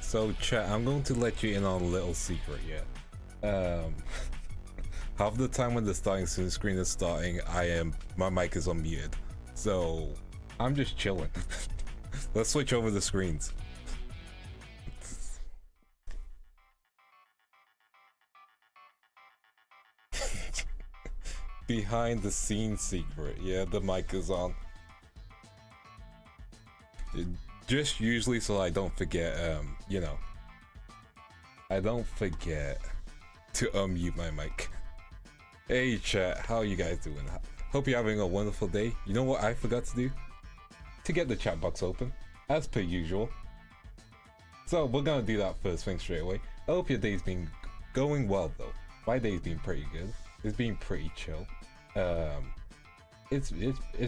So chat, I'm going to let you in on a little secret, yeah. Half the time when the starting screen is starting, my mic is unmuted. So I'm just chilling. Let's switch over the screens. Behind the scenes secret, yeah, the mic is on. Just usually so I don't forget, you know, I don't forget to unmute my mic. Hey chat, how you guys doing? Hope you're having a wonderful day. You know what I forgot to do? To get the chat box open, as per usual. So we're gonna do that first thing straight away. I hope your day's been going well though. My day's been pretty good. It's been pretty chill. It's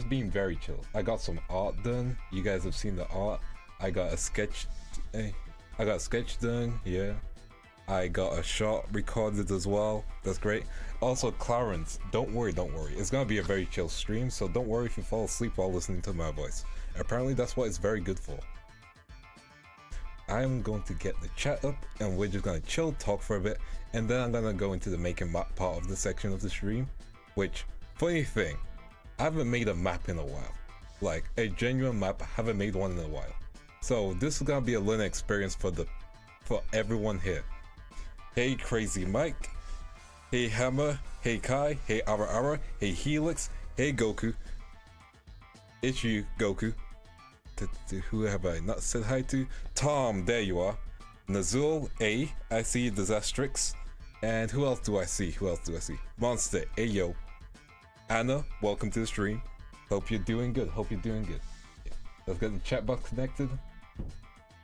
been very chill. I got some art done. You guys have seen the art. I got a sketch done, yeah. I got a shot recorded as well. That's great. Also, Clarence, don't worry. It's gonna be a very chill stream, so don't worry if you fall asleep while listening to my voice. Apparently that's what it's very good for. I'm going to get the chat up and we're just gonna chill, talk for a bit, and then I'm gonna go into the making map part of the section of the stream, which, funny thing, I haven't made a map in a while. Like, a genuine map, I haven't made one in a while. So this is gonna be a learning experience for everyone here. Hey Crazy Mike, hey Hammer, hey Kai, hey Ara, hey Helix, hey Goku. It's you, Goku. Who have I not said hi to? Tom, there you are. Nazul, A, I see Disastrix. And who else do I see? Monster, Ayo. Anna, welcome to the stream. Hope you're doing good. Yeah. Let's get the chat box connected.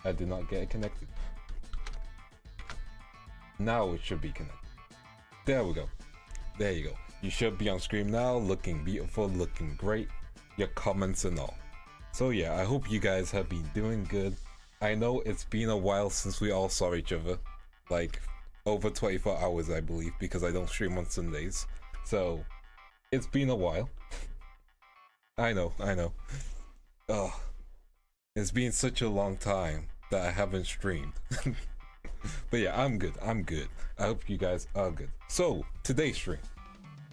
I did not get it connected. Now it should be connected. There we go. There you go. You should be on screen now, looking beautiful, looking great. Your comments and all. So yeah, I hope you guys have been doing good. I know it's been a while since we all saw each other. Like, over 24 hours, I believe, because I don't stream on Sundays. So, it's been a while. I know. Ugh. It's been such a long time that I haven't streamed. But yeah, I'm good. I hope you guys are good. So, today's stream,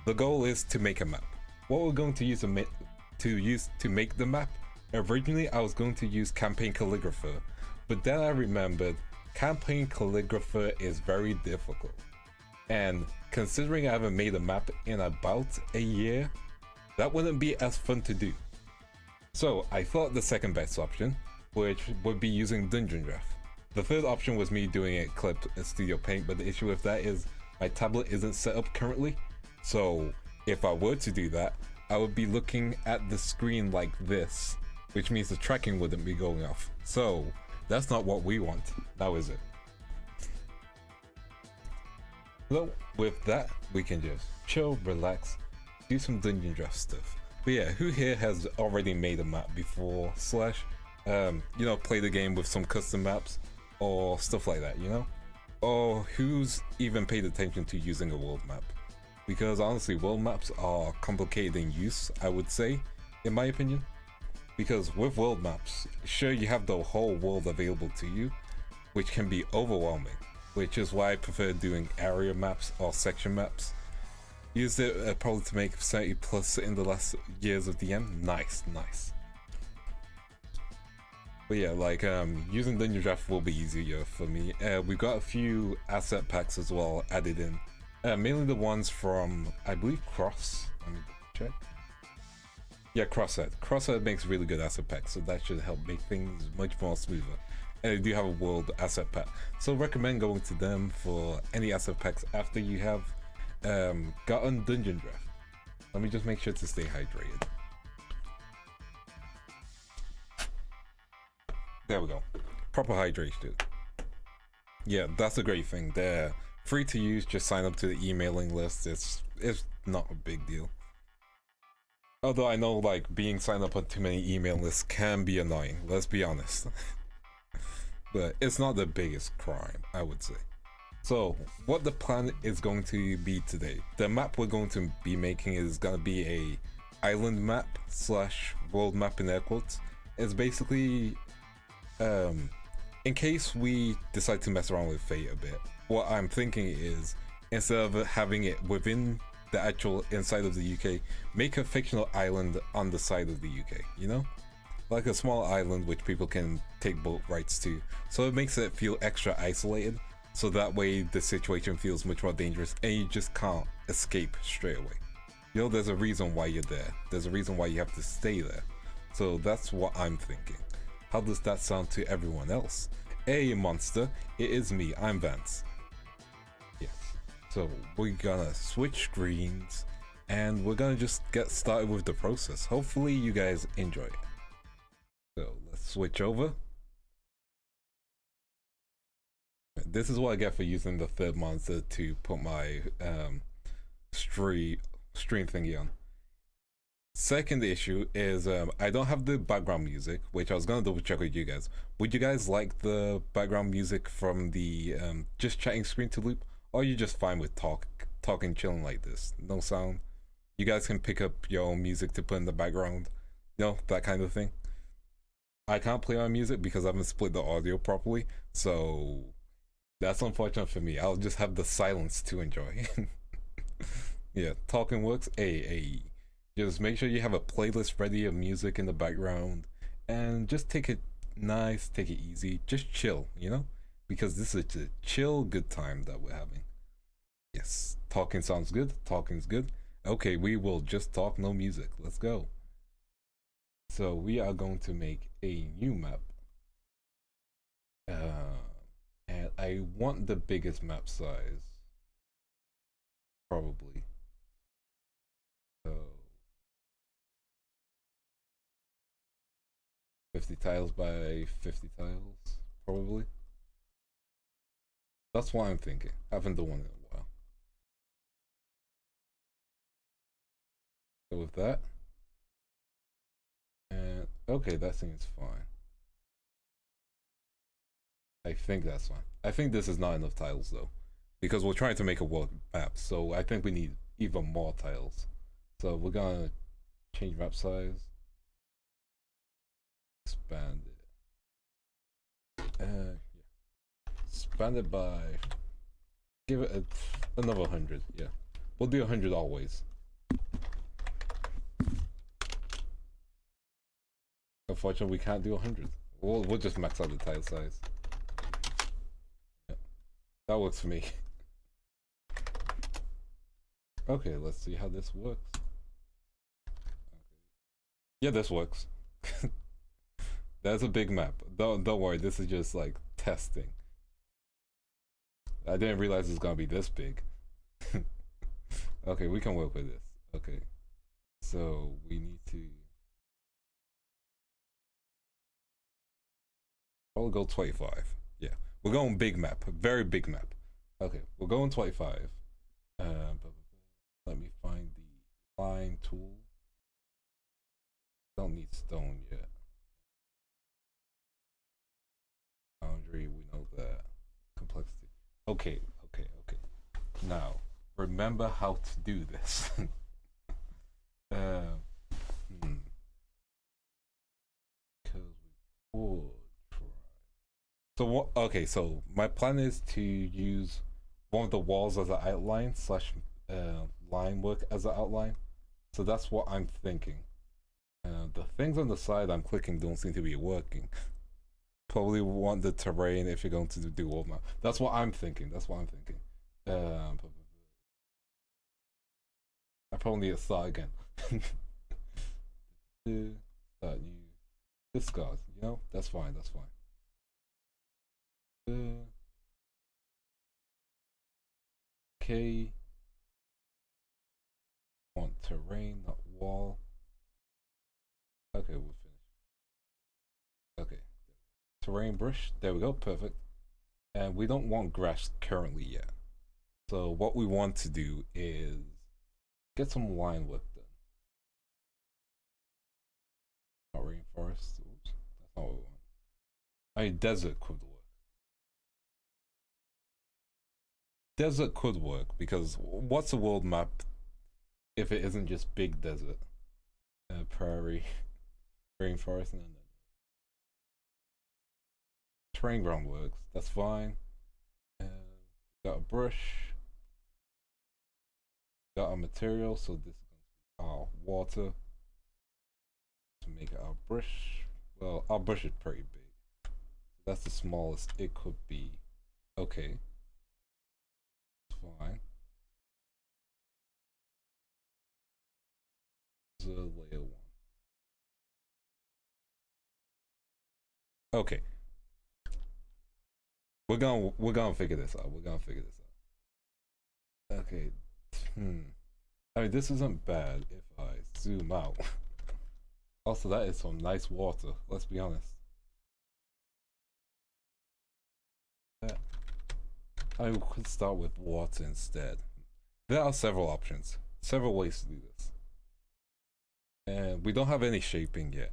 the goal is to make a map. What we're going to use to make the map, originally I was going to use Campaign Calligrapher, but then I remembered Campaign Calligrapher is very difficult. And considering I haven't made a map in about a year, that wouldn't be as fun to do. So I thought the second best option, which would be using Dungeon Draft. The third option was me doing it clipped Studio Paint, but the issue with that is my tablet isn't set up currently. So if I were to do that, I would be looking at the screen like this, which means the tracking wouldn't be going off. So that's not what we want, now is it? So with that, we can just chill, relax, do some Dungeon Draft stuff. But yeah, who here has already made a map before, slash, you know, play the game with some custom maps or stuff like that, you know? Or who's even paid attention to using a world map? Because honestly, world maps are complicated in use, I would say, in my opinion. Because with world maps, sure, you have the whole world available to you, which can be overwhelming, which is why I prefer doing area maps or section maps. Used it probably to make 70 plus in the last years of DM. Nice. But yeah, like using Dungeon Draft will be easier for me. We've got a few asset packs as well added in. Mainly the ones from, I believe, Cross. Let me check. Yeah, Crosshead makes really good asset packs, so that should help make things much more smoother. And they do have a world asset pack, so recommend going to them for any asset packs after you have gotten Dungeon Draft. Let me just make sure to stay hydrated. There we go. Proper hydration. Yeah, that's a great thing. They're free to use, just sign up to the emailing list. It's not a big deal. Although I know, like, being signed up on too many email lists can be annoying, let's be honest. But it's not the biggest crime, I would say. So, what the plan is going to be today. The map we're going to be making is going to be a island map slash world map in air quotes. It's basically in case we decide to mess around with fate a bit, what I'm thinking is, instead of having it within the actual inside of the UK, make a fictional island on the side of the UK, you know? Like a small island which people can take boat rights to, so it makes it feel extra isolated, so that way the situation feels much more dangerous and you just can't escape straight away. You know, there's a reason why you're there, there's a reason why you have to stay there. So that's what I'm thinking. How does that sound to everyone else? Hey monster, it is me, I'm Vance. Yes, so we're gonna switch screens and we're gonna just get started with the process. Hopefully you guys enjoy it. So let's switch over. This is what I get for using the third monster to put my stream thingy on. Second issue is I don't have the background music, which I was gonna double check with you guys. Would you guys like the background music from the just chatting screen to loop, or are you just fine with talking chilling like this, no sound? You guys can pick up your own music to put in the background, you know, that kind of thing. I can't play my music because I haven't split the audio properly, so that's unfortunate for me. I'll just have the silence to enjoy. Yeah, talking works. Hey. Just make sure you have a playlist ready of music in the background and just take it nice, take it easy, just chill, you know? Because this is a chill, good time that we're having. Yes, talking sounds good, talking's good. Okay, we will just talk, no music. Let's go. So we are going to make a new map. And I want the biggest map size, probably. So 50 tiles by 50 tiles, probably. That's what I'm thinking. Haven't done one in a while. So with that, and okay, that seems fine. I think that's fine. I think this is not enough tiles though, because we're trying to make a world map, so I think we need even more tiles. So we're gonna change map size, expand it, yeah. Expand it by, give it another 100. Yeah, we'll do 100 always. Unfortunately, we can't do 100. We'll just max out the tile size. Yeah, that works for me. Okay, let's see how this works. Okay. Yeah, this works. That's a big map. Don't worry, this is just like testing. I didn't realize it's gonna be this big. Okay, we can work with this. Okay, so we need to probably go 25. Yeah, we're going big map, very big map. Okay, we're going 25. Let me find the line tool. Don't need stone yet. Boundary, we know that. Complexity. Okay. Now, remember how to do this. Because we would try. So what? Okay, so my plan is to use one of the walls as an outline slash line work as an outline. So that's what I'm thinking. The things on the side I'm clicking don't seem to be working. Probably want the terrain if you're going to do world map. That's what I'm thinking. I probably need to start again. Start new. Discard, you know? That's fine. Okay. Want terrain, not wall. Okay, we'll finish. Okay. Terrain brush. There we go. Perfect. And we don't want grass currently yet. So what we want to do is get some line work done. Not rainforest. Oops, that's not what we want. I mean, desert could work. Desert could work because what's a world map if it isn't just big desert, prairie, rainforest, and then terrain ground works. That's fine. Got a brush. Got our material, so this is going to be our water. To make our brush. Well, our brush is pretty big. That's the smallest it could be. Okay. It's fine. This is a layer 1. Okay. We're gonna figure this out. We're gonna figure this out. Okay. I mean, this isn't bad if I zoom out. Also, that is some nice water. Let's be honest. I could start with water instead. There are several options, several ways to do this, and we don't have any shaping yet.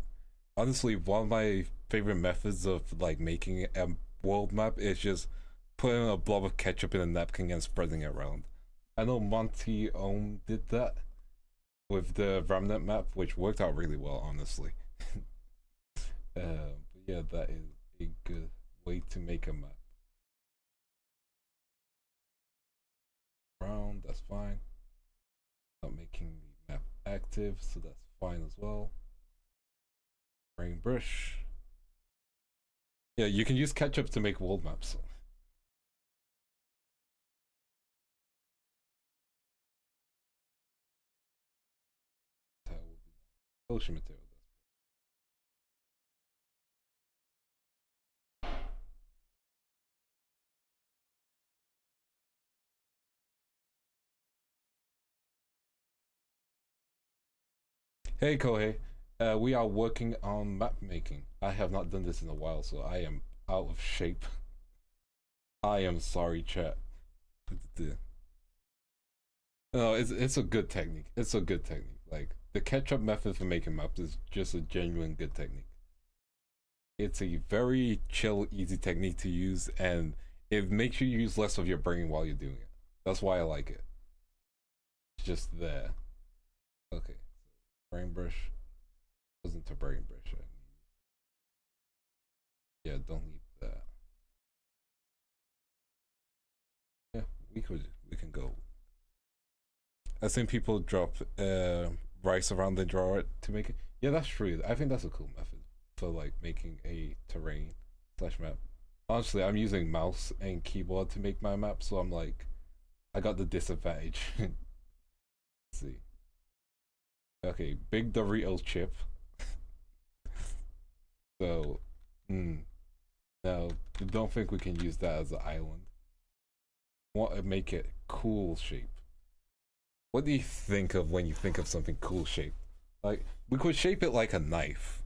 Honestly, one of my favorite methods of like making a world map is just putting a blob of ketchup in a napkin and spreading it around. I know Monty Ohm did that with the remnant map, which worked out really well, honestly. But yeah, that is a good way to make a map. Round, that's fine. Not making the map active, so that's fine as well. Rain brush. Yeah, you can use ketchup to make world maps. Ocean material. Hey Kohei, we are working on map making. I have not done this in a while, so I am out of shape. I am sorry, chat. No, it's a good technique. It's a good technique. Like the ketchup method for making maps is just a genuine good technique. It's a very chill, easy technique to use, and it makes you use less of your brain while you're doing it. That's why I like it. It's just there. Okay. Brain brush goes into brain brush. Yeah, don't need that. Yeah, we can go. I've seen people drop rice around the drawer to make it. Yeah, that's true. I think that's a cool method for like making a terrain slash map. Honestly, I'm using mouse and keyboard to make my map, so I'm like, I got the disadvantage. Let's see. Okay, big Doritos chip. So, no, don't think we can use that as an island. Want to make it cool shape. What do you think of when you think of something cool shape? Like, we could shape it like a knife.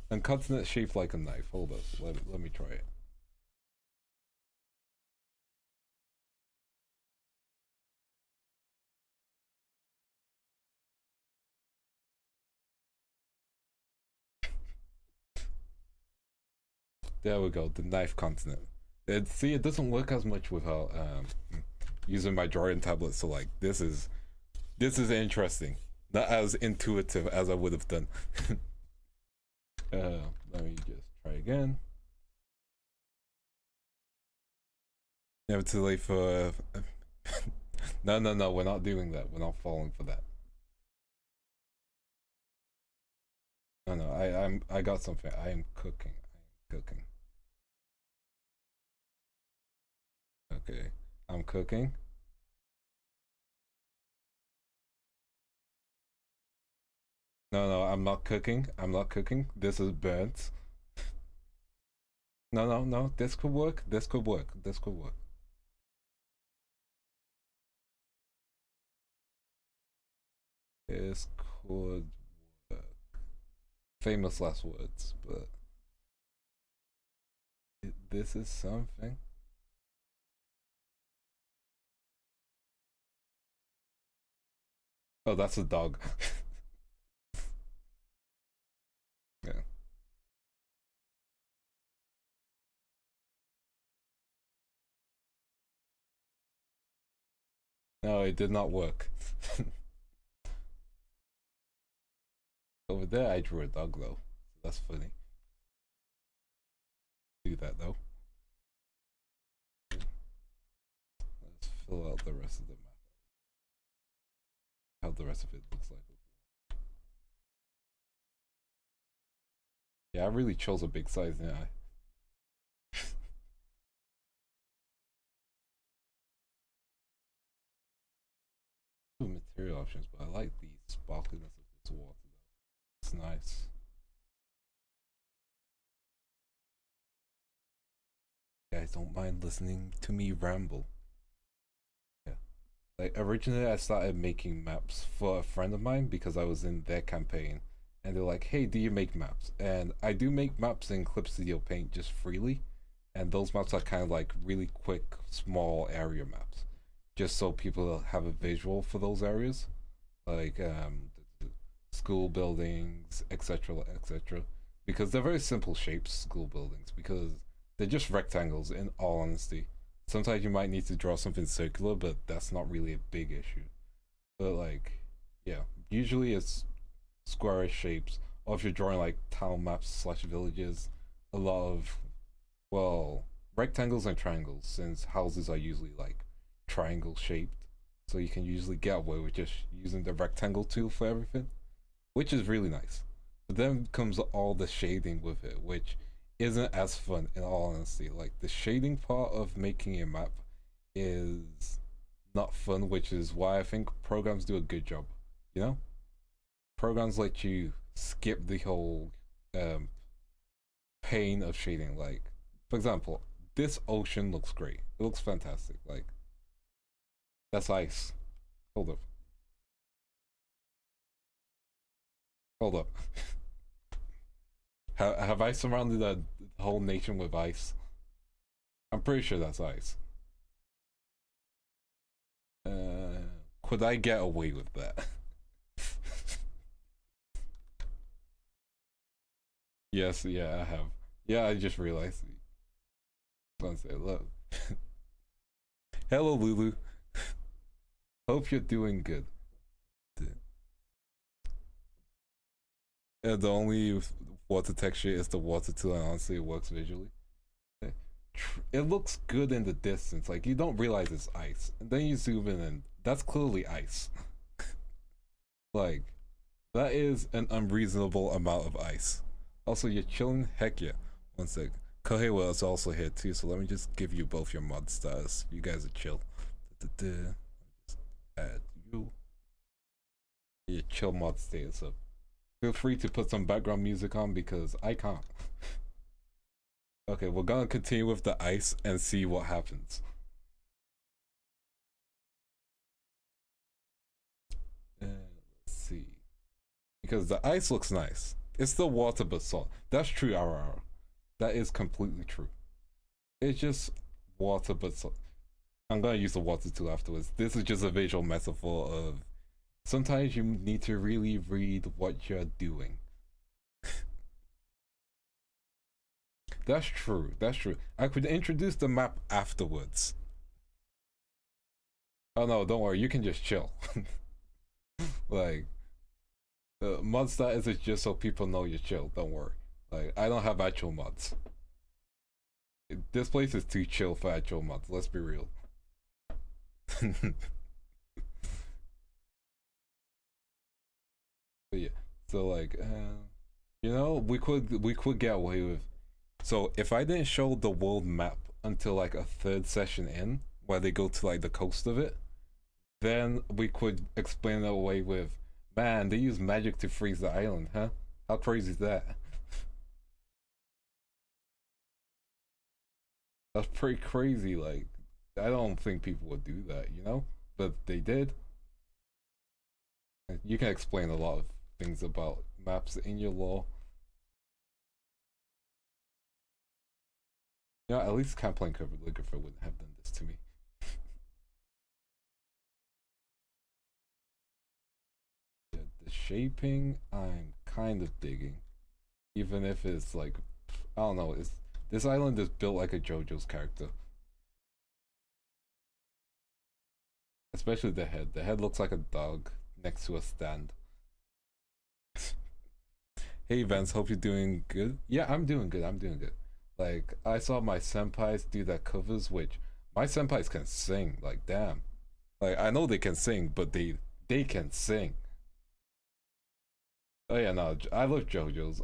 And continent shaped like a knife. Hold up, let me try it. There we go, the knife continent. See, it doesn't work as much without using my drawing tablet. So like, this is interesting. Not as intuitive as I would have done. Let me just try again. Never too late for. No, we're not doing that. We're not falling for that. No, I got something. I am cooking. Okay, I'm cooking. No, I'm not cooking. I'm not cooking. This is burnt. No. This could work. This could work. This could work. This could work. Famous last words, but this is something. Oh, that's a dog. Yeah. No, it did not work. Over there, I drew a dog though. That's funny. do that though. Let's fill out the rest of the map. How the rest of it looks like. Yeah, I really chose a big size, didn't I? Material options, but I like the sparkliness of this water though. It's nice. You guys don't mind listening to me ramble. Yeah. Like originally I started making maps for a friend of mine because I was in their campaign and they're like, hey, do you make maps? And I do make maps in Clip Studio Paint just freely. And those maps are kind of like really quick, small area maps. Just so people have a visual for those areas. Like school buildings, etc., etc. Because they're very simple shapes, school buildings, because they're just rectangles in all honesty. Sometimes you might need to draw something circular, but that's not really a big issue. But like, yeah, usually it's squarish shapes, or if you're drawing like town maps / villages, a lot of, well, rectangles and triangles, since houses are usually like triangle shaped, so you can usually get away with just using the rectangle tool for everything, which is really nice. But then comes all the shading with it, which isn't as fun in all honesty. Like the shading part of making a map is not fun, which is why I think programs do a good job. You know, programs let you skip the whole pain of shading. Like, for example, this ocean looks great. It looks fantastic. Like, that's ice. Hold up. Hold up. Have I surrounded the whole nation with ice? I'm pretty sure that's ice. Could I get away with that? Yes, yeah, I have. Yeah, I just realized. Let's say, look. Hello, Lulu. Hope you're doing good. The only water texture is the water tool, and honestly, it works visually. It looks good in the distance, like you don't realize it's ice, and then you zoom in, and that's clearly ice. Like, that is an unreasonable amount of ice. Also, you're chilling? Heck yeah. One sec. Kohewa is also here too, so let me just give you both your mod stars. You guys are chill. Just add you. Your chill mod status up. Feel free to put some background music on because I can't. Okay, we're gonna continue with the ice and see what happens. Let's see. Because the ice looks nice. It's still water but salt. That's true, RR. That is completely true. It's just water but salt. I'm gonna use the water tool afterwards. This is just a visual metaphor of sometimes you need to really read what you're doing. That's true. That's true. I could introduce the map afterwards. Oh no, don't worry. You can just chill. Like, mod status is just so people know you're chill. Don't worry. Like, I don't have actual mods. This place is too chill for actual mods. Let's be real. But yeah. So like, you know, we could get away with. So if I didn't show the world map until like a third session in, where they go to like the coast of it, then we could explain it away with, man, they use magic to freeze the island, huh? How crazy is that? That's pretty crazy. Like, I don't think people would do that, you know? But they did. You can explain a lot of things about maps in your lore. You know, at least Campline Calligrapher wouldn't have done this to me. Yeah, the shaping, I'm kind of digging. Even if it's like, I don't know, this island is built like a JoJo's character. Especially the head. The head looks like a dog next to a stand. Hey Vance, hope you're doing good. Yeah, I'm doing good. I'm doing good. Like, I saw my senpais do their covers, which my senpais can sing. Like, damn. Like, I know they can sing, but they can sing. Oh yeah, no, I love JoJo's.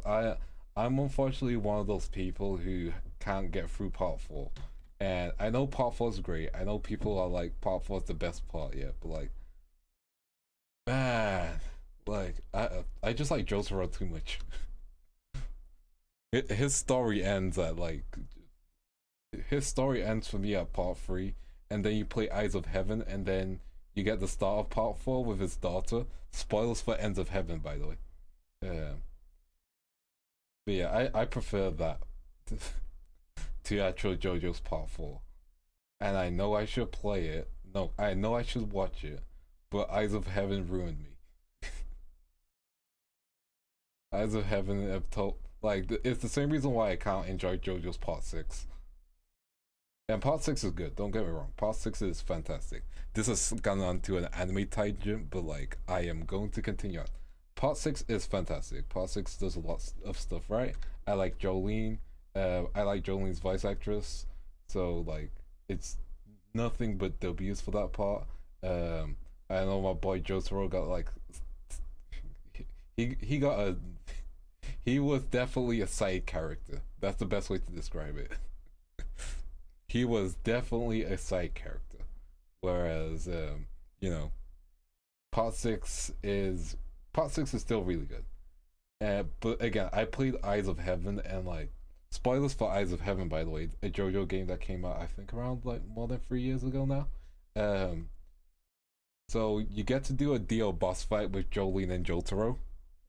I'm unfortunately one of those people who can't get through part 4. And I know part 4 is great. I know people are like, part 4 is the best part, yeah, but like, man, like, I just like Jotaro too much. His story ends at like, his story ends for me at part 3, and then you play Eyes of Heaven, and then you get the start of part 4 with his daughter. Spoilers for Ends of Heaven, by the way. But yeah, I prefer that to actual JoJo's part 4. And I know I should play it. No, I know I should watch it, but Eyes of Heaven ruined me. Eyes of Heaven have told, like, it's the same reason why I can't enjoy JoJo's part 6. And part 6 is good, don't get me wrong. Part 6 is fantastic. This has gone on to an anime tangent, but like, I am going to continue on. Part 6 is fantastic. Part 6 does a lot of stuff right. I like Jolene. I like Jolene's voice actress. So like, it's nothing but W's for that part. I know my boy Jotaro got like, he got a, he was definitely a side character. That's the best way to describe it. He was definitely a side character. Whereas, you know, part 6 is still really good. But again, I played Eyes of Heaven, and like, spoilers for Eyes of Heaven, by the way, a JoJo game that came out I think around like more than 3 years ago now. So you get to do a DO boss fight with Jolene and Jotaro,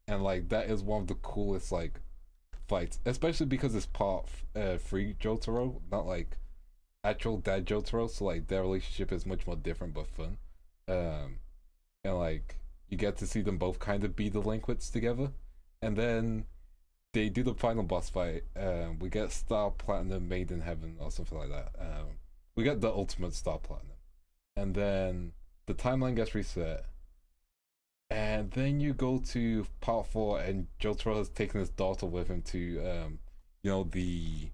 and like, that is one of the coolest like fights, especially because it's part 3 Jotaro, not like actual dad Jotaro. So like, their relationship is much more different but fun. And like, you get to see them both kind of be delinquents together, and then they do the final boss fight. We get Star Platinum Made in Heaven or something like that. We get the ultimate Star Platinum, and then the timeline gets reset, and then you go to part 4, and Jotaro has taken his daughter with him to you know, the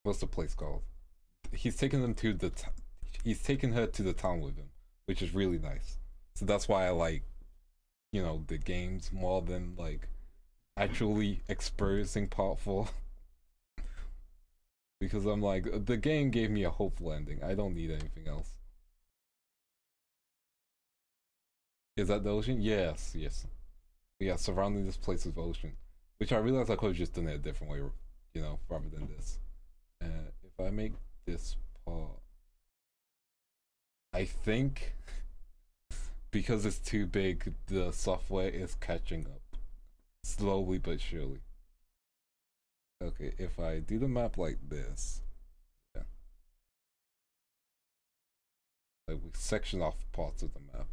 what's the place called? He's taken them to the he's taken her to the town with him, which is really nice. So that's why I like, you know, the games more than like actually experiencing part 4. Because I'm like, the game gave me a hopeful ending. I don't need anything else. Is that the ocean? Yes, yes. Yeah, surrounding this place with ocean. Which I realized I could have just done it a different way, you know, rather than this. If I make this part, I think because it's too big, the software is catching up. Slowly but surely. Okay, if I do the map like this, yeah. Like, we section off parts of the map.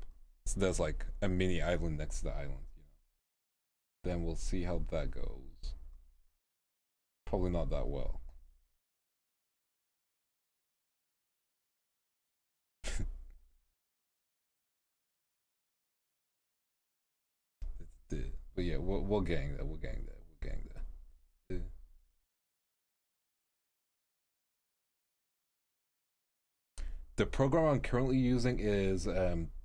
So there's like a mini island next to the island, you know. Then we'll see how that goes. Probably not that well. But yeah, we'll gang that. We'll gang that. We'll gang that. The program I'm currently using is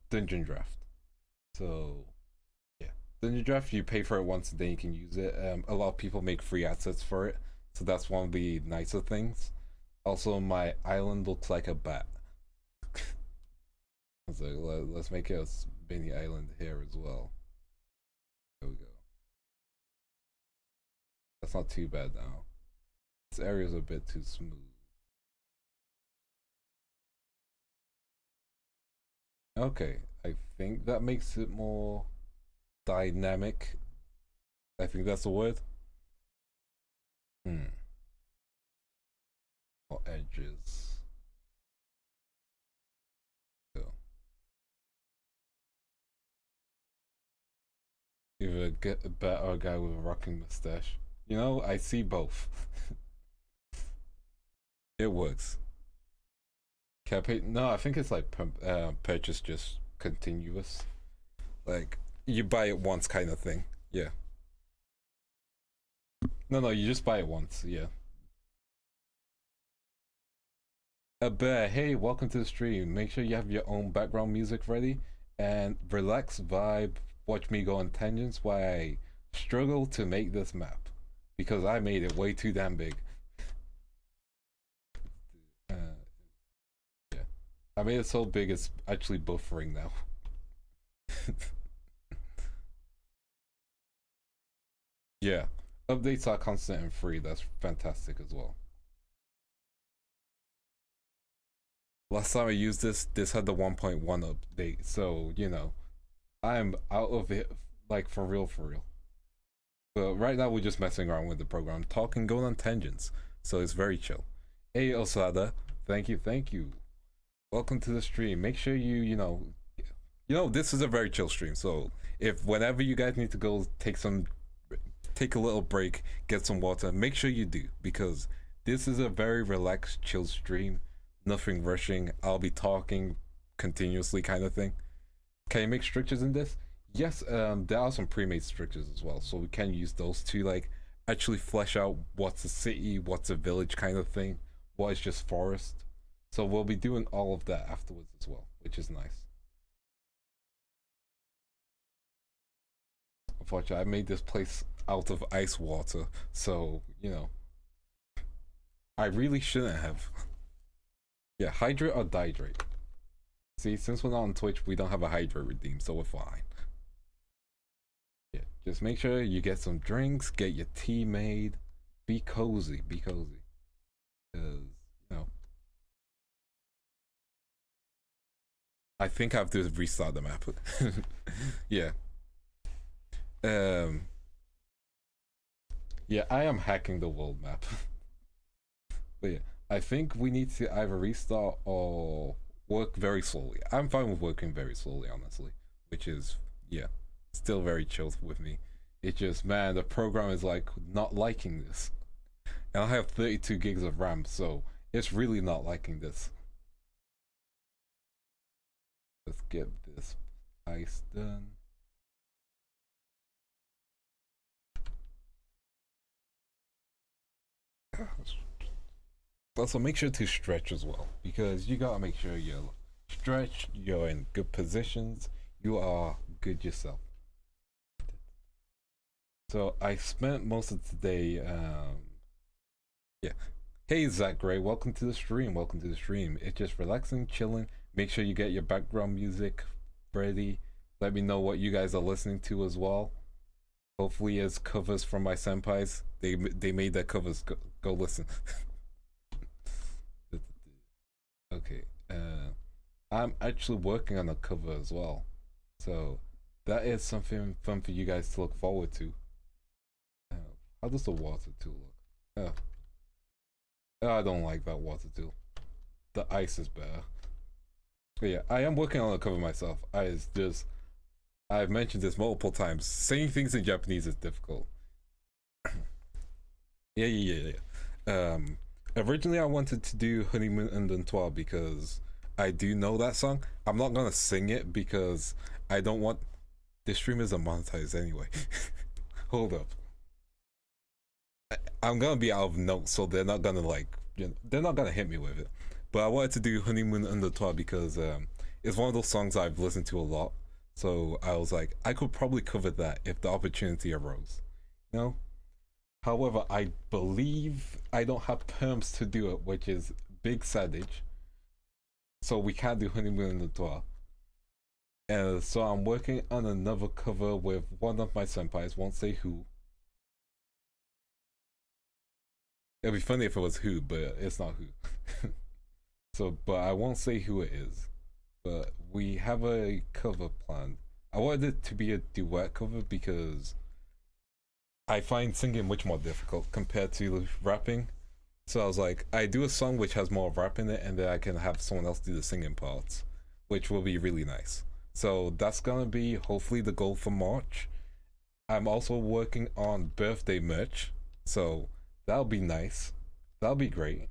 Dungeon Draft. So yeah, Dungeon Draft, you pay for it once and then you can use it. A lot of people make free assets for it, so that's one of the nicer things. Also, my island looks like a bat. So let's make it a mini island here as well. There we go. That's not too bad now. This area's a bit too smooth. Okay, I think that makes it more dynamic. I think that's the word. Or edges. So. Either get a bat or a guy with a rocking mustache. You know, I see both. It works. No, I think it's like purchase just continuous. Like, you buy it once kind of thing. Yeah. No, you just buy it once. Yeah. A bear, hey, welcome to the stream. Make sure you have your own background music ready and relax, vibe, watch me go on tangents while I struggle to make this map because I made it way too damn big. Yeah, I made it so big it's actually buffering now. Yeah, updates are constant and free. That's fantastic as well. Last time I used this had the 1.1 update, so you know, I'm out of it, like for real, for real. But right now we're just messing around with the program, talking, going on tangents, so it's very chill. Hey Osada, thank you. Welcome to the stream. Make sure you know this is a very chill stream. So if whenever you guys need to go take a little break, get some water, make sure you do because this is a very relaxed, chill stream. Nothing rushing. I'll be talking continuously, kind of thing. Can you make structures in this? Yes, there are some pre-made structures as well, so we can use those to like actually flesh out what's a city, what's a village kind of thing, what is just forest. So we'll be doing all of that afterwards as well, which is nice. Unfortunately, I made this place out of ice water, so you know, I really shouldn't have. Yeah, hydrate or dihydrate. See, since we're not on Twitch, we don't have a hydrate redeem, so we're fine. Yeah, just make sure you get some drinks, get your tea made, be cozy, because you know, I think I have to restart the map. Yeah. Yeah, I am hacking the world map. But yeah, I think we need to either restart or work very slowly. I'm fine with working very slowly, honestly, which is, yeah, still very chill with me. It just, man, the program is like not liking this. And I have 32 gigs of RAM, so it's really not liking this. Let's get this ice done. Also, make sure to stretch as well, because you gotta make sure you're stretched, you're in good positions, you are good yourself. So I spent most of today, yeah. Hey Zach Gray, welcome to the stream. Welcome to the stream. It's just relaxing, chilling. Make sure you get your background music ready. Let me know what you guys are listening to as well. Hopefully, as covers from my senpais, they made their covers. Go listen. Okay. I'm actually working on a cover as well, so that is something fun for you guys to look forward to. How does the water tool look? I don't like that water tool. The ice is better. But yeah, I am working on a cover myself. I've mentioned this multiple times. Saying things in Japanese is difficult. Yeah. Originally I wanted to do Honeymoon and Dentois because I do know that song. I'm not gonna sing it because I don't want this stream isn't monetized anyway. Hold up. I'm gonna be out of notes, so they're not gonna like, you know, they're not gonna hit me with it. But I wanted to do Honeymoon and Dentois because it's one of those songs I've listened to a lot. So I was like, I could probably cover that if the opportunity arose. You know? However, I believe I don't have perms to do it, which is big sadage. So we can't do Honeymoon in the Tour. And so I'm working on another cover with one of my senpais, won't say who. It'd be funny if it was who, but it's not who. So, but I won't say who it is. But we have a cover planned. I wanted it to be a duet cover because I find singing much more difficult compared to rapping. So I was like, I do a song which has more rap in it, and then I can have someone else do the singing parts, which will be really nice. So that's gonna be hopefully the goal for March. I'm also working on birthday merch, so that'll be nice. That'll be great.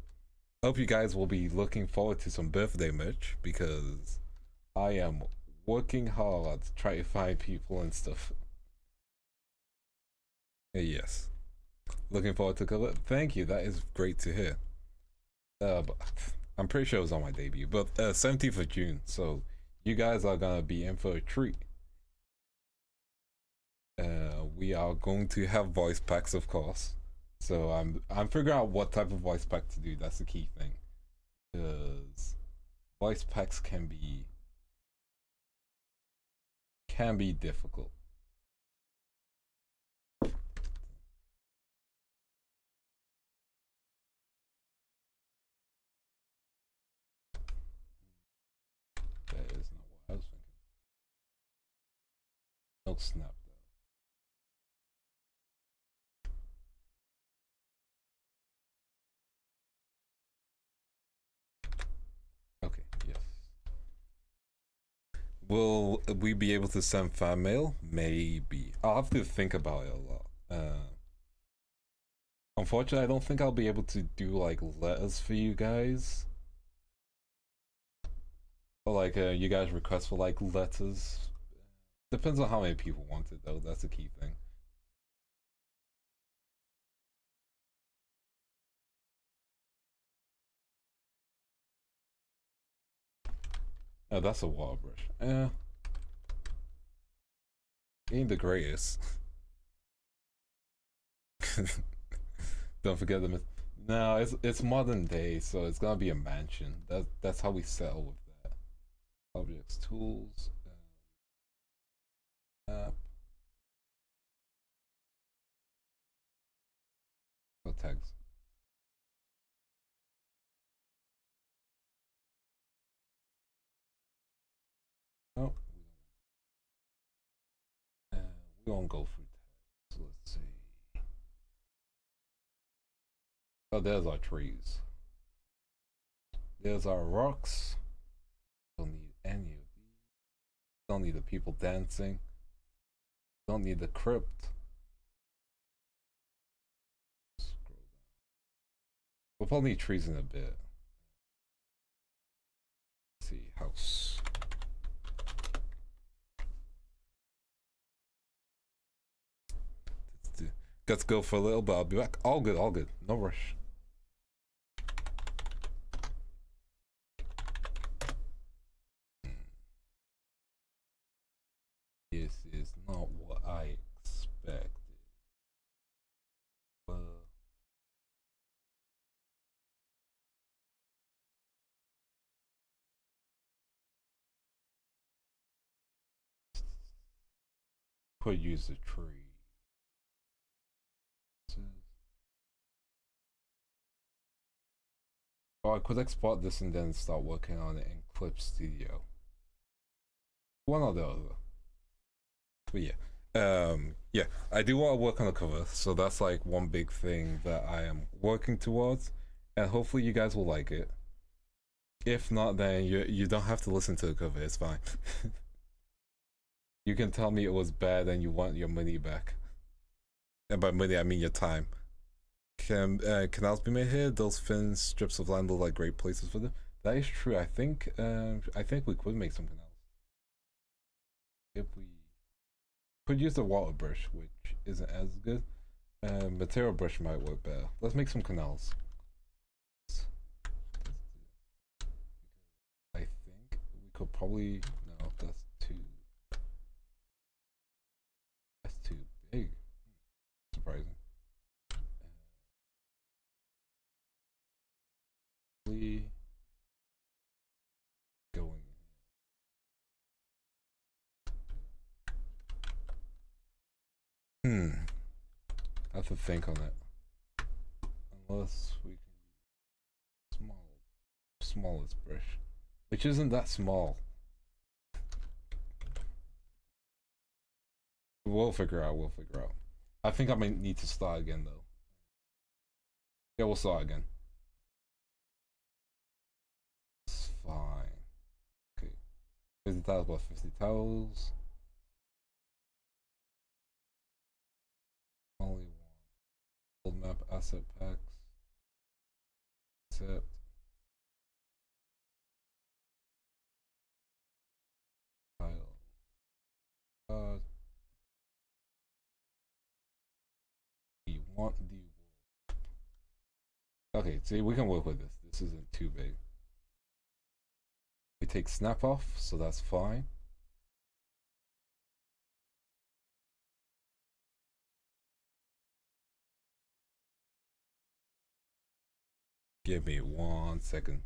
Hope you guys will be looking forward to some birthday merch because I am working hard to try to find people and stuff. Yes. Looking forward to cover. Thank you. That is great to hear. But I'm pretty sure it was on my debut, but 17th of June. So you guys are gonna be in for a treat. We are going to have voice packs, of course. So I'm figuring out what type of voice pack to do. That's the key thing, because voice packs can be difficult. That is not what I was thinking. No snap though. Okay, yes. Will we be able to send fan mail? Maybe. I'll have to think about it a lot. Unfortunately, I don't think I'll be able to do like letters for you guys. Or like you guys request for like letters. Depends on how many people want it though. That's the key thing. Oh, that's a water brush. Ain't the greatest. Don't forget the. No, it's modern day, so it's gonna be a mansion. That's how we settle with that. Objects, tools, app, tags. Oh, we won't go through tags. Let's see. Oh, there's our trees. There's our rocks. Don't need any of these. Don't need the people dancing. Don't need the crypt. Scroll down. We'll probably need trees in a bit. Let's see, house. Got to go for a little, but I'll be back. All good, all good. No rush. This is not what I expected. Could use a tree. Oh, I could export this and then start working on it in Clip Studio. One or the other. But yeah, I do want to work on the cover, so that's like one big thing that I am working towards, and hopefully you guys will like it. If not, then you don't have to listen to the cover. It's fine. You can tell me it was bad and you want your money back. And by money, I mean your time. Canals be made here. Those thin strips of land look like great places for them. That is true. I think we could make something else. If we could use the water brush, which isn't as good. Material brush might work better. Let's make some canals. I think we could probably no. That's too big. Surprising. Going. I have to think on it. Unless we can use smallest brush, which isn't that small. We'll figure out. I think I might need to start again though. Yeah, we'll start again. It's fine. Okay. 50 tiles, what, 50 tiles? Only one. Old map asset packs. Accept. Tile. We want the Okay, see, we can work with this. This isn't too big. We take snap off, so that's fine. Give me 1 second.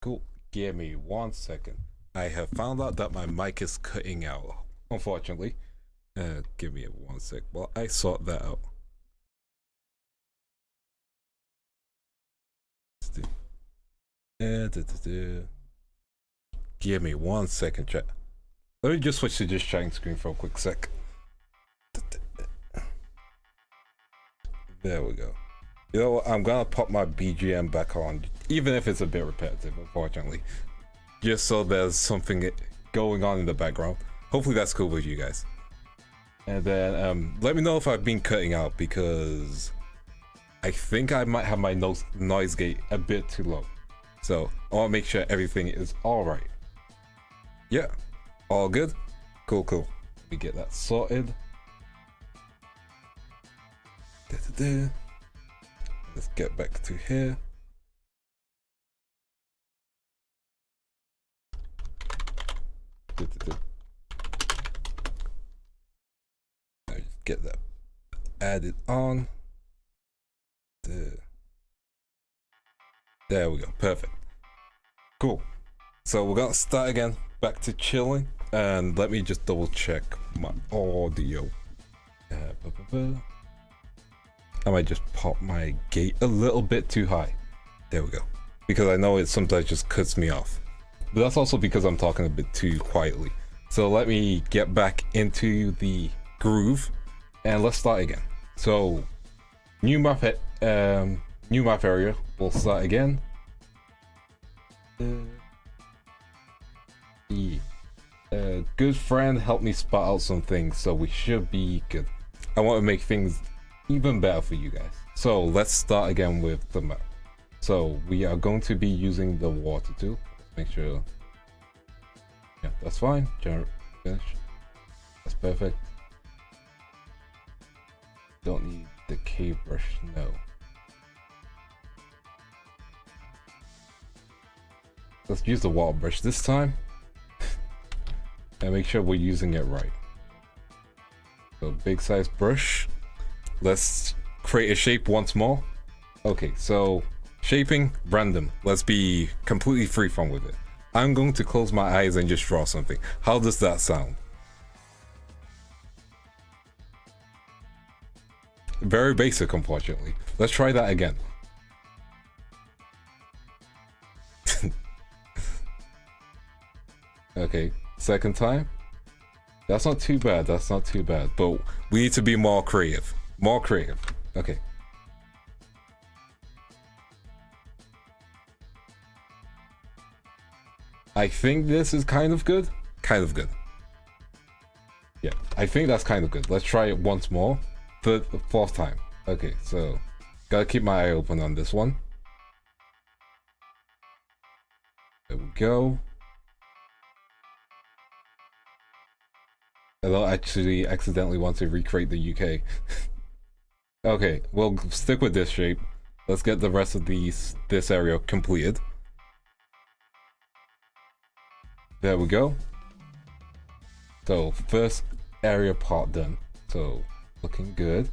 Cool. Give me 1 second. I have found out that my mic is cutting out, unfortunately. Give me 1 sec while I sort that out. Give me 1 second, chat. Let me just switch to just chatting screen for a quick sec. There we go. You know what? I'm gonna pop my BGM back on, even if it's a bit repetitive, unfortunately. Just so there's something going on in the background. Hopefully that's cool with you guys. And then let me know if I've been cutting out, because I think I might have my noise gate a bit too low. So I want to make sure everything is alright. Yeah, all good? Cool, cool. Let me get that sorted. Let's get back to here. Get that added on. There we go, perfect. Cool. So we're gonna start again, back to chilling, and let me just double check my audio. I might just pop my gate a little bit too high. There we go. Because I know it sometimes just cuts me off. But that's also because I'm talking a bit too quietly. So let me get back into the groove and let's start again. So new map area. We'll start again. Good friend helped me spot out some things, so we should be good. I want to make things even better for you guys. So let's start again with the map. So we are going to be using the water tool. Make sure, yeah, that's fine. Generate, finish. That's perfect. Don't need the K brush, no. Let's use the water brush this time. And make sure we're using it right. So big size brush. Let's create a shape once more. Okay, so shaping, random. Let's be completely freeform with it. I'm going to close my eyes and just draw something. How does that sound? Very basic, unfortunately. Let's try that again. Okay, second time. That's not too bad, that's not too bad. But we need to be more creative. More creative. Okay. I think this is kind of good. Kind of good. Yeah, I think that's kind of good. Let's try it once more. Fourth time. Okay, so gotta keep my eye open on this one. There we go. I don't actually accidentally want to recreate the UK. Okay, we'll stick with this shape. Let's get the rest of this area completed. There we go. So first area part done. So looking good.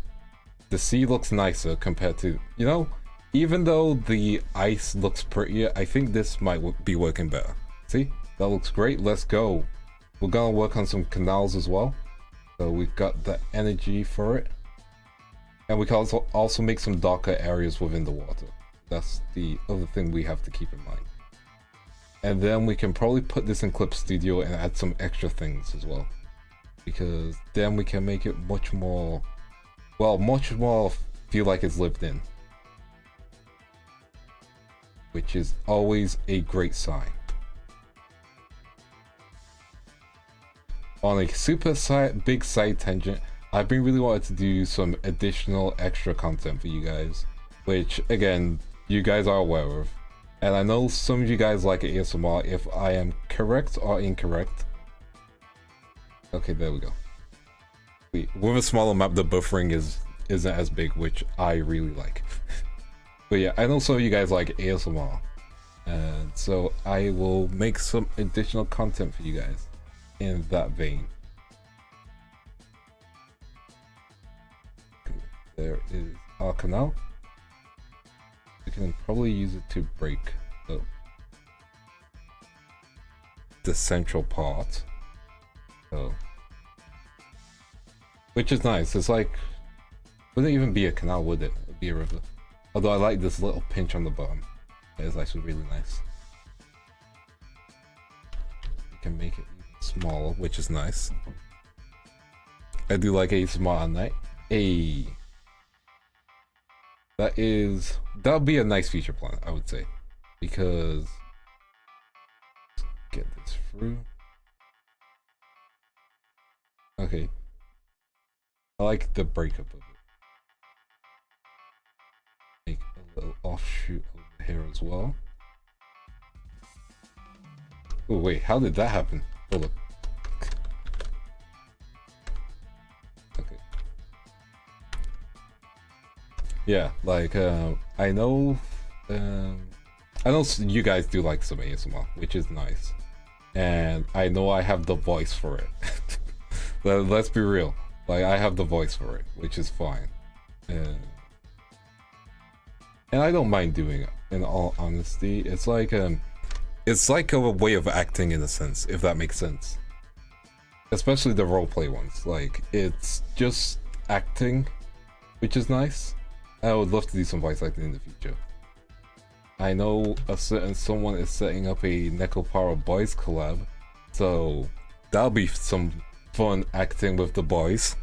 The sea looks nicer compared to, you know, even though the ice looks prettier, I think this might be working better. See, that looks great. Let's go. We're gonna work on some canals as well. So we've got the energy for it. And we can also make some darker areas within the water. That's the other thing we have to keep in mind. And then we can probably put this in Clip Studio and add some extra things as well. Because then we can make it much more, well, much more feel like it's lived in. Which is always a great sign. On a super big side tangent, I've been really wanting to do some additional extra content for you guys. Which, again, you guys are aware of. And I know some of you guys like ASMR. If I am correct or incorrect. Okay, there we go. With a smaller map, the buffering isn't as big, which I really like. But yeah, I know some of you guys like ASMR. And so I will make some additional content for you guys in that vein. Okay, there is our canal. We can probably use it to break the central part. So, which is nice. It's like, wouldn't even be a canal, would it? It'd be a river. Although I like this little pinch on the bottom. It's actually really nice. You can make it even smaller, which is nice. I do like ASMR at night. Hey. That'll be a nice feature plan, I would say, because let's get this through. Okay, I like the breakup of it. Make a little offshoot over here as well. Oh wait, how did that happen? Hold up. Yeah, like I know you guys do like some ASMR, which is nice, and I know I have the voice for it. Let's be real, like I have the voice for it, which is fine, and I don't mind doing it. In all honesty, it's like a way of acting in a sense, if that makes sense. Especially the roleplay ones, like it's just acting, which is nice. I would love to do some voice acting in the future. I know a certain someone is setting up a Necopara Boys collab, so that'll be some fun acting with the boys.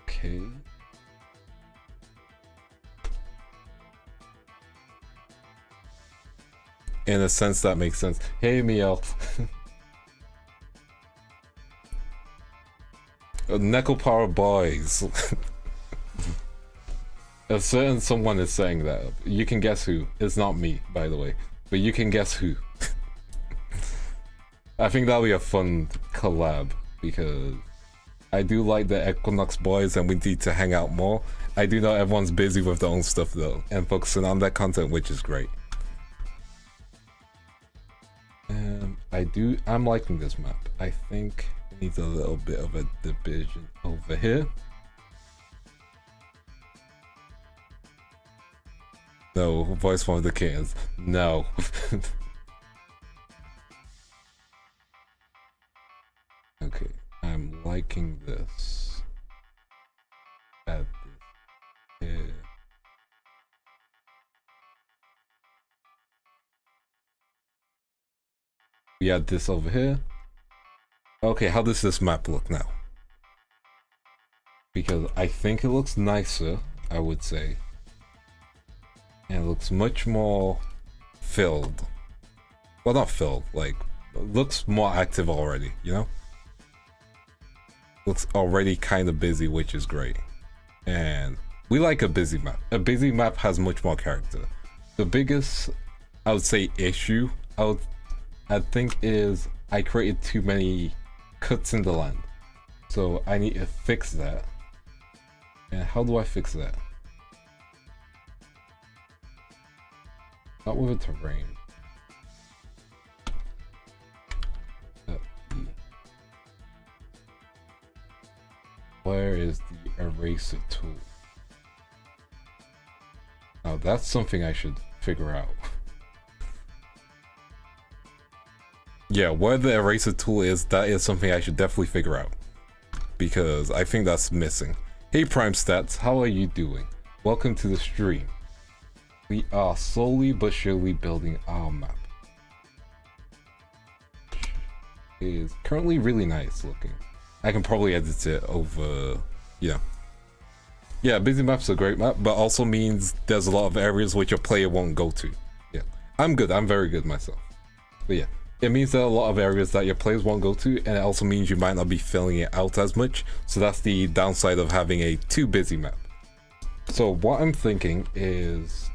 Okay. In a sense, that makes sense. Hey, Miel. Necopara Boys. A certain someone is saying that. You can guess who. It's not me, by the way. But you can guess who. I think that'll be a fun collab, because I do like the Equinnox boys and we need to hang out more. I do know everyone's busy with their own stuff though, and focusing on that content, which is great. I'm liking this map. I think it needs a little bit of a division over here. No, voice from the kids. No. Okay, I'm liking this. Add this here. We add this over here. Okay, how does this map look now? Because I think it looks nicer, I would say. And it looks much more filled. Well, not filled, like, it looks more active already, you know? Looks already kind of busy, which is great. And we like a busy map. A busy map has much more character. The biggest, I would say, issue, I think is I created too many cuts in the land. So I need to fix that. And how do I fix that? Not with a terrain. Where is the eraser tool? Now that's something I should figure out. Yeah, where the eraser tool is, that is something I should definitely figure out. Because I think that's missing. Hey Prime Stats, how are you doing? Welcome to the stream. We are slowly but surely building our map. It is currently really nice looking. I can probably edit it over, yeah. Yeah, busy map's a great map, but also means there's a lot of areas which your player won't go to. Yeah, I'm good. I'm very good myself. But yeah, it means there are a lot of areas that your players won't go to, and it also means you might not be filling it out as much. So that's the downside of having a too busy map. So what I'm thinking is,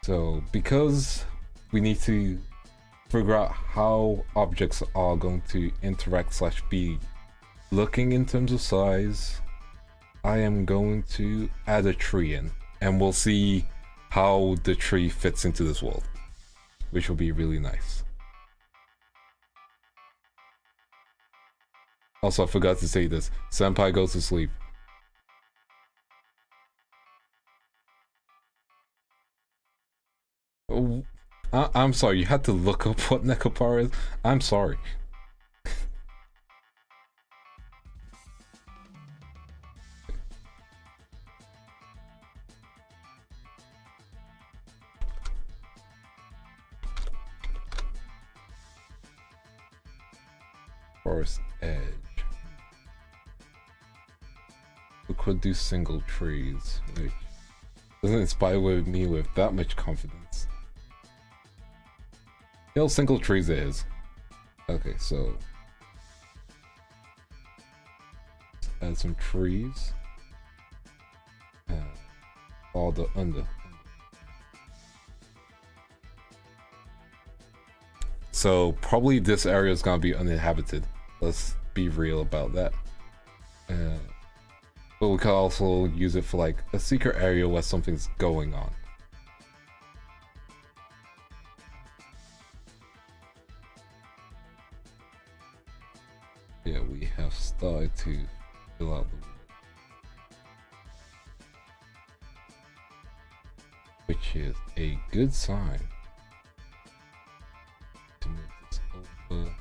so because we need to figure out how objects are going to interact / be looking in terms of size, I am going to add a tree in, and we'll see how the tree fits into this world, which will be really nice. Also, I forgot to say this. Senpai goes to sleep. Oh, I'm sorry, you had to look up what Nekopara is? I'm sorry. Forest edge. We could do single trees, which doesn't inspire me with that much confidence. Single trees it is. Okay, so let's add some trees. All the under. So probably this area is gonna be uninhabited. Let's be real about that. But we could also use it for like a secret area where something's going on. Yeah, we have started to fill out the world, which is a good sign. To move this over.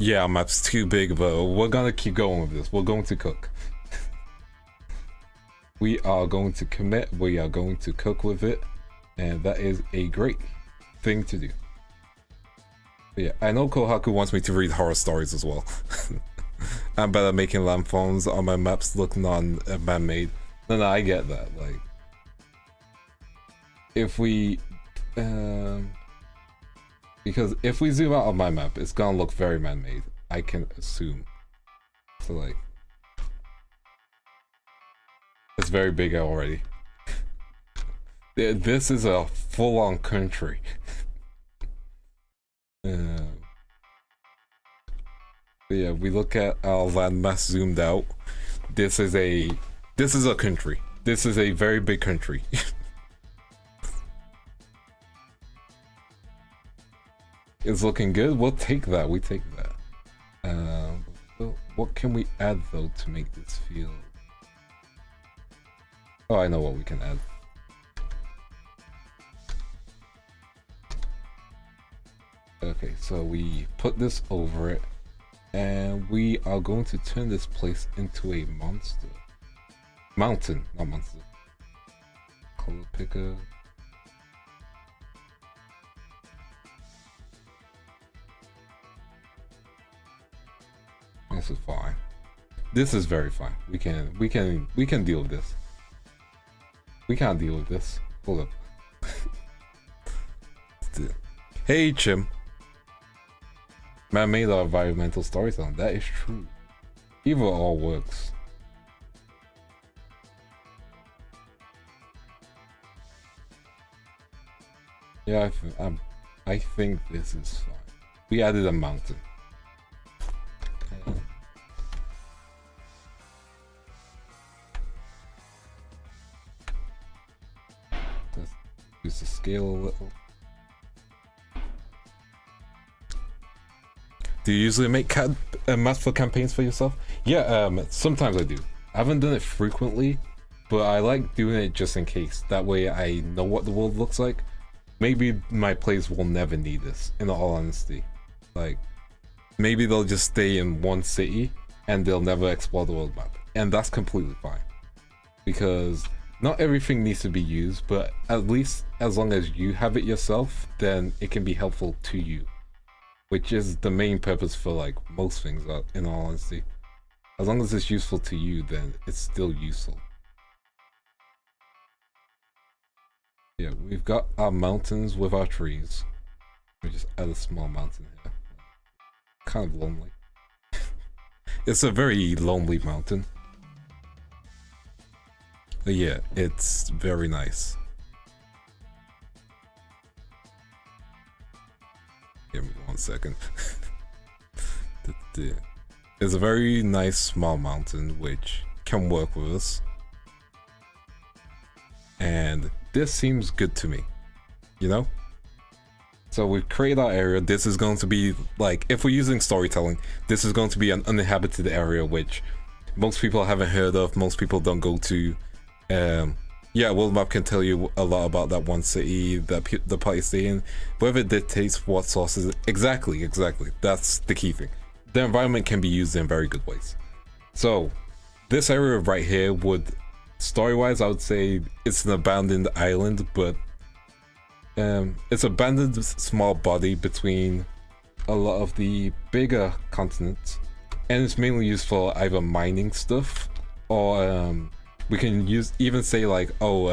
Yeah, map's too big, but we're gonna keep going with this. We're going to cook. We are going to commit, we are going to cook with it, and that is a great thing to do. But yeah, I know Kohaku wants me to read horror stories as well. I'm better making landforms on my maps look non-man-made. No, I get that. Like, if we, because if we zoom out on my map, it's gonna look very man-made. I can assume. So like, it's very big already. This is a full-on country. Yeah, we look at our landmass zoomed out. This is a country. This is a very big country. It's looking good. We'll take that. We take that. What can we add though to make this feel? Oh, I know what we can add. Okay, so we put this over it, and we are going to turn this place into a monster. Mountain, not monster. Color picker. This is fine. This is very fine. We can deal with this. We can't deal with this. Hold up. Hey, Chim. Man-made or environmental storytelling. That is true. Either all works. Yeah, I think this is fine. We added a mountain. Let's use the scale a little. Do you usually make maps for campaigns for yourself? Yeah, sometimes I do. I haven't done it frequently, but I like doing it just in case. That way I know what the world looks like. Maybe my players will never need this, in all honesty. Like, maybe they'll just stay in one city and they'll never explore the world map. And that's completely fine. Because not everything needs to be used, but at least as long as you have it yourself, then it can be helpful to you. Which is the main purpose for like most things, in all honesty. As long as it's useful to you, then it's still useful. Yeah, we've got our mountains with our trees. We just add a small mountain here. Kind of lonely. It's a very lonely mountain. But yeah, it's very nice. Give me 1 second. It's a very nice small mountain which can work with us. And this seems good to me, you know? So we create our area. This is going to be like, if we're using storytelling, this is going to be an uninhabited area which most people haven't heard of, most people don't go to. Yeah, world map can tell you a lot about that one city that the party stay in, whether it dictates what sources. Exactly, that's the key thing. The environment can be used in very good ways. So this area right here would, story-wise, I would say it's an abandoned island, but it's abandoned small body between a lot of the bigger continents, and it's mainly used for either mining stuff or we can even say like, oh,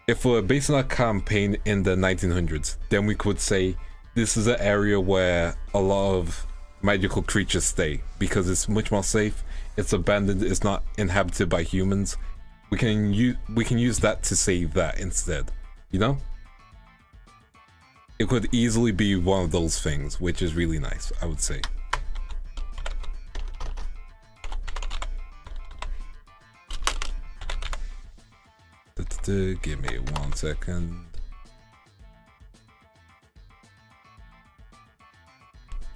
if we're basing our campaign in the 1900s, then we could say this is an area where a lot of magical creatures stay because it's much more safe. It's abandoned. It's not inhabited by humans. We can use that to say that instead. You know, it could easily be one of those things, which is really nice, I would say. Give me 1 second.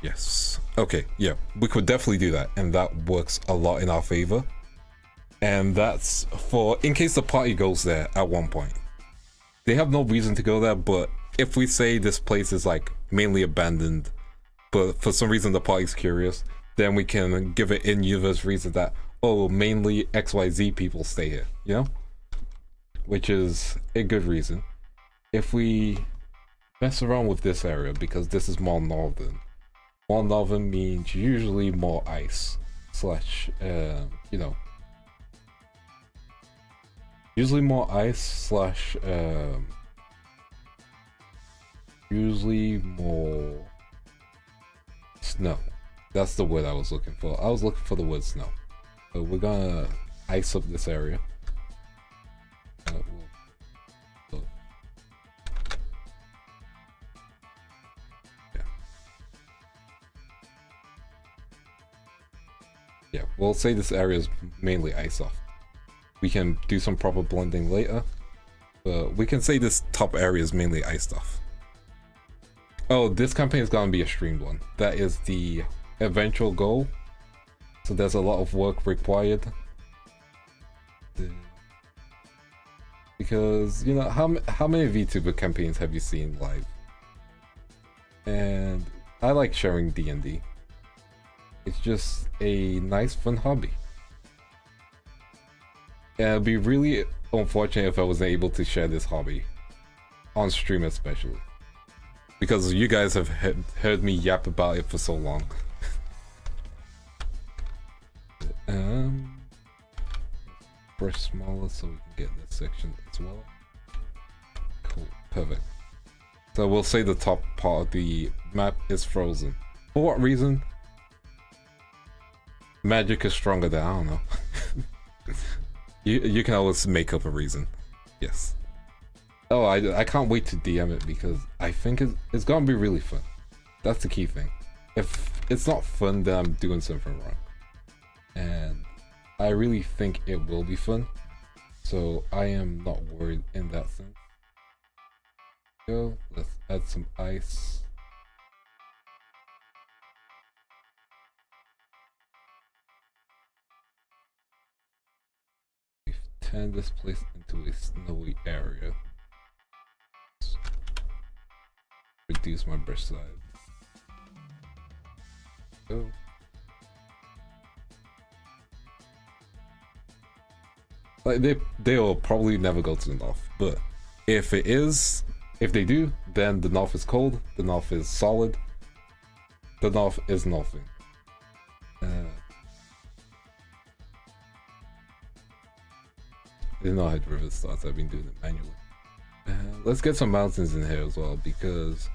Yes. Okay, yeah, we could definitely do that, and that works a lot in our favor. And that's for in case the party goes there at one point. They have no reason to go there, but if we say this place is like mainly abandoned, but for some reason the party's curious, then we can give it in-universe reason that, oh, mainly XYZ people stay here, you know? Which is a good reason. If we mess around with this area, because this is more northern. More northern means usually more ice, slash, you know. Usually more ice, slash, usually more snow. That's the word I was looking for. I was looking for the word snow. So we're gonna ice up this area. Yeah, we'll say this area is mainly ice off. We can do some proper blending later, but we can say this top area is mainly iced off. Oh, this campaign is gonna be a streamed one. That is the eventual goal. So there's a lot of work required. Because, you know, how many VTuber campaigns have you seen live? And I like sharing D&D. It's just a nice, fun hobby. And it'd be really unfortunate if I wasn't able to share this hobby on stream, especially because you guys have heard me yap about it for so long. Brush smaller so we can get this section as well. Cool, perfect. So we'll say the top part of the map is frozen. For what reason? Magic is stronger than, I don't know. You can always make up a reason. Yes. Oh, I can't wait to DM it because I think it's gonna be really fun. That's the key thing. If it's not fun, then I'm doing something wrong. And I really think it will be fun. So I am not worried in that sense. Go, let's add some ice. Turn this place into a snowy area. Reduce my brush size. Oh. Like they'll probably never go to the north, but if they do, then the north is cold, the north is solid, the north is nothing. I didn't know how the river starts. I've been doing it manually. Let's get some mountains in here as well, because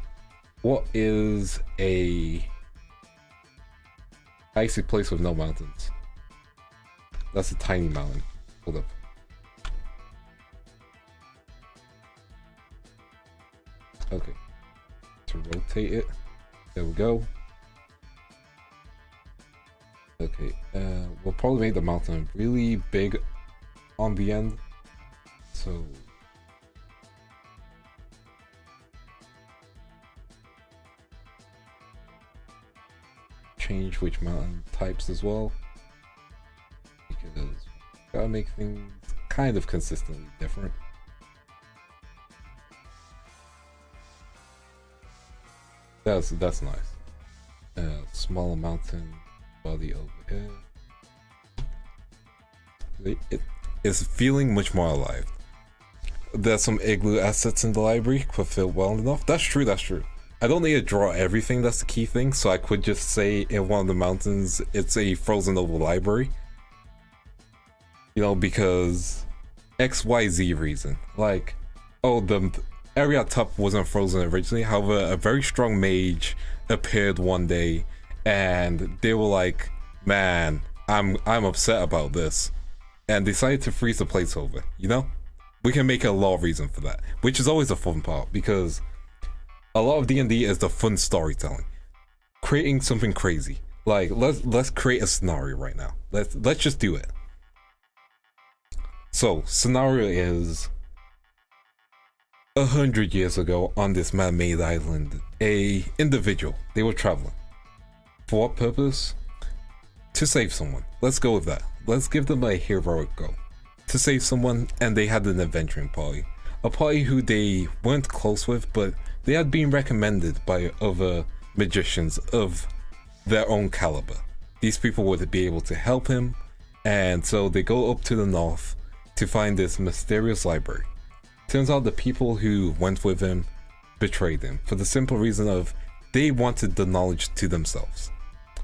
what is a icy place with no mountains? That's a tiny mountain. Hold up. Okay. To rotate it. There we go. Okay. We'll probably make the mountain really big on the end. So change which mountain types as well, because gotta make things kind of consistently different. That's nice. Smaller mountain body over here. It's feeling much more alive. There's some igloo assets in the library could feel well enough. That's true. I don't need to draw everything, that's the key thing, so I could just say in one of the mountains it's a frozen over library. You know, because XYZ reason. Like, oh, the area at top wasn't frozen originally, however, a very strong mage appeared one day and they were like, man, I'm upset about this, and decided to freeze the place over, you know? We can make a lot of reason for that, which is always a fun part, because a lot of D&D is the fun storytelling, creating something crazy. Like let's create a scenario right now. Let's just do it. So scenario is 100 years ago on this man-made island, a individual, they were traveling. For what purpose? To save someone. Let's go with that. Let's give them a heroic goal. To save someone, and they had an adventuring party. A party who they weren't close with, but they had been recommended by other magicians of their own caliber. These people would be able to help him, and so they go up to the north to find this mysterious library. Turns out the people who went with him betrayed him for the simple reason of they wanted the knowledge to themselves.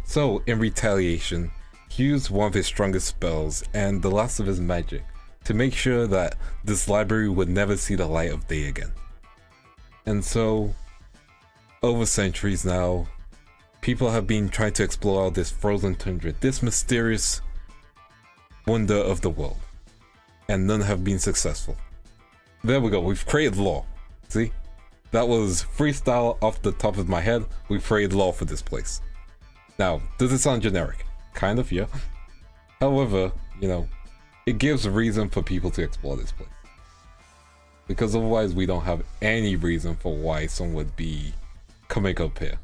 So in retaliation, he used one of his strongest spells and the last of his magic to make sure that this library would never see the light of day again. And so, over centuries now, people have been trying to explore out this frozen tundra, this mysterious wonder of the world, and none have been successful. There we go, we've created lore. See? That was freestyle off the top of my head. We've created lore for this place. Now, does it sound generic? Kind of, yeah. However, you know, it gives a reason for people to explore this place. Because otherwise we don't have any reason for why someone would be coming up here.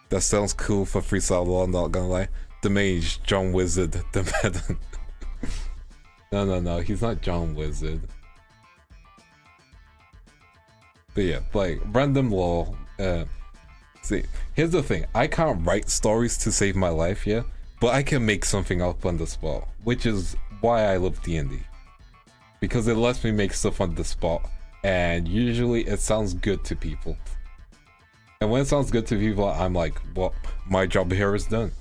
That sounds cool for freestyle lore, I'm not gonna lie. The mage, John Wizard, the Madden. No, he's not John Wizard. But yeah, like, random lore. See, here's the thing. I can't write stories to save my life, yeah? But I can make something up on the spot, which is why I love D&D. Because it lets me make stuff on the spot, and usually it sounds good to people. And when it sounds good to people, I'm like, well, my job here is done.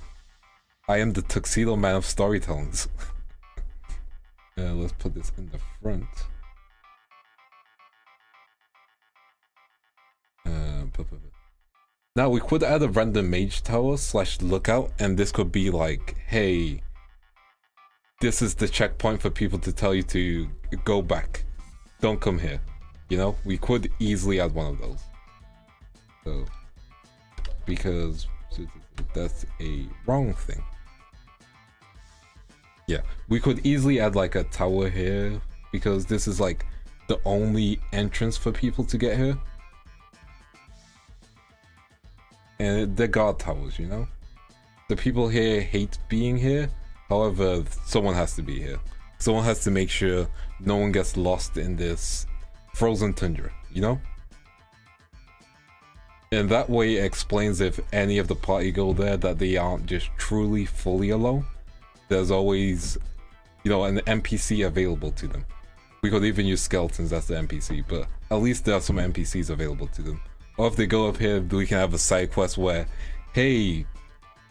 I am the tuxedo man of storytelling. Let's put this in the front. Now we could add a random mage tower / lookout, and this could be like, hey, this is the checkpoint for people to tell you to go back. Don't come here. You know, we could easily add one of those. So, because that's a wrong thing. Yeah, we could easily add like a tower here, because this is like the only entrance for people to get here. And they're guard towers, you know? The people here hate being here. However, someone has to be here. Someone has to make sure no one gets lost in this frozen tundra, you know? And that way it explains if any of the party go there that they aren't just truly fully alone. There's always, you know, an NPC available to them. We could even use skeletons as the NPC, but at least there are some NPCs available to them. Or if they go up here, we can have a side quest where, hey,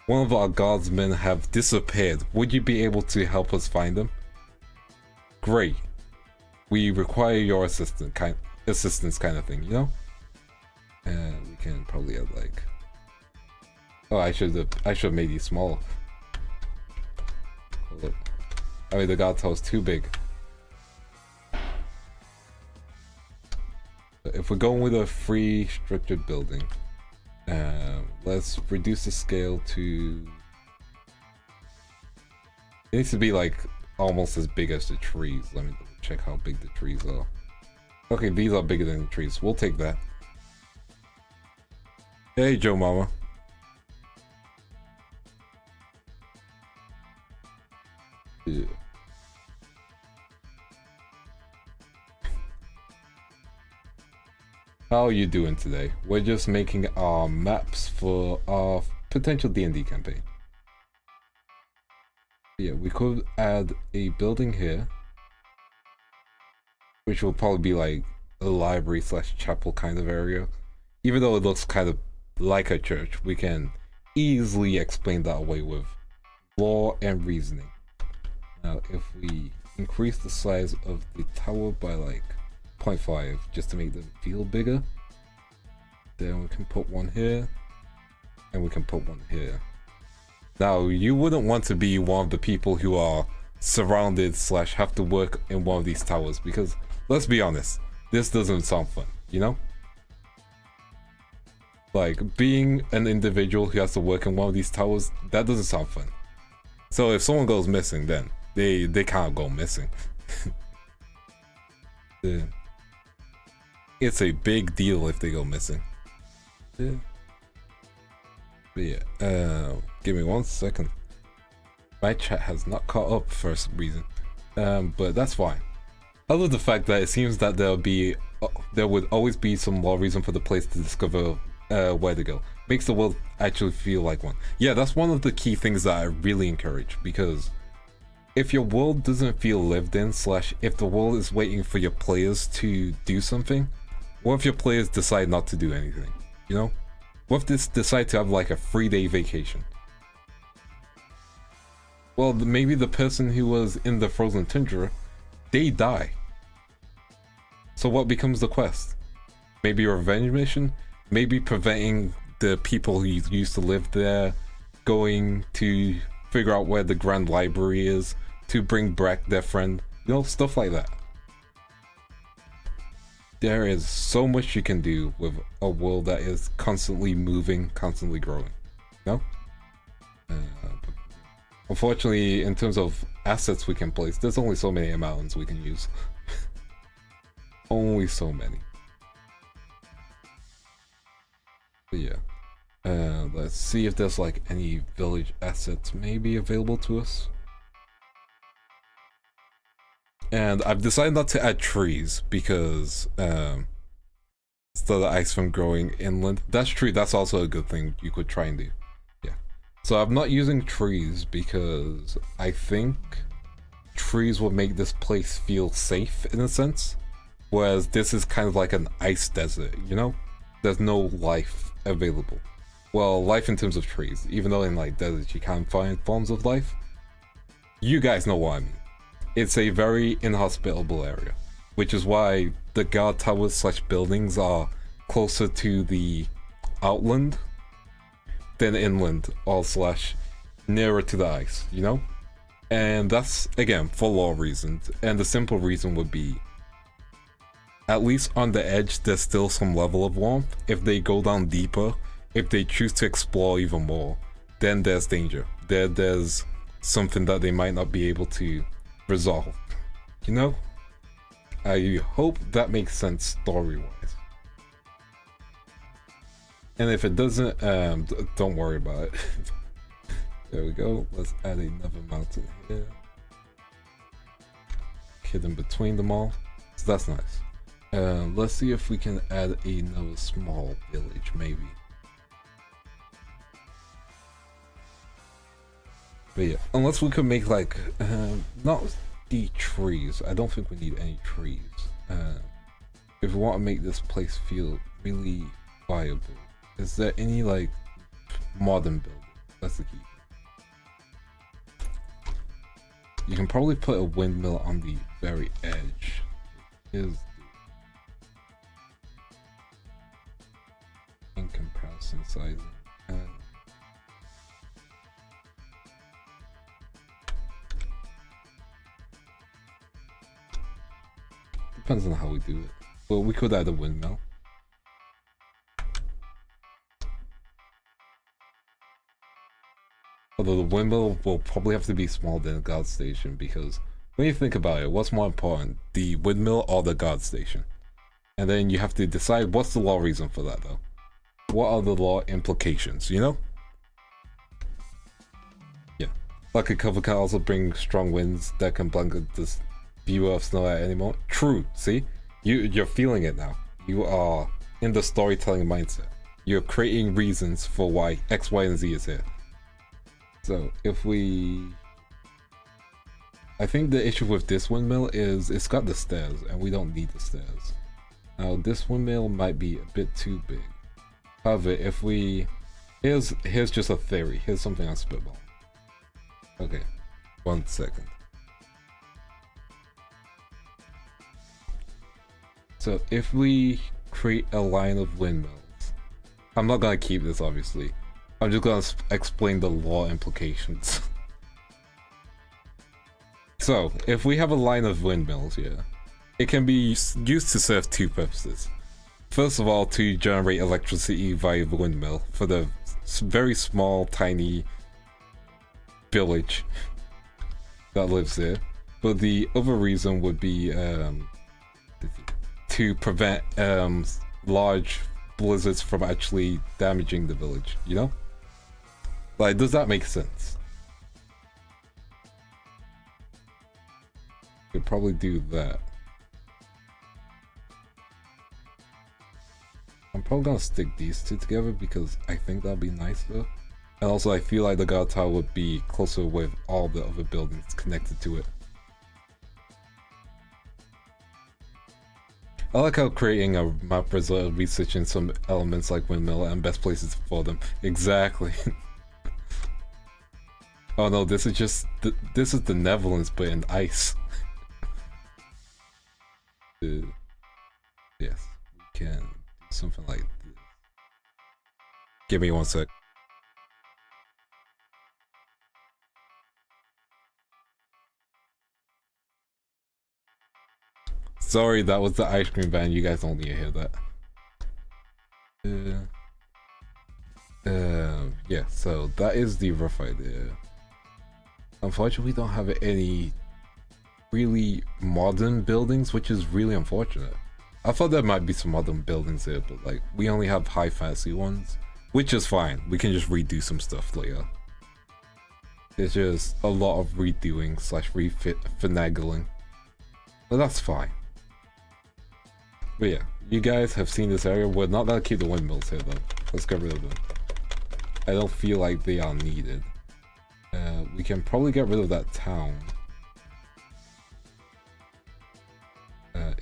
one of our guardsmen have disappeared. Would you be able to help us find them? Great. We require your assistance kind of thing, you know? And we can probably add like, oh, I should have made these small. Hold up. I mean, the guard tower's too big. If we're going with a free structured building, let's reduce the scale to, it needs to be like almost as big as the trees. Let me check how big the trees are. Okay, these are bigger than the trees. We'll take that. Hey, Joe Mama. Yeah. How are you doing today? We're just making our maps for our potential D&D campaign. Yeah, we could add a building here, which will probably be like a library / chapel kind of area. Even though it looks kind of like a church, we can easily explain that away with law and reasoning. Now, if we increase the size of the tower by like 0.5 just to make them feel bigger, then we can put one here and we can put one here. Now, you wouldn't want to be one of the people who are surrounded / have to work in one of these towers, because let's be honest, this doesn't sound fun, you know? Like, being an individual who has to work in one of these towers, that doesn't sound fun. So if someone goes missing, then they can't go missing. Yeah. It's a big deal if they go missing. Yeah. But yeah, give me 1 second. My chat has not caught up for some reason, but that's fine. I love the fact that it seems that there would always be some more reason for the place to discover where to go. Makes the world actually feel like one. Yeah, that's one of the key things that I really encourage, because if your world doesn't feel lived in / if the world is waiting for your players to do something, what if your players decide not to do anything, you know? What if they decide to have like a 3-day vacation? Well, maybe the person who was in the frozen tundra, they die. So what becomes the quest? Maybe a revenge mission? Maybe preventing the people who used to live there going to figure out where the Grand Library is to bring back their friend, you know, stuff like that. There is so much you can do with a world that is constantly moving, constantly growing, you know? Unfortunately, in terms of assets we can place, there's only so many mountains we can use. Only so many. But yeah, let's see if there's like any village assets maybe available to us. And I've decided not to add trees because stop the ice from growing inland. That's true, that's also a good thing you could try and do. Yeah. So I'm not using trees because I think trees will make this place feel safe in a sense. Whereas this is kind of like an ice desert, you know? There's no life available. Well, life in terms of trees, even though in like deserts you can find forms of life. You guys know what I mean. It's a very inhospitable area, which is why the guard towers / buildings are closer to the outland than inland, or / nearer to the ice, you know? And that's, again, for law reasons. And the simple reason would be, at least on the edge, there's still some level of warmth. If they go down deeper, if they choose to explore even more, then there's danger. There's something that they might not be able to resolve, you know? I hope that makes sense story-wise. And if it doesn't, don't worry about it. There we go. Let's add another mountain here. Hidden between them all. So that's nice. Let's see if we can add another small village, maybe. But yeah, unless we could make like, not the trees. I don't think we need any trees. If we want to make this place feel really viable, is there any like modern building? That's the key. You can probably put a windmill on the very edge. Is in comparison sizing. Depends on how we do it. Well, we could add a windmill. Although the windmill will probably have to be smaller than a guard station, because when you think about it, what's more important, the windmill or the guard station? And then you have to decide what's the law reason for that though. What are the law implications, you know? Yeah. Like a cover can also bring strong winds that can blanket this viewer of snow at any moment. True, see? You're feeling it now. You are in the storytelling mindset. You're creating reasons for why X, Y, and Z is here. So if we... I think the issue with this windmill is it's got the stairs and we don't need the stairs. Now this windmill might be a bit too big. However, if we... Here's just a theory. Here's something I spitball. Okay, 1 second. So if we create a line of windmills, I'm not gonna keep this obviously. I'm just gonna explain the law implications. So if we have a line of windmills here, it can be used to serve two purposes. First of all, to generate electricity via the windmill for the very small, tiny village that lives there. But the other reason would be to prevent large blizzards from actually damaging the village, you know? Like, does that make sense? Could probably do that. I'm probably gonna stick these two together because I think that'd be nicer. And also I feel like the guard tower would be closer with all the other buildings connected to it. I like how creating a map result researching some elements like windmill and best places for them. Exactly. Oh no, this is just this is the Netherlands but in ice. Yes, we can do something like this. Give me 1 sec. Sorry, that was the ice cream van. You guys don't need to hear that. Yeah, so that is the rough idea. Unfortunately, we don't have any really modern buildings, which is really unfortunate. I thought there might be some modern buildings here, but like we only have high fantasy ones, which is fine. We can just redo some stuff later. It's just a lot of redoing slash finagling, but that's fine. But yeah, you guys have seen this area. We're not gonna keep the windmills here though. Let's get rid of them. I don't feel like they are needed. We can probably get rid of that town.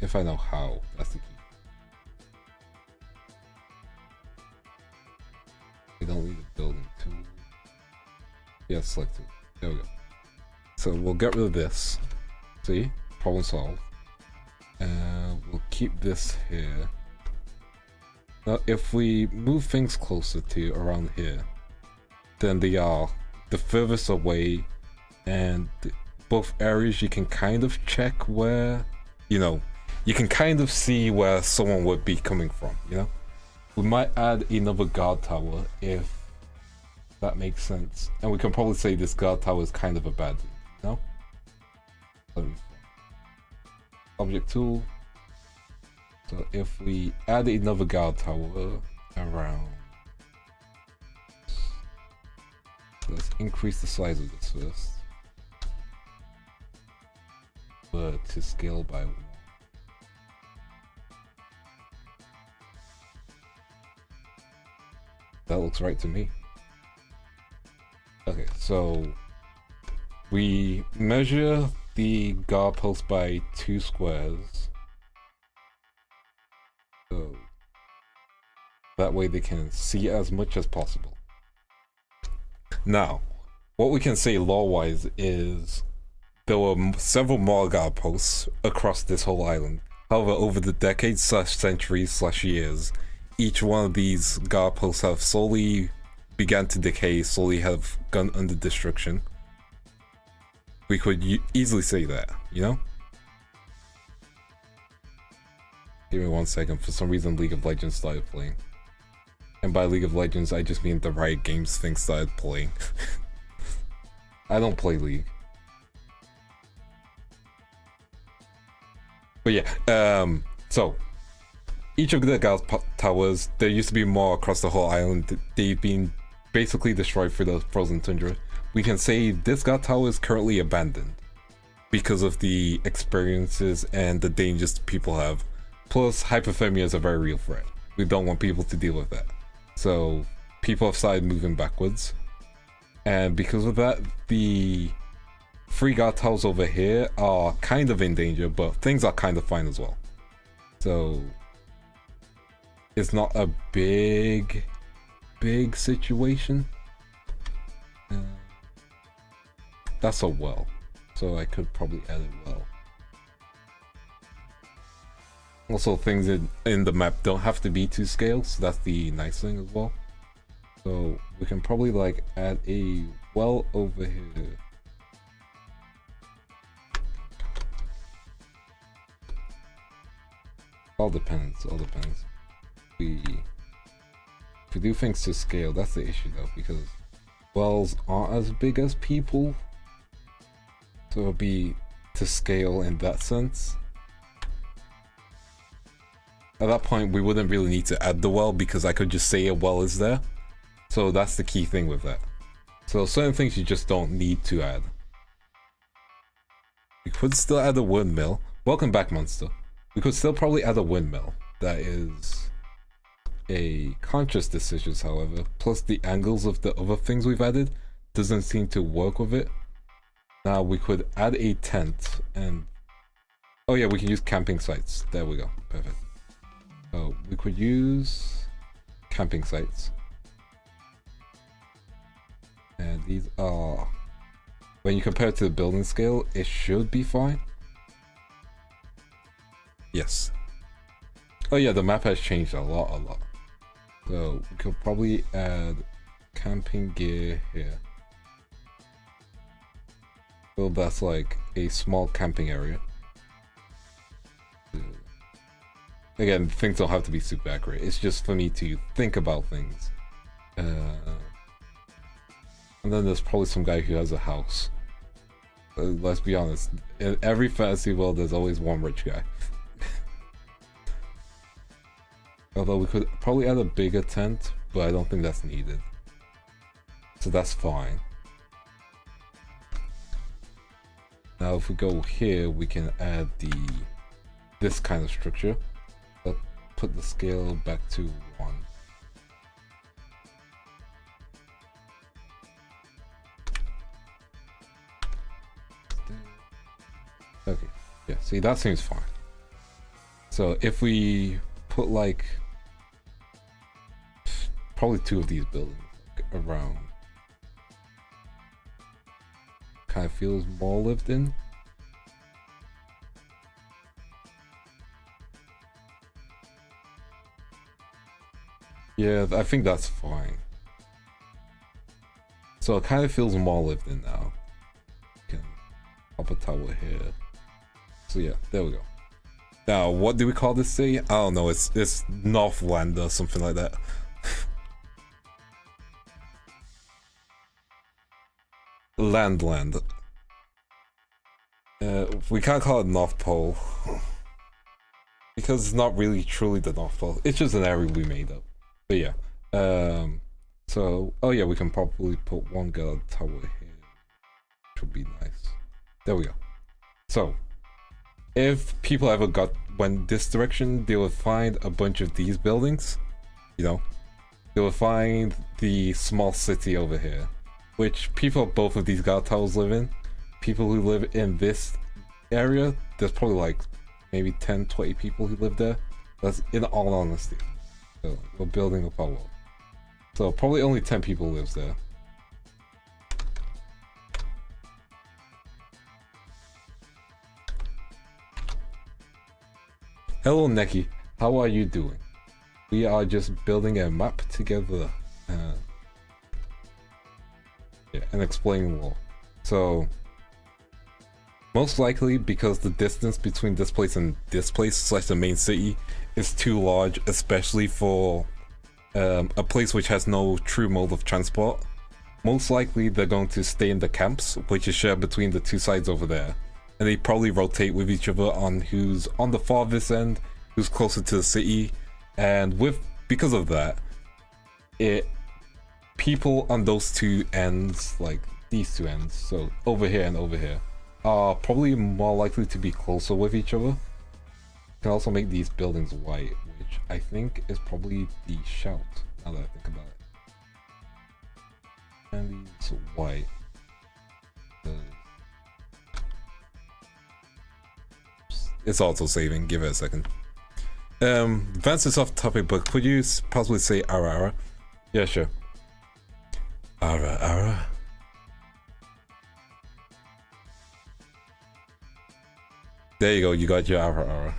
If I know how, that's the key. We don't need a building tool. Yeah, select it. There we go. So we'll get rid of this. See? Problem solved. We'll keep this here. Now, if we move things closer to around here, then they are the furthest away, and both areas you can kind of check where, you know, you can kind of see where someone would be coming from, you know? We might add another guard tower if that makes sense. And we can probably say this guard tower is kind of a bad thing, you know? Object tool. So if we add another guard tower around, let's increase the size of this first, but to scale by 1. that looks right to me. Okay, so we measure the guard post by 2 squares. So that way they can see as much as possible. Now, what we can say lore-wise is there were several more guard posts across this whole island. However, over the decades / centuries / years, each one of these guard posts have slowly began to decay, slowly have gone under destruction. We could easily say that, you know? Give me 1 second. For some reason, League of Legends started playing. And by League of Legends, I just mean the Riot Games thing started playing. I don't play League. But yeah, so each of the guard towers, there used to be more across the whole island. They've been basically destroyed for the frozen tundra. We can say this guard tower is currently abandoned because of the experiences and the dangers people have. Plus, hypothermia is a very real threat. We don't want people to deal with that. So people have started moving backwards. And because of that, the 3 guard towers over here are kind of in danger, but things are kind of fine as well. So it's not a big situation. That's a well, so I could probably add a well. Also, things in the map don't have to be to scale, so that's the nice thing as well. So we can probably like add a well over here. All depends. If we do things to scale, that's the issue though, because wells aren't as big as people. So it'll be to scale in that sense. At that point, we wouldn't really need to add the well because I could just say a well is there. So that's the key thing with that. So certain things you just don't need to add. We could still add a windmill. Welcome back, monster. We could still probably add a windmill. That is a conscious decision, however. Plus the angles of the other things we've added doesn't seem to work with it. Now we could add a tent and... oh yeah, we can use camping sites. There we go. Perfect. So we could use camping sites. And these are... when you compare it to the building scale, it should be fine. Yes. Oh yeah, the map has changed a lot. So we could probably add camping gear here. So that's like a small camping area. Again, things don't have to be super accurate. It's just for me to think about things. And then there's probably some guy who has a house. Let's be honest. In every fantasy world, there's always one rich guy. Although we could probably add a bigger tent, but I don't think that's needed. So that's fine. Now if we go here, we can add this kind of structure. Let's put the scale back to 1. Okay, yeah, see, that seems fine. So if we put like probably 2 of these buildings around, kind of feels more lived in. Yeah, I think that's fine. So it kind of feels more lived in now. Can pop a tower here. So yeah, there we go. Now, what do we call this city? I don't know. It's Northland or something like that. Land. We can't call it North Pole because it's not really truly the North Pole. It's just an area we made up. But yeah. So oh yeah, we can probably put 1 guard tower here, which would be nice. There we go. So if people ever went this direction, they would find a bunch of these buildings, you know, you'll find the small city over here, which people both of these guard towers live in. People who live in this area, there's probably like maybe 10-20 people who live there. That's in all honesty. So we're building up our wall. So probably only 10 people lives there. Hello Neki, how are you doing? We are just building a map together. Yeah, and explaining more. So most likely because the distance between this place and this place / the main city is too large, especially for a place which has no true mode of transport. Most likely they're going to stay in the camps, which is shared between the two sides over there. And they probably rotate with each other on who's on the farthest end, who's closer to the city. And because of that, people on those two ends, like these two ends, so over here and over here, are probably more likely to be closer with each other. You can also make these buildings white, which I think is probably the shout, now that I think about it. And these white. It's auto saving, give it a second. Vance is off topic, but could you possibly say ara ara? Yeah, sure. Ara ara. There you go, you got your ara ara.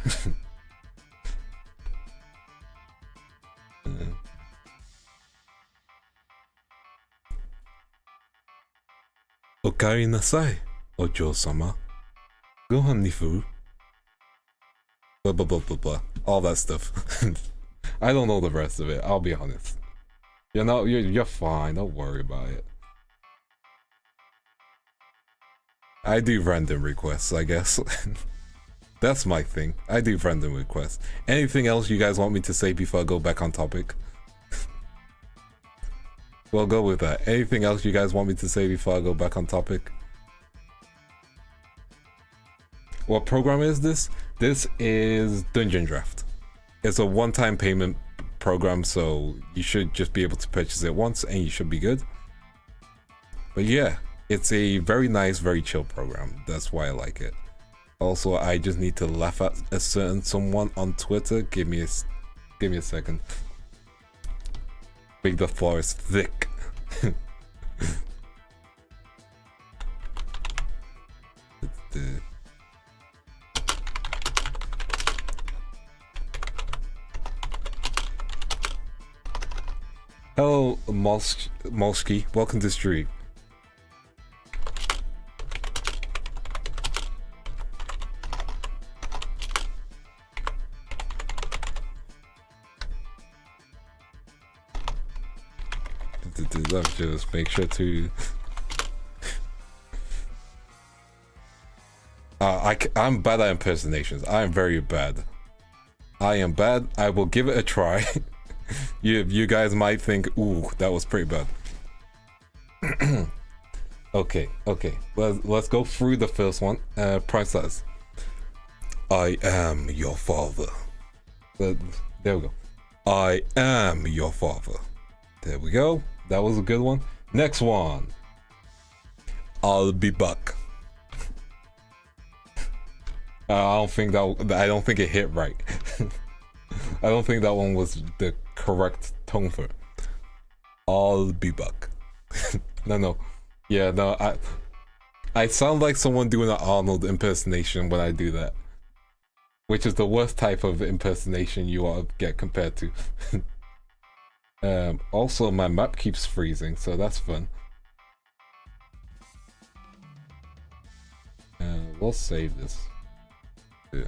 Okari nasai, Ojo-sama. Gohan ni fu. Blah blah blah blah blah. All that stuff. I don't know the rest of it, I'll be honest. You're fine, don't worry about it. I do random requests, I guess. That's my thing. I do random requests. Anything else you guys want me to say before I go back on topic? We'll go with that. Anything else you guys want me to say before I go back on topic? What program is this? This is Dungeon Draft. It's a one-time payment program, so you should just be able to purchase it once and you should be good. But yeah, it's a very nice, very chill program. That's why I like it. Also, I just need to laugh at a certain someone on Twitter. Give me a second. Make the floor is thick. Hello, Molsky. Welcome to stream. Let's just make sure to. I'm bad at impersonations. I am very bad. I am bad. I will give it a try. You guys might think, ooh, that was pretty bad. Okay. Let's go through the first one. Princess. I am your father. There we go. I am your father. There we go. That was a good one. Next one. I'll be back. I don't think it hit right. I don't think that one was the correct tone for it. I'll be back. No. Yeah, no, I sound like someone doing an Arnold impersonation when I do that. Which is the worst type of impersonation you ought to get compared to. Also, my map keeps freezing, so that's fun. We'll save this. Yeah.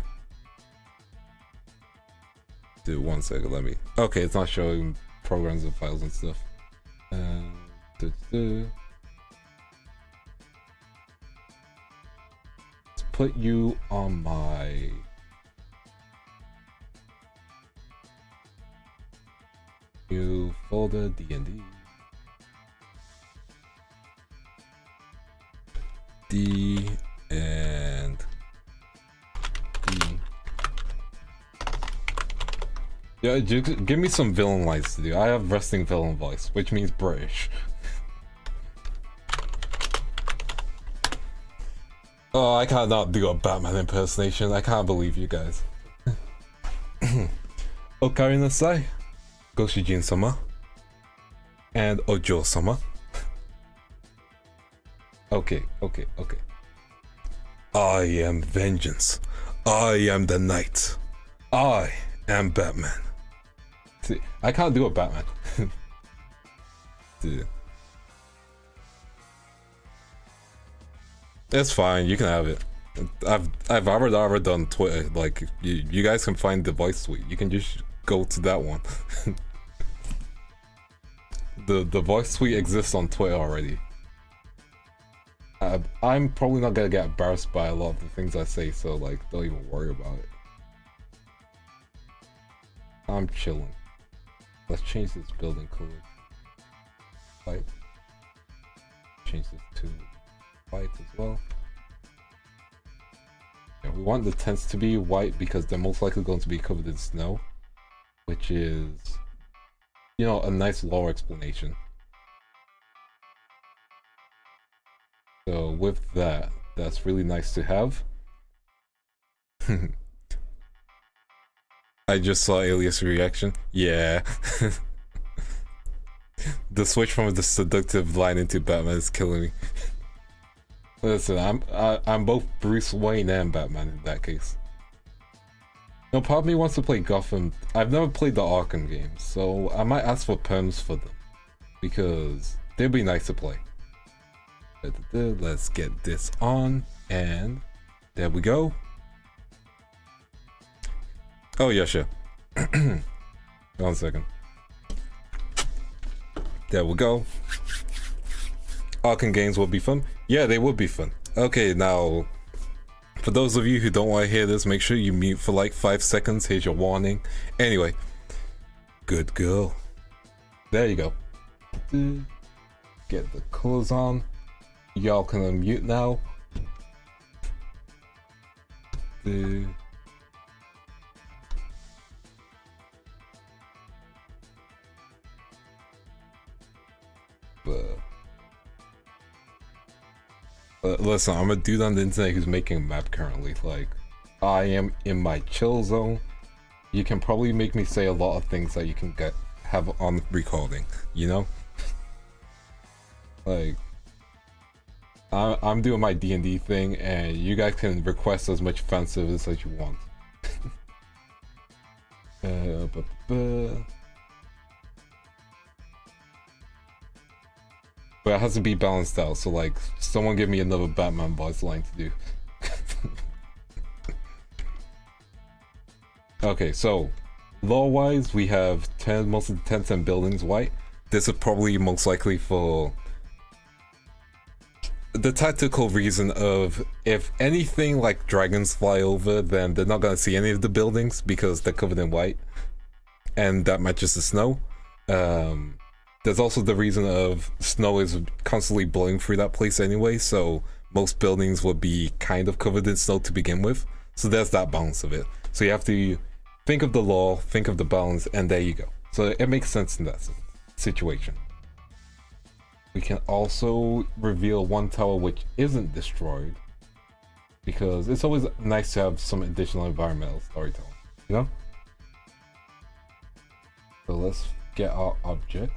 Dude, 1 second, let me. Okay, it's not showing programs and files and stuff. Let's put you on my. New folder, D&D. D and D. Yeah, give me some villain lines to do. I have resting villain voice, which means British. Oh, I cannot do a Batman impersonation. I can't believe you guys. Okari nasai, Goshijin-sama, and Ojo-sama. Okay. I am vengeance. I am the knight. I am Batman. See, I can't do a Batman. Dude. It's fine, you can have it. I've already done Twitter. Like you guys can find the voice suite. You can just go to that one. the voice suite exists on Twitter already. I'm probably not gonna get embarrassed by a lot of the things I say, so like don't even worry about it. I'm chilling. Let's change this building color. White. Change this to white as well. Yeah, we want the tents to be white because they're most likely going to be covered in snow, which is, you know, a nice lore explanation. So with that, that's really nice to have. I just saw Alias' reaction. Yeah. The switch from the seductive line into Batman is killing me. Listen, I'm both Bruce Wayne and Batman in that case. No, part of me wants to play Gotham. I've never played the Arkham games, so I might ask for perms for them because they'd be nice to play. Let's get this on, and there we go. Oh yeah, sure. 1 second. There we go. Arkham games will be fun. Yeah, they would be fun. Okay, now, for those of you who don't want to hear this, make sure you mute for like 5 seconds. Here's your warning. Anyway, good girl. There you go. Get the colors on. Y'all can unmute now. Listen, I'm a dude on the internet who's making a map currently. Like, I am in my chill zone. You can probably make me say a lot of things that you can have on recording, you know? Like, I'm doing my D&D thing, and you guys can request as much fan service as you want. But it has to be balanced out, so like, someone give me another Batman voice line to do. Okay, so, lore-wise, we have most of the tents and buildings white. This is probably most likely for the tactical reason of if anything like dragons fly over, then they're not gonna see any of the buildings because they're covered in white. And that matches the snow. There's also the reason of snow is constantly blowing through that place anyway, so most buildings would be kind of covered in snow to begin with. So there's that balance of it. So you have to think of the law, think of the balance, and there you go. So it makes sense in that situation. We can also reveal one tower which isn't destroyed, because it's always nice to have some additional environmental storytelling, you know? So let's get our object.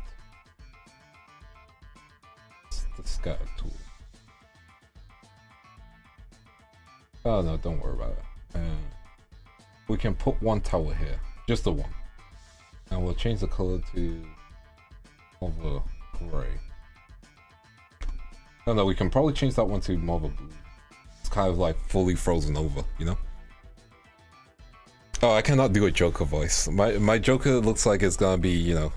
The scatter tool. Oh no, don't worry about it. We can put one tower here, just the one, and we'll change the color to over gray. Oh no, we can probably change that one to more of a blue. It's kind of like fully frozen over, you know? Oh, I cannot do a Joker voice. My Joker looks like it's gonna be, you know.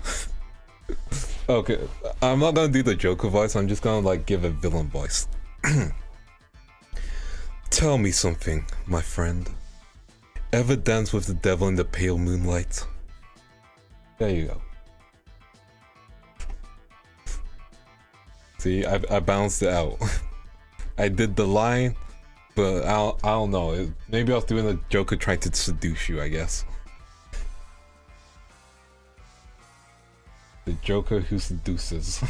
Okay, I'm not gonna do the Joker voice, I'm just gonna like give a villain voice. Tell me something, my friend. Ever dance with the devil in the pale moonlight? There you go. See, I balanced it out. I did the line, but I don't know. Maybe I was doing a Joker trying to seduce you, I guess. The Joker who seduces.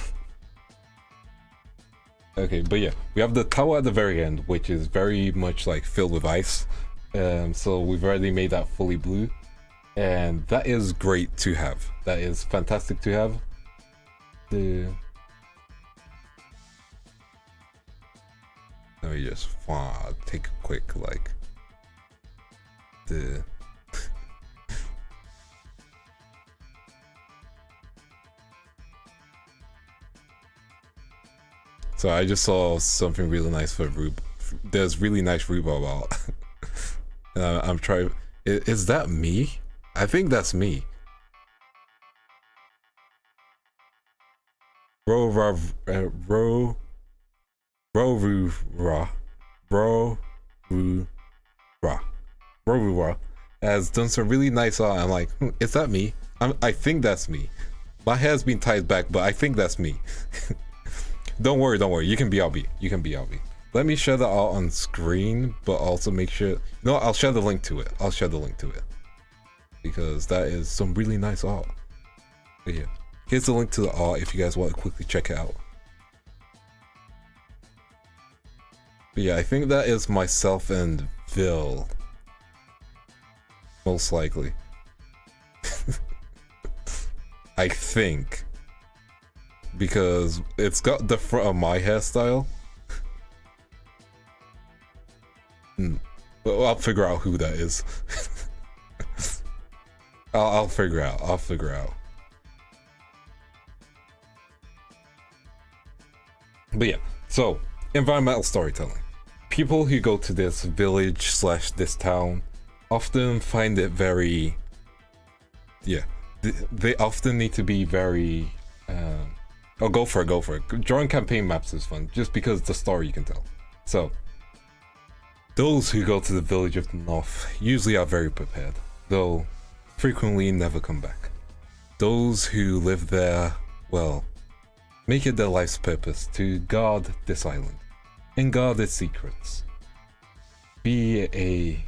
Okay, but yeah, we have the tower at the very end, which is very much like filled with ice. So we've already made that fully blue, and that is great to have. That is fantastic to have. Let me just take a quick like So I just saw something really nice for there's really nice rhubarb out. I'm trying. Is that me? I think that's me. Bro has done some really nice art. I'm like, is that me? I think that's me. My hair's been tied back, but I think that's me. Don't worry. You can BRB. Let me share the art on screen, but also make sure. No, I'll share the link to it. Because that is some really nice art. But yeah, here's the link to the art if you guys want to quickly check it out. But yeah, I think that is myself and Vil. Most likely. I think. Because it's got the front of my hairstyle. Well, I'll figure out who that is. I'll figure out. But yeah, so environmental storytelling. People who go to this village / this town often find it very, they often need to be very oh, go for it. Drawing campaign maps is fun just because the story you can tell. So those who go to the village of the north usually are very prepared, though frequently never come back. Those who live there, well, make it their life's purpose to guard this island and guard its secrets. Be a,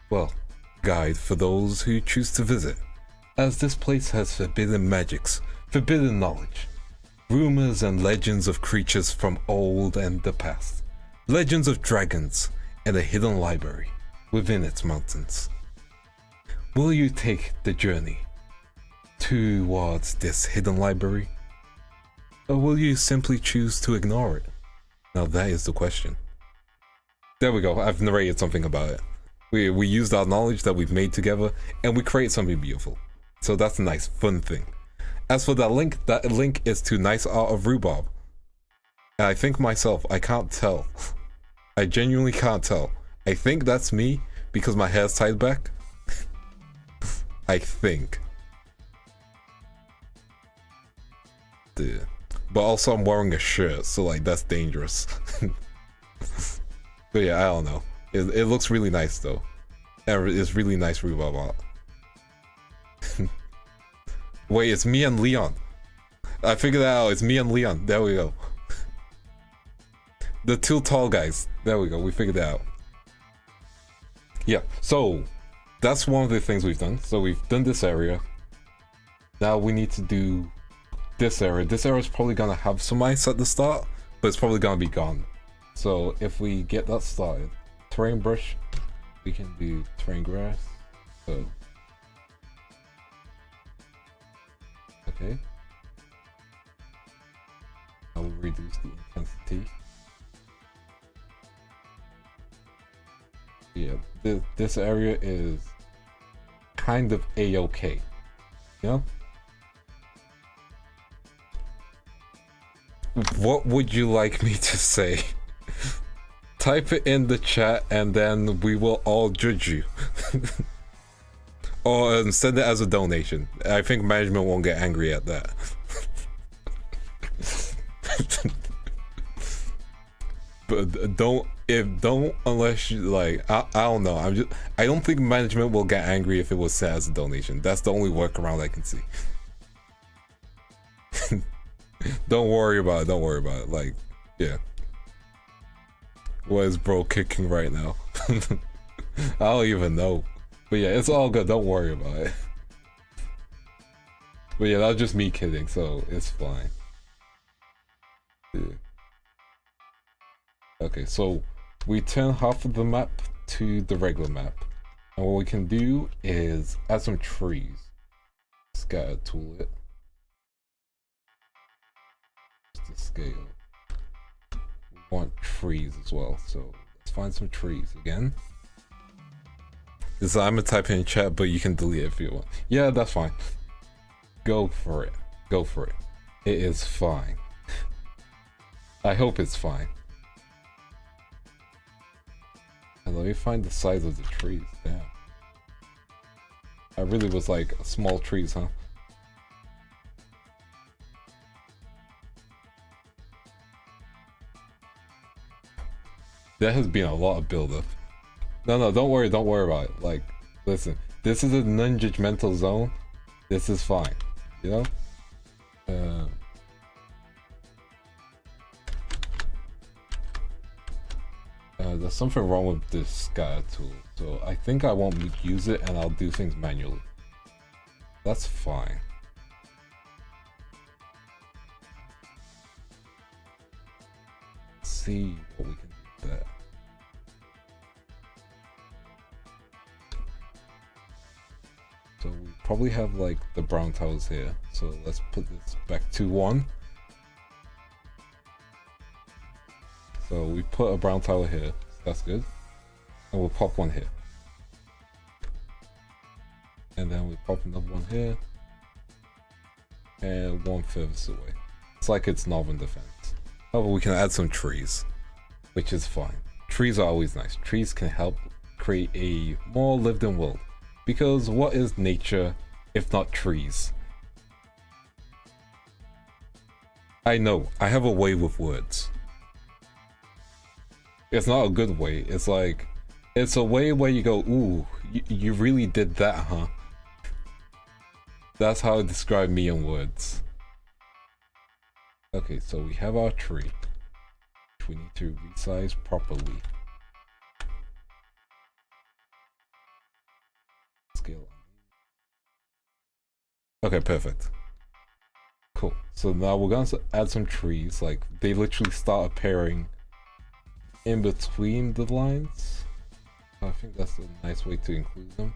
well, guide for those who choose to visit, as this place has forbidden magics, forbidden knowledge, rumors and legends of creatures from old and the past, legends of dragons, and a hidden library within its mountains. Will you take the journey towards this hidden library? Or will you simply choose to ignore it? Now that is the question. There we go, I've narrated something about it. We used our knowledge that we've made together and we create something beautiful. So that's a nice, fun thing. As for that link is to nice art of rhubarb. And I think myself, I can't tell. I genuinely can't tell. I think that's me because my hair's tied back. I think. Dude. But also I'm wearing a shirt, so like that's dangerous. But yeah, I don't know. It looks really nice though. It's really nice rhubarb art. Wait, it's me and Leon. I figured that out. It's me and Leon. There we go. The two tall guys. There we go. We figured that out. Yeah, so that's one of the things we've done. So we've done this area. Now we need to do this area. This area is probably gonna have some ice at the start, but it's probably gonna be gone. So if we get that started, terrain brush, we can do terrain grass. So okay, I will reduce the intensity. Yeah, this area is kind of a-okay, you know? What would you like me to say? Type it in the chat and then we will all judge you. Or send it as a donation. I think management won't get angry at that. But don't unless you like, I don't know. I don't think management will get angry if it was sent as a donation. That's the only workaround I can see. Don't worry about it. Like, yeah. What is bro kicking right now? I don't even know. But yeah, it's all good. Don't worry about it. But yeah, that was just me kidding, so it's fine. Yeah. Okay, so we turn half of the map to the regular map. And what we can do is add some trees. Scatter tool it. Just to scale. We want trees as well, so let's find some trees again. I'm gonna type in chat, but you can delete it if you want. Yeah, that's fine. Go for it. Go for it. It is fine. I hope it's fine. And let me find the size of the trees. Damn. I really was like small trees, huh? There has been a lot of buildup. No, don't worry about it. Like, listen, this is a non-judgmental zone. This is fine, you know? There's something wrong with this scatter tool, so I think I won't use it and I'll do things manually. That's fine. Let's see what we can do there. So we probably have like the brown tiles here, so let's put this back to 1. So we put a brown tile here, that's good. And we'll pop one here. And then we pop another one here. And one furthest away. It's like it's northern defense. However, we can add some trees, which is fine. Trees are always nice. Trees can help create a more lived-in world. Because what is nature if not trees? I know, I have a way with words. It's not a good way. It's like, it's a way where you go, ooh, you really did that, huh? That's how I describe me in words. Okay, so we have our tree, which we need to resize properly. Scale. Okay, perfect. Cool. So now we're going to add some trees. Like, they literally start appearing in between the lines. I think that's a nice way to include them.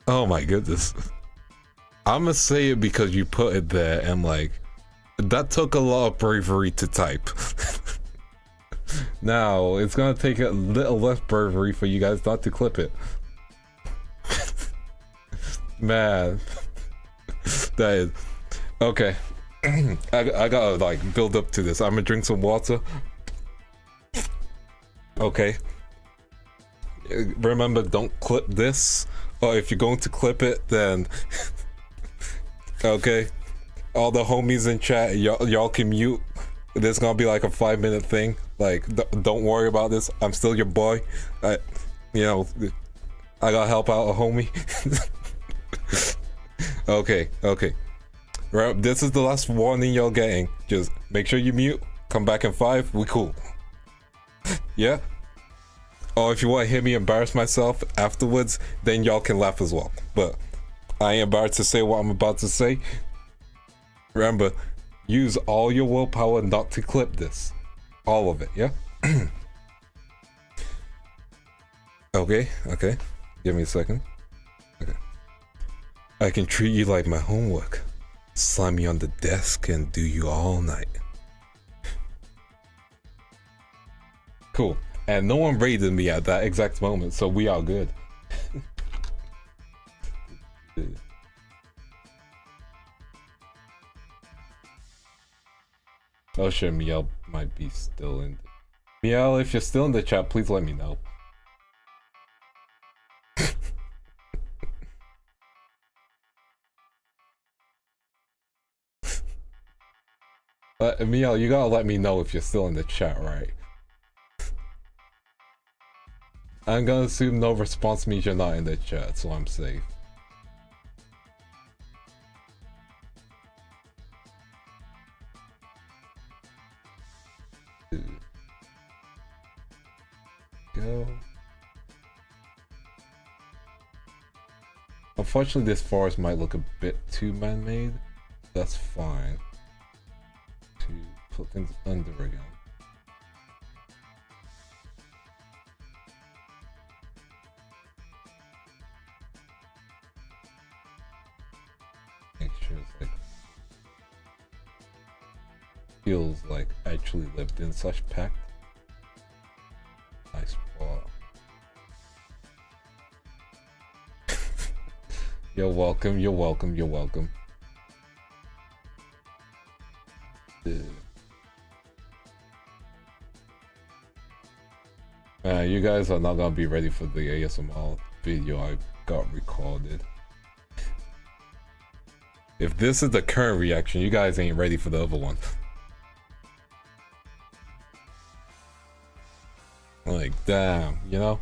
Oh my goodness. I'm gonna say it because you put it there, and like, that took a lot of bravery to type. Now, it's gonna take a little less bravery for you guys not to clip it. Man. That is... Okay. I gotta like build up to this. I'm gonna drink some water. Okay. Remember, don't clip this. Or if you're going to clip it, then... Okay. All the homies in chat, y'all can mute. This is gonna be like a 5-minute thing. Like, don't worry about this. I'm still your boy. You know, I gotta help out a homie. Okay. Right, this is the last warning y'all getting. Just make sure you mute. Come back in 5. We cool. Yeah? Or if you want to hear me embarrass myself afterwards, then y'all can laugh as well. But I ain't embarrassed to say what I'm about to say. Remember, use all your willpower not to clip this. All of it, yeah? Okay. Give me a second. Okay. I can treat you like my homework. Slam you on the desk and do you all night. Cool. And no one raided me at that exact moment, so we are good. Oh shit, Miel might be still in. Miel, if you're still in the chat, please let me know. Miel, you gotta let me know if you're still in the chat, right? I'm gonna assume no response means you're not in the chat, so I'm safe. Go. Unfortunately, this forest might look a bit too man-made. That's fine. To put things under again. Make sure it's like feels like actually lived in such packed. Nice spot. You're welcome, you're welcome, you're welcome. You guys are not gonna be ready for the ASMR video I got recorded. If this is the current reaction, you guys ain't ready for the other one. Like, damn, you know?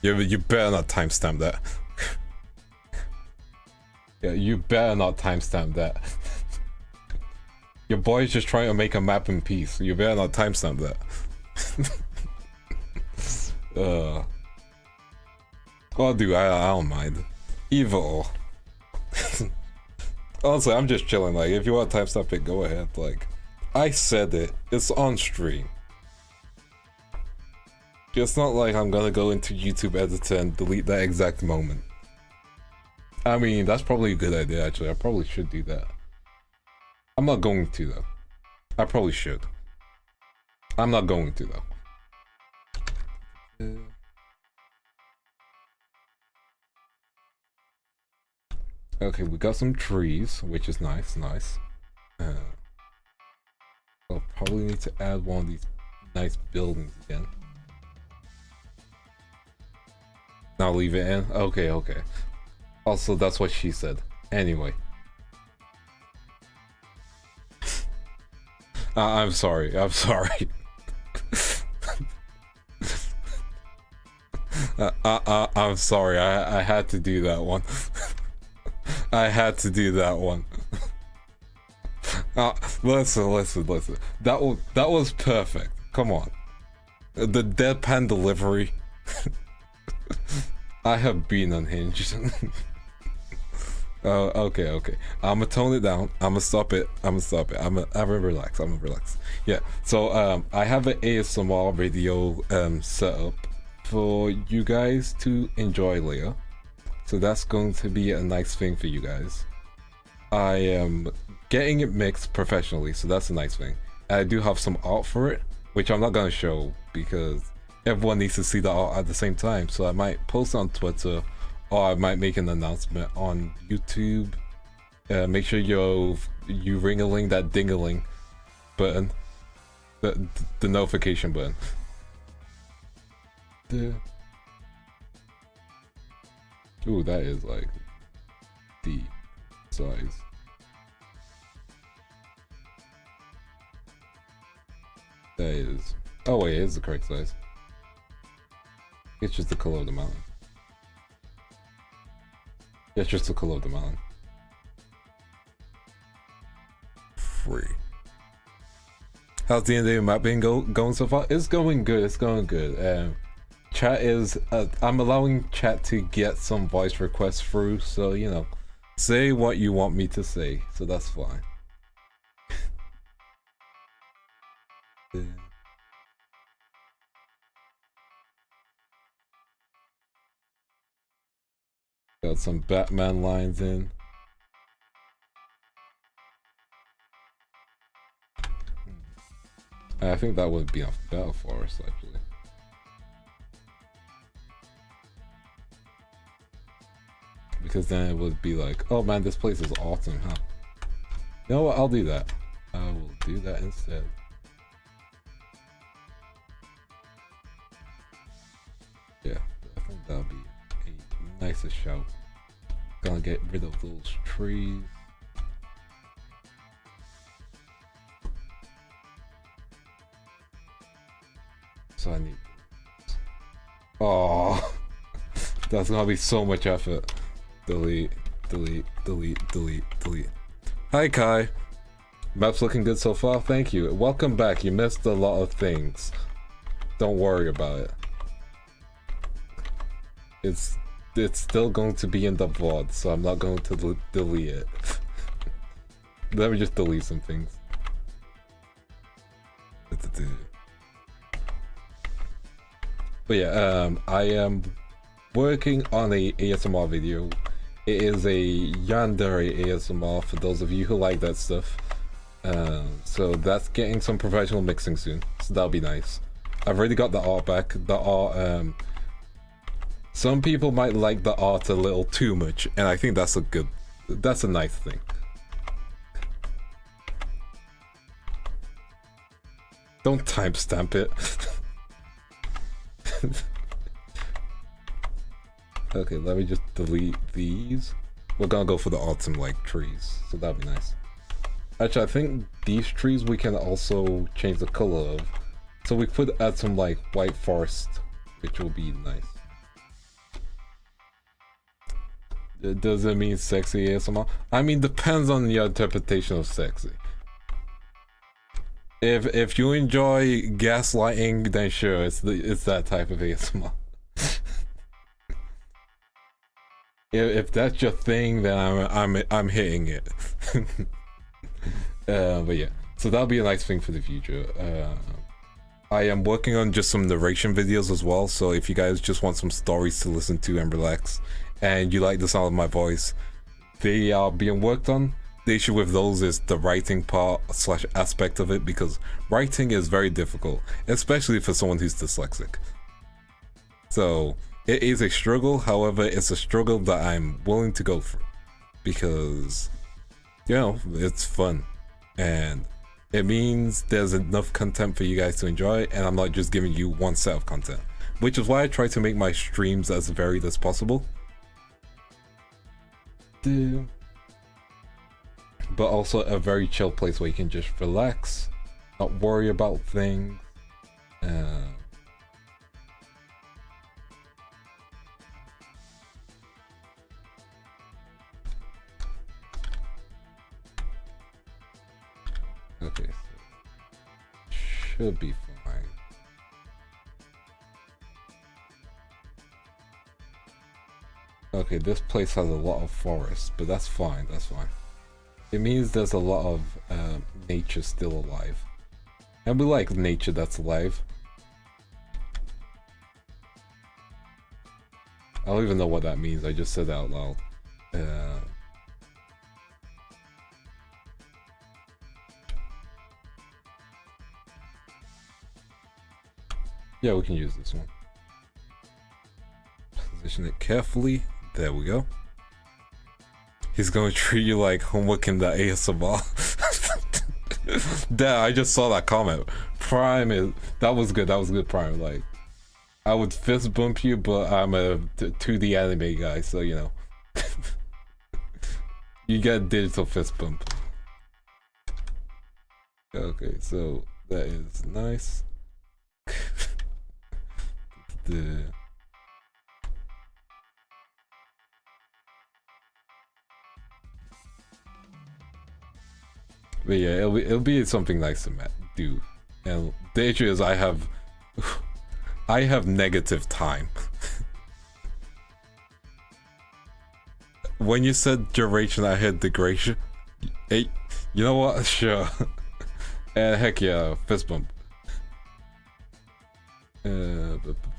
You better not timestamp that. Yeah, you better not timestamp that. Your boy's just trying to make a map in peace. You better not timestamp that. Well, dude, I don't mind. Evil. Honestly, I'm just chilling. Like, if you want to timestamp it, go ahead. Like, I said it. It's on stream. It's not like I'm gonna go into YouTube editor and delete that exact moment. I mean, that's probably a good idea, actually. I probably should do that. I'm not going to, though. I probably should. I'm not going to, though. Okay, we got some trees, which is nice, nice. I'll probably need to add one of these nice buildings again. Now leave it in? Okay, okay. Also, that's what she said. Anyway. I'm sorry, I'm sorry. I'm sorry, I had to do that one. I had to do that one. Listen. That was perfect. Come on. The deadpan delivery. I have been unhinged. Okay. I'ma tone it down. I'ma stop it. I'm gonna relax. Yeah. So I have an ASMR video set up for you guys to enjoy later. So that's going to be a nice thing for you guys. I am getting it mixed professionally, so that's a nice thing. I do have some art for it, which I'm not gonna show because everyone needs to see the art at the same time. So I might post on Twitter, or I might make an announcement on YouTube. Make sure you ring-a-ling that ding-a-ling button, the notification button. Ooh, that is like the size. That is. Oh wait, it's the correct size. It's just the color of the mountain. It's just the color of the mountain. Free. How's the end of the map been going so far? It's going good. It's going good. Chat is. I'm allowing chat to get some voice requests through, so you know, say what you want me to say. So that's fine. Got some Batman lines in. I think that would be a better forest, actually. Because then it would be like, oh man, this place is awesome, huh? You know what? I'll do that. I will do that instead. Yeah, I think that'll be a nicer shout. Gonna get rid of those trees. So I need. Oh, that's gonna be so much effort. Delete. Hi Kai. Map's looking good so far. Thank you. Welcome back. You missed a lot of things. Don't worry about it. It's still going to be in the VOD, so I'm not going to delete it. Let me just delete some things. But yeah, I am working on a ASMR video. It is a yandere ASMR for those of you who like that stuff. So that's getting some professional mixing soon, so that'll be nice. I've already got the art back. The art, some people might like the art a little too much, and I think that's a nice thing. Don't timestamp it. Okay, let me just delete these. We're gonna go for the autumn like trees, so that'd be nice. Actually, I think these trees we can also change the color of. So we could add some like white forest, which will be nice. Does it mean sexy ASMR? I mean, depends on your interpretation of sexy. If you enjoy gaslighting, then sure, it's that type of ASMR. If that's your thing, then I'm hitting it. But yeah, so that'll be a nice thing for the future. I am working on just some narration videos as well, so if you guys just want some stories to listen to and relax, and you like the sound of my voice, they are being worked on. The issue with those is the writing part / aspect of it, because writing is very difficult, especially for someone who's dyslexic. So it is a struggle, however, it's a struggle that I'm willing to go through, because, you know, it's fun, and it means there's enough content for you guys to enjoy, and I'm not just giving you one set of content, which is why I try to make my streams as varied as possible. But also a very chill place where you can just relax, not worry about things. Okay, so should be fine. Okay, this place has a lot of forest, but that's fine, that's fine. It means there's a lot of nature still alive. And we like nature that's alive. I don't even know what that means, I just said it out loud. Yeah, we can use this one. Position it carefully. There we go. He's gonna treat you like homework in the ASMR. Damn, I just saw that comment. Prime is... That was good, Prime. Like, I would fist bump you, but I'm a 2D anime guy, so you know. You get digital fist bump. Okay, so that is nice. But yeah, it'll be something nice to do. And the issue is I have negative time. When you said duration, I had degradation. Hey, you know what? Sure. And heck yeah, fist bump.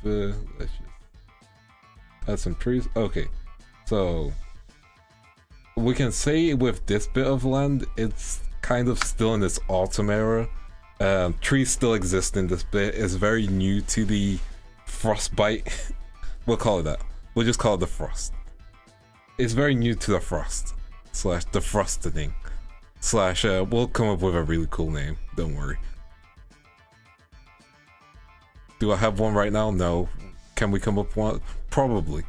Let's just add some trees. Okay, so we can say with this bit of land, it's kind of still in this autumn era. Trees still exist in this bit. It's very new to the frostbite. We'll call it that. We'll just call it the frost. It's very new to the frost / the frostening / we'll come up with a really cool name. Don't worry. Do I have one right now? No. Can we come up with one? Probably.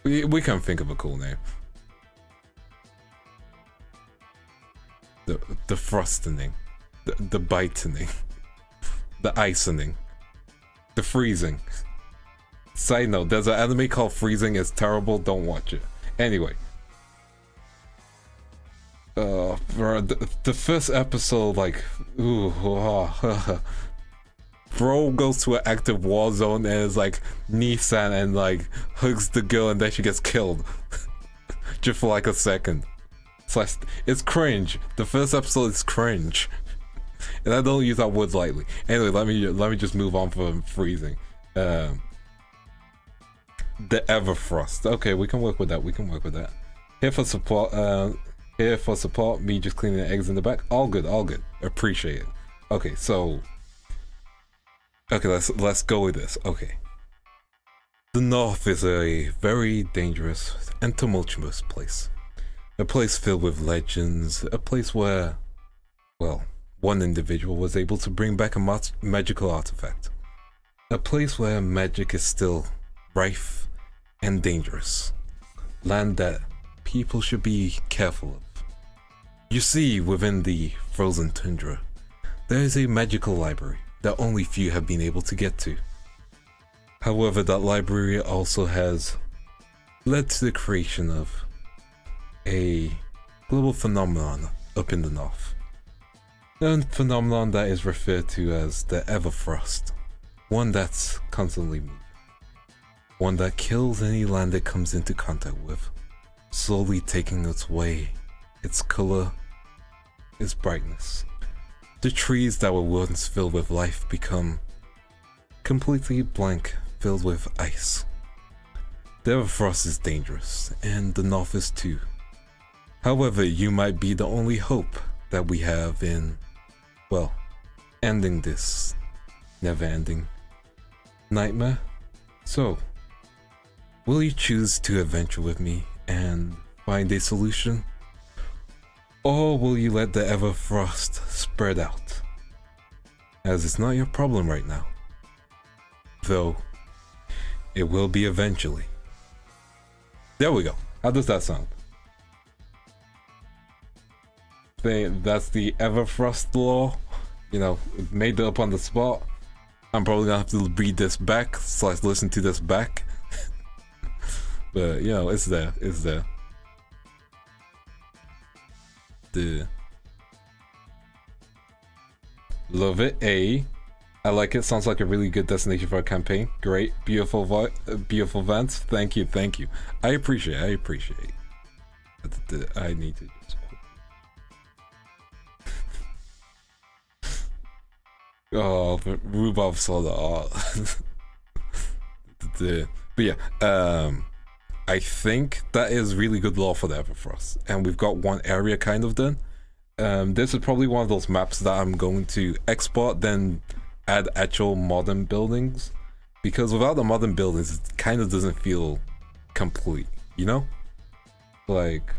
We can think of a cool name. The frostening, the bitening, the icening, the freezing. Side note, there's an anime called Freezing. It's terrible, don't watch it. Anyway. Bro, the first episode, like, ooh, bro goes to an active war zone and is like Nissan and like hugs the girl and then she gets killed just for like a second. So it's cringe. The first episode is cringe, and I don't use that word lightly. Anyway, let me just move on from freezing. The Everfrost. Okay, we can work with that. We can work with that. Here for support. Here for support. Me just cleaning the eggs in the back. All good. All good. Appreciate it. Okay, so. Okay, let's go with this. Okay. The North is a very dangerous and tumultuous place. A place filled with legends. A place where, well, one individual was able to bring back a magical artifact. A place where magic is still rife and dangerous. Land that people should be careful of. You see, within the frozen tundra, there is a magical library that only few have been able to get to. However, that library also has led to the creation of a global phenomenon up in the north. A phenomenon that is referred to as the Everfrost. One that's constantly moving. One that kills any land it comes into contact with, slowly taking its way, its color, its brightness. The trees that were once filled with life become completely blank, filled with ice. The Everfrost is dangerous, and the North is too. However, you might be the only hope that we have in, well, ending this never-ending nightmare. So, will you choose to adventure with me and find a solution? Or will you let the Everfrost spread out? As it's not your problem right now. Though, it will be eventually. There we go. How does that sound? That's the Everfrost lore. You know, made it up on the spot. I'm probably gonna have to read this back, so I listen to this back. But, you know, it's there. It's there. Love it. I like it. Sounds like a really good destination for a campaign. Great, beautiful, beautiful Vance. Thank you. I appreciate. I need to just. Oh, but Rhubarb saw the art. But yeah, I think that is really good lore for the Everfrost, and we've got one area kind of done. This is probably one of those maps that I'm going to export, then add actual modern buildings, because without the modern buildings, it kind of doesn't feel complete, you know? Like,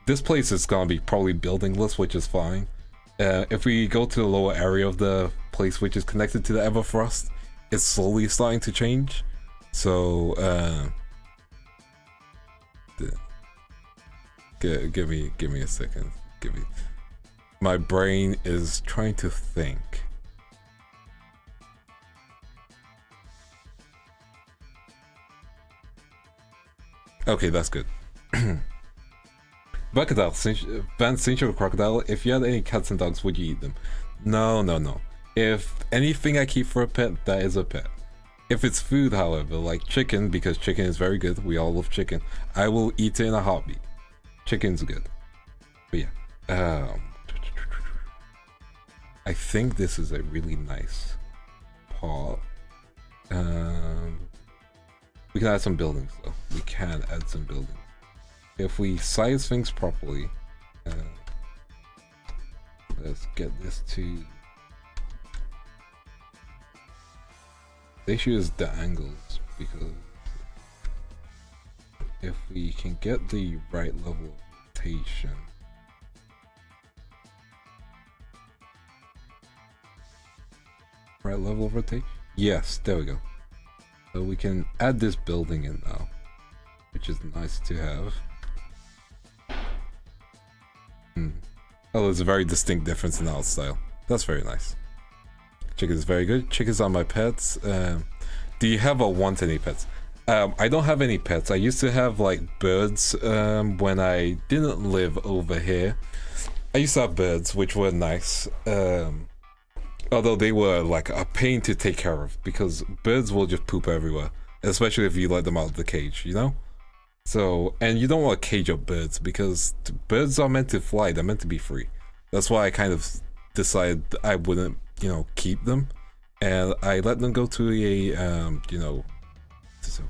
this place is gonna be probably buildingless, which is fine. If we go to the lower area of the place which is connected to the Everfrost, it's slowly starting to change. So, give me a second. My brain is trying to think. Okay, that's good. Crocodile, since you're a crocodile, if you had any cats and dogs, would you eat them? No. If anything I keep for a pet, that is a pet. If it's food, however, like chicken, because chicken is very good, we all love chicken, I will eat it in a heartbeat. Chicken's good. But yeah, I think this is a really nice part. We can add some buildings though. We can add some buildings. If we size things properly, let's get this to. The issue is the angles, because if we can get the right level of rotation. Right level of rotation? Yes, there we go. So we can add this building in now, which is nice to have. Oh, there's a very distinct difference in art style. That's very nice. Chicken is very good. Chickens are my pets. Do you have or want any pets? I don't have any pets. I used to have like birds when I didn't live over here. I used to have birds, which were nice. Although they were like a pain to take care of because birds will just poop everywhere, especially if you let them out of the cage, you know? So, and you don't want to cage up birds because birds are meant to fly, they're meant to be free. That's why I kind of decided I wouldn't, you know, keep them. And I let them go to a, you know,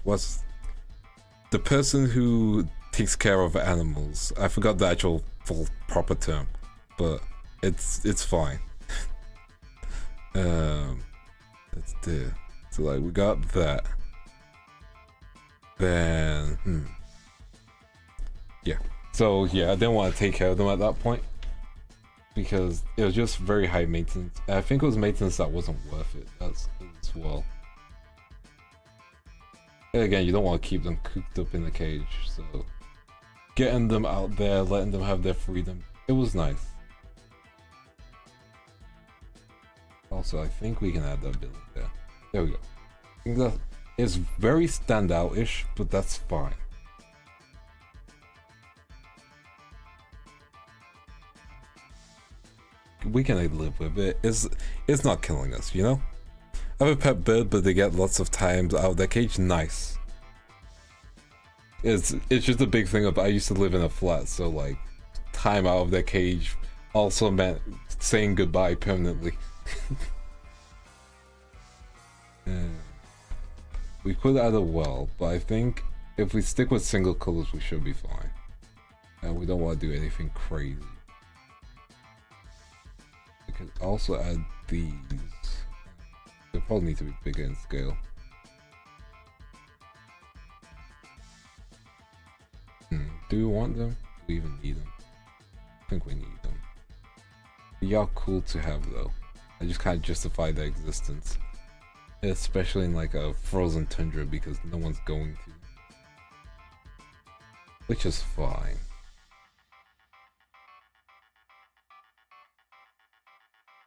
what's the person who takes care of animals? I forgot the actual full proper term, but it's fine. That's the so like we got that. Then yeah. So yeah, I didn't want to take care of them at that point because it was just very high maintenance. I think it was maintenance that wasn't worth it. That's as well. And again, you don't want to keep them cooped up in the cage, so getting them out there, letting them have their freedom, it was nice. Also, I think we can add that building there. There we go. I think that is very standout-ish, but that's fine. We can live with it. It's not killing us, you know? I have a pet bird, but they get lots of times out of their cage. Nice. It's just a big thing of I used to live in a flat, so like time out of their cage also meant saying goodbye permanently. We could add a well, but I think if we stick with single colors, we should be fine. And we don't want to do anything crazy. We could also add these. They probably need to be bigger in scale. Do we want them? Do we even need them? I think we need them. They are cool to have though. I just can't justify their existence. Especially in like a frozen tundra because no one's going to. Which is fine.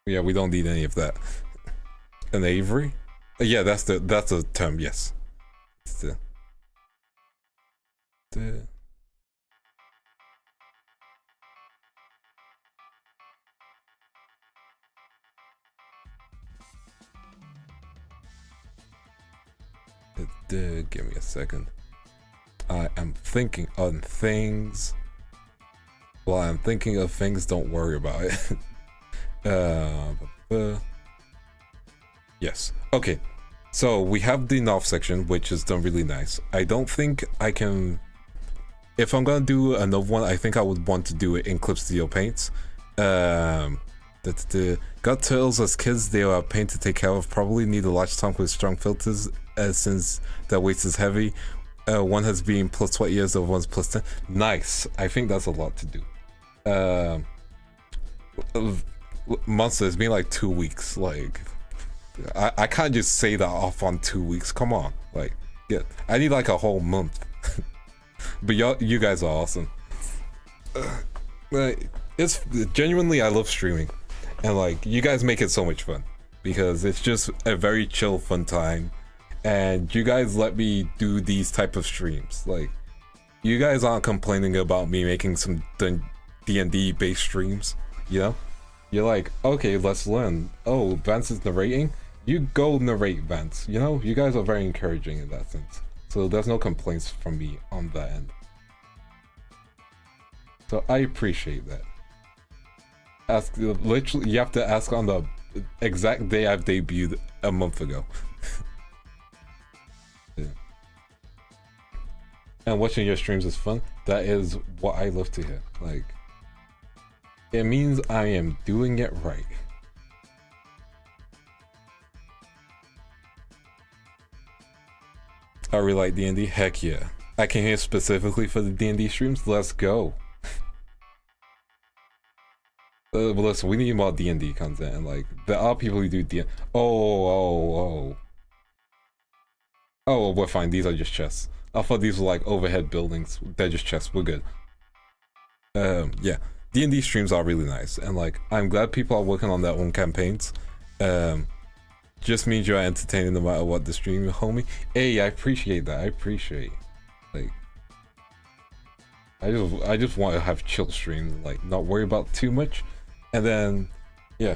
Yeah, we don't need any of that. An aviary? Yeah, that's the term, yes. It's give me a second. I am thinking on things. While I'm thinking of things, don't worry about it. Yes. Okay. So we have the north section, which is done really nice. I don't think I can. If I'm gonna do another one, I think I would want to do it in clip steel paints. Got turtles as kids. They are a pain to take care of. Probably need a large tank with strong filters, since their weight is heavy. One has been plus 20 years, the other one's plus 10. Nice. I think that's a lot to do. Monster, it's been like 2 weeks. Like, I can't just say that off on 2 weeks. Come on. Like, yeah, I need like a whole month. But you guys are awesome. It's genuinely, I love streaming. And like, you guys make it so much fun. Because it's just a very chill, fun time. And you guys let me do these type of streams. Like, you guys aren't complaining about me making some D&D based streams, you know? You're like, okay, let's learn. Oh, Vance is narrating? You go narrate, Vance. You know, you guys are very encouraging in that sense. So there's no complaints from me on that end. So I appreciate that. Ask, literally, you have to ask on the exact day I've debuted a month ago. Yeah. And watching your streams is fun. That is what I love to hear. Like, it means I am doing it right. I really like D&D. Heck yeah. I came here specifically for the D&D streams. Let's go. But listen, we need more D&D content, and like, there are people who do D&D. Oh, we're fine. These are just chests. I thought these were like overhead buildings. They're just chests. We're good. Yeah. D&D streams are really nice, and like, I'm glad people are working on their own campaigns. just means you're entertaining no matter what the stream, homie. Hey, I appreciate that. I appreciate, like, I just want to have chill streams, like not worry about too much, and then, yeah.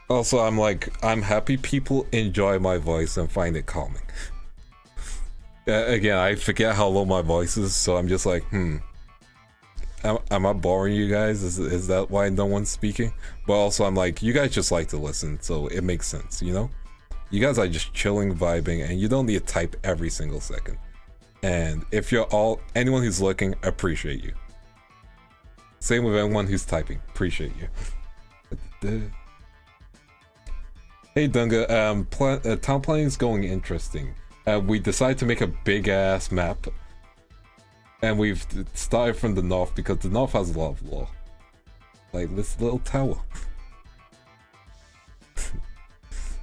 Also, I'm happy people enjoy my voice and find it calming. Again, I forget how low my voice is, so I'm just like, am I boring you guys? Is that why no one's speaking? But also, I'm like, you guys just like to listen, so it makes sense, you know? You guys are just chilling, vibing, and you don't need to type every single second. And if you're anyone who's looking, appreciate you. Same with anyone who's typing, appreciate you. Hey Dunga, town planning is going interesting. We decided to make a big ass map, and we've started from the north because the north has a lot of lore, like this little tower.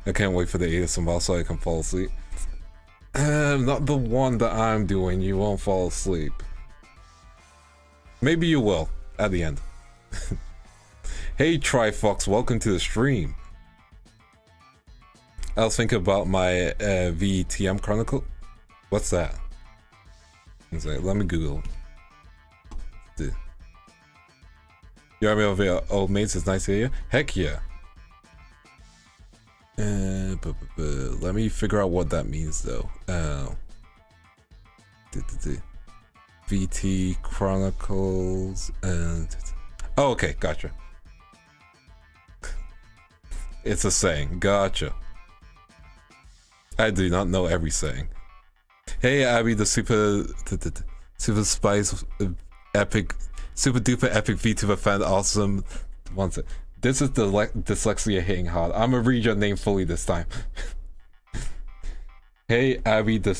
I can't wait for the ASMR so I can fall asleep. Not the one that I'm doing. You won't fall asleep. Maybe you will at the end. Hey Trifox, welcome to the stream. I was thinking about my VTM Chronicle. What's that? Let me Google. You army of your old mates is nice to hear you. Heck yeah. Let me figure out what that means though. VT Chronicles and oh, okay, gotcha. It's a saying, gotcha. I do not know every saying. Hey Abby, the super spice epic, super duper epic VTuber fan, awesome. One sec. This is the dyslexia hitting hard. I'm gonna read your name fully this time. Hey Abby, the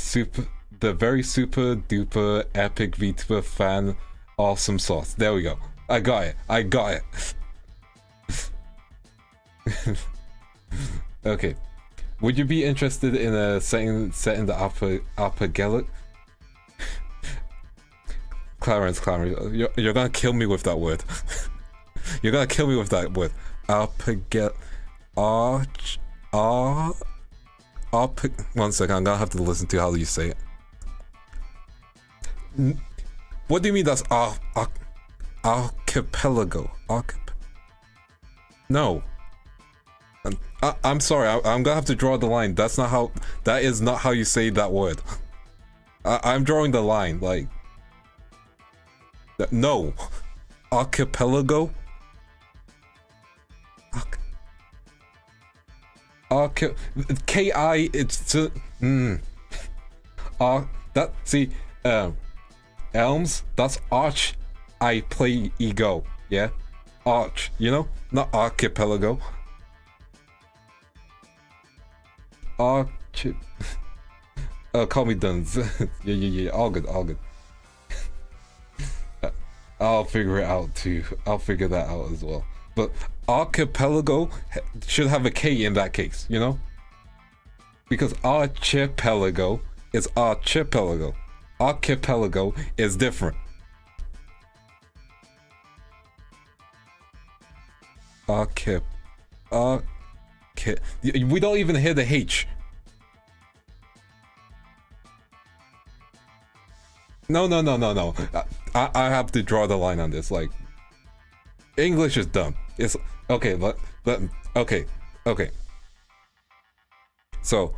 very super duper epic VTuber fan, awesome sauce. There we go. I got it. I got it. Okay. Would you be interested in a setting set in the upper Gaelic? Clarence, you're gonna kill me with that word. You're gonna kill me with that word. Upper Gaelic. One second, I'm gonna have to listen to how you say it. What do you mean that's archipelago? No. I'm sorry, I'm gonna have to draw the line. That is not how you say that word. I'm drawing the line, like... No. Archipelago? K-I, it's... Elms, that's arch, I play ego, yeah? Arch, you know? Not archipelago. Call me Duns. yeah, all good. I'll figure it out too. I'll figure that out as well. But archipelago should have a K in that case, you know? Because archipelago is archipelago. Archipelago is different. We don't even hear the H. No. I have to draw the line on this. Like, English is dumb. It's okay. Okay. So,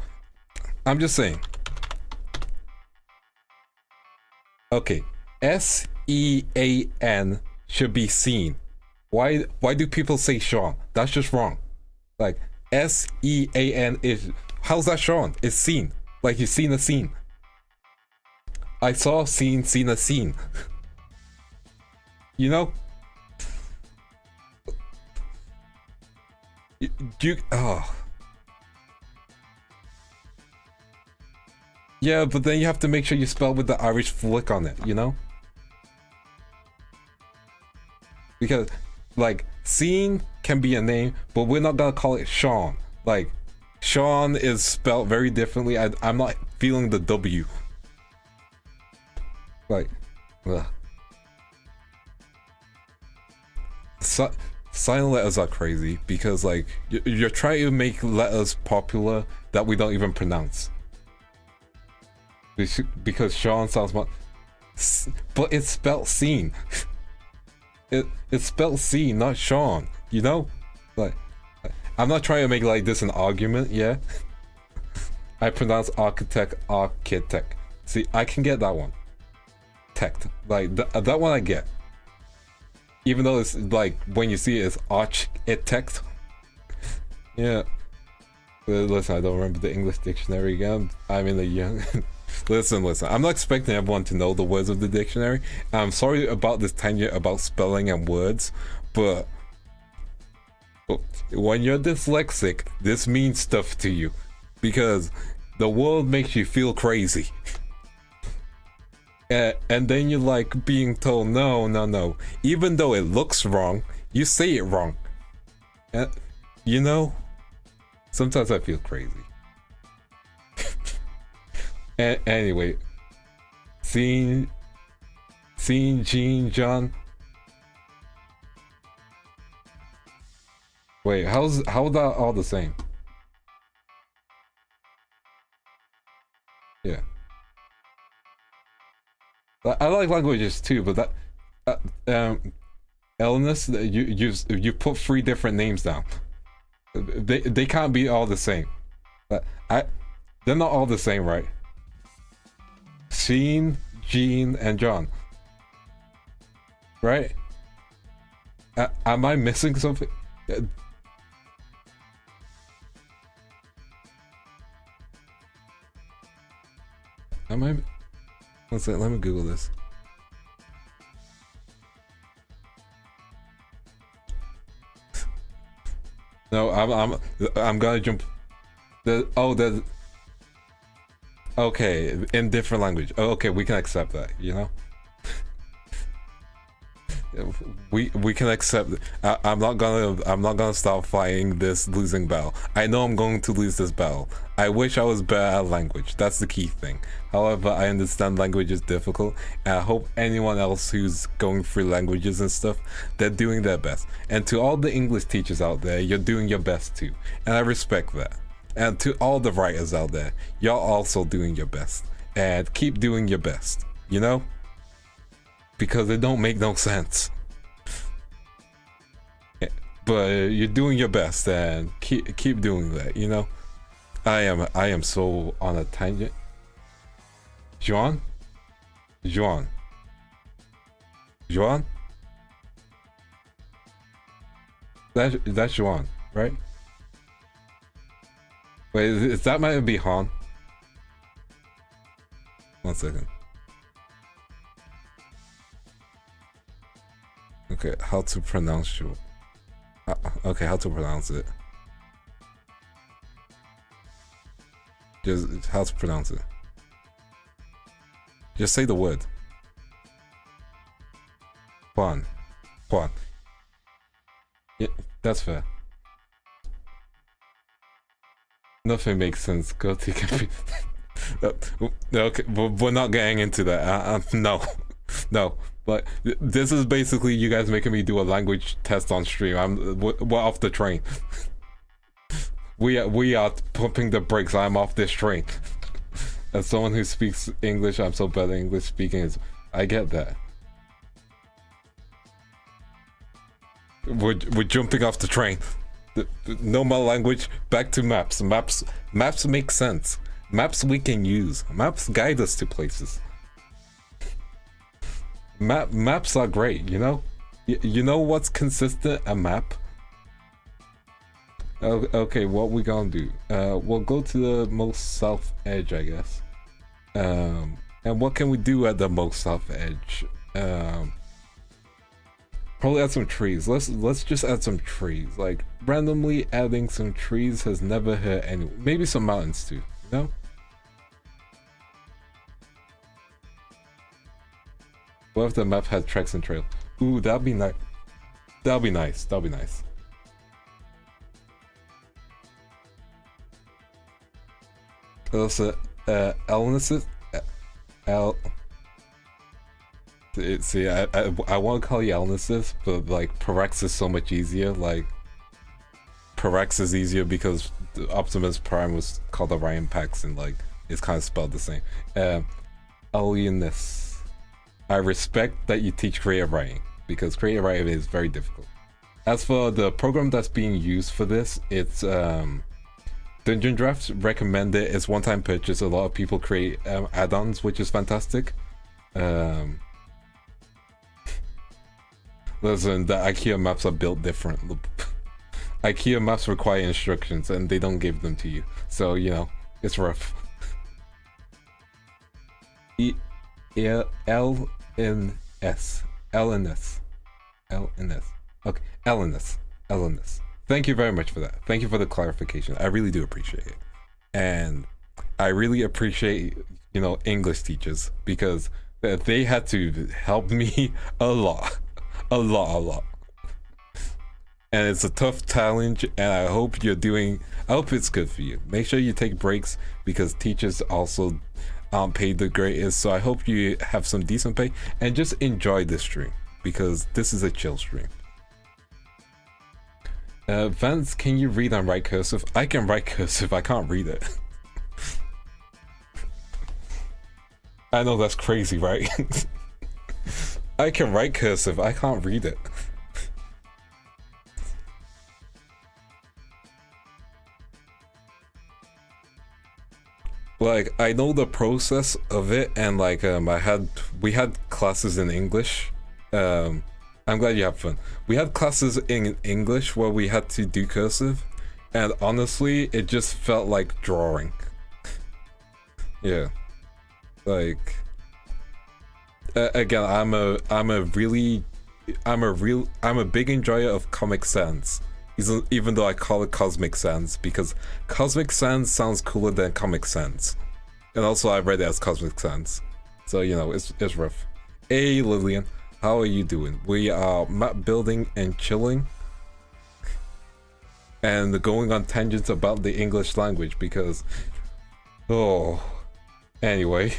I'm just saying. Okay, S-E-A-N should be seen. Why do people say Sean? That's just wrong. Like, S-E-A-N is... How's that Sean? It's seen. Like, you've seen a scene. I saw seen a scene. You know? Yeah, but then you have to make sure you spell with the Irish flick on it, you know? Because, like, Scene can be a name, but we're not gonna call it Sean. Like, Sean is spelled very differently. I'm not feeling the W. Like, ugh. silent letters are crazy because like you're trying to make letters popular that we don't even pronounce. Because Sean sounds more, but it's spelled scene. It's spelled scene, not Sean. You know, like I'm not trying to make like this an argument. Yeah, I pronounce architect. See, I can get that one. Tech, like that one I get. Even though it's like when you see it, it's architect. Yeah. Listen, I don't remember the English dictionary again. I'm in the young. Listen. I'm not expecting everyone to know the words of the dictionary. I'm sorry about this tangent about spelling and words, but when you're dyslexic, this means stuff to you because the world makes you feel crazy. And then you're like being told, no. Even though it looks wrong, you say it wrong. You know, sometimes I feel crazy. Anyway, seeing Jean, John. Wait, how that all the same? Yeah. I like languages too, but illness, you put 3 different names down. They can't be all the same. They're not all the same, right? Sheen, Jean, and John. Right? Am I missing something? Am I? Let's let me Google this. No, I'm gonna jump. Okay, in different language. Oh, okay, we can accept that. You know, we can accept. I'm not gonna stop fighting this losing battle. I know I'm going to lose this battle. I wish I was better at language. That's the key thing. However, I understand language is difficult, and I hope anyone else who's going through languages and stuff, they're doing their best. And to all the English teachers out there, you're doing your best too, and I respect that. And to all the writers out there, y'all also doing your best, and keep doing your best. You know, because it don't make no sense. But you're doing your best, and keep doing that. You know, I am so on a tangent. Juan? That's Juan, right? Wait, is that might be Han? 1 second. Okay, how to pronounce you? Okay, how to pronounce it? Just how to pronounce it? Just say the word. Juan. Yeah, that's fair. Nothing makes sense. Go to computer. Okay, we're not getting into that. No. But this is basically you guys making me do a language test on stream. We're off the train. We are pumping the brakes. I'm off this train. As someone who speaks English, I'm so bad at English speaking. I get that. We're jumping off the train. No more language. Back to maps. Maps make sense. Maps we can use. Maps guide us to places. Maps are great. You know. You know what's consistent? A map. Okay, what we gonna do? We'll go to the most south edge, I guess. And what can we do at the most south edge? Probably add some trees. Let's just add some trees. Like randomly adding some trees has never hurt anyone. Maybe some mountains too. You know? What if the map had tracks and trails? Ooh, that'd be nice. That'll be nice. Also, illnesses. See, I want to call you Elnesis, but like Perex is so much easier. Like Perex is easier because the Optimus Prime was called Orion Pax and like it's kind of spelled the same. Elnesis. I respect that you teach creative writing because creative writing is very difficult. As for the program that's being used for this, it's Dungeon Drafts. Recommend it. It's one-time purchase. A lot of people create add-ons, which is fantastic. Listen, the IKEA maps are built different. IKEA maps require instructions and they don't give them to you. So, you know, it's rough. LNS. Okay, LNS. Thank you very much for that. Thank you for the clarification. I really do appreciate it. And I really appreciate, you know, English teachers because they had to help me a lot. And it's a tough challenge and I hope it's good for you. Make sure you take breaks because teachers also aren't paid the greatest, so I hope you have some decent pay and just enjoy this stream because this is a chill stream. Vance, can you read and write cursive? I can write cursive, I can't read it. I know that's crazy, right? I can write cursive, I can't read it. Like, I know the process of it, and like, we had classes in English. I'm glad you have fun. We had classes in English where we had to do cursive, and honestly, it just felt like drawing. Yeah, like, again, I'm a big enjoyer of Comic Sans. Even though I call it Cosmic Sans because Cosmic Sans sounds cooler than Comic Sans, and also I read it as Cosmic Sans, so you know it's rough. Hey Lillian, how are you doing? We are map building and chilling, and going on tangents about the English language because, anyway,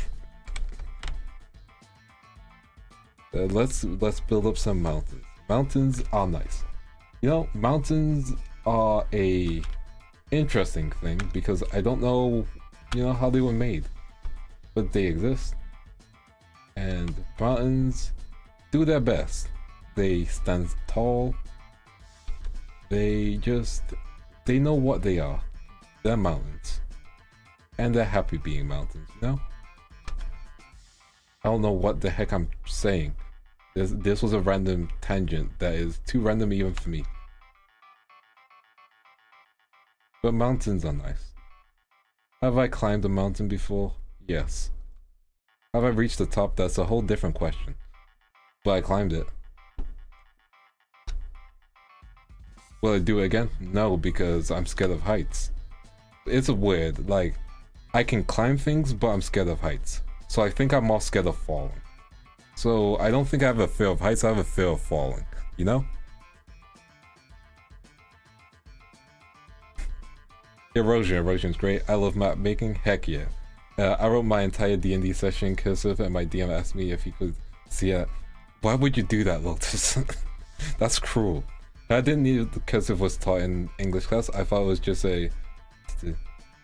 let's build up some mountains. Mountains are nice. You know, mountains are a interesting thing because I don't know, you know, how they were made, but they exist. And mountains do their best. They stand tall. They know what they are. They're mountains. And they're happy being mountains, you know? I don't know what the heck I'm saying. This was a random tangent that is too random even for me. But mountains are nice. Have I climbed a mountain before? Yes. Have I reached the top? That's a whole different question. But I climbed it. Will I do it again? No, because I'm scared of heights. It's weird, like, I can climb things, but I'm scared of heights. So I think I'm more scared of falling. So I don't think I have a fear of heights, I have a fear of falling, you know? Erosion's great. I love map making, heck yeah. I wrote my entire D&D session in cursive and my DM asked me if he could see it. Why would you do that, Lotus? That's cruel. I didn't need the cursive was taught in English class. I thought it was just a...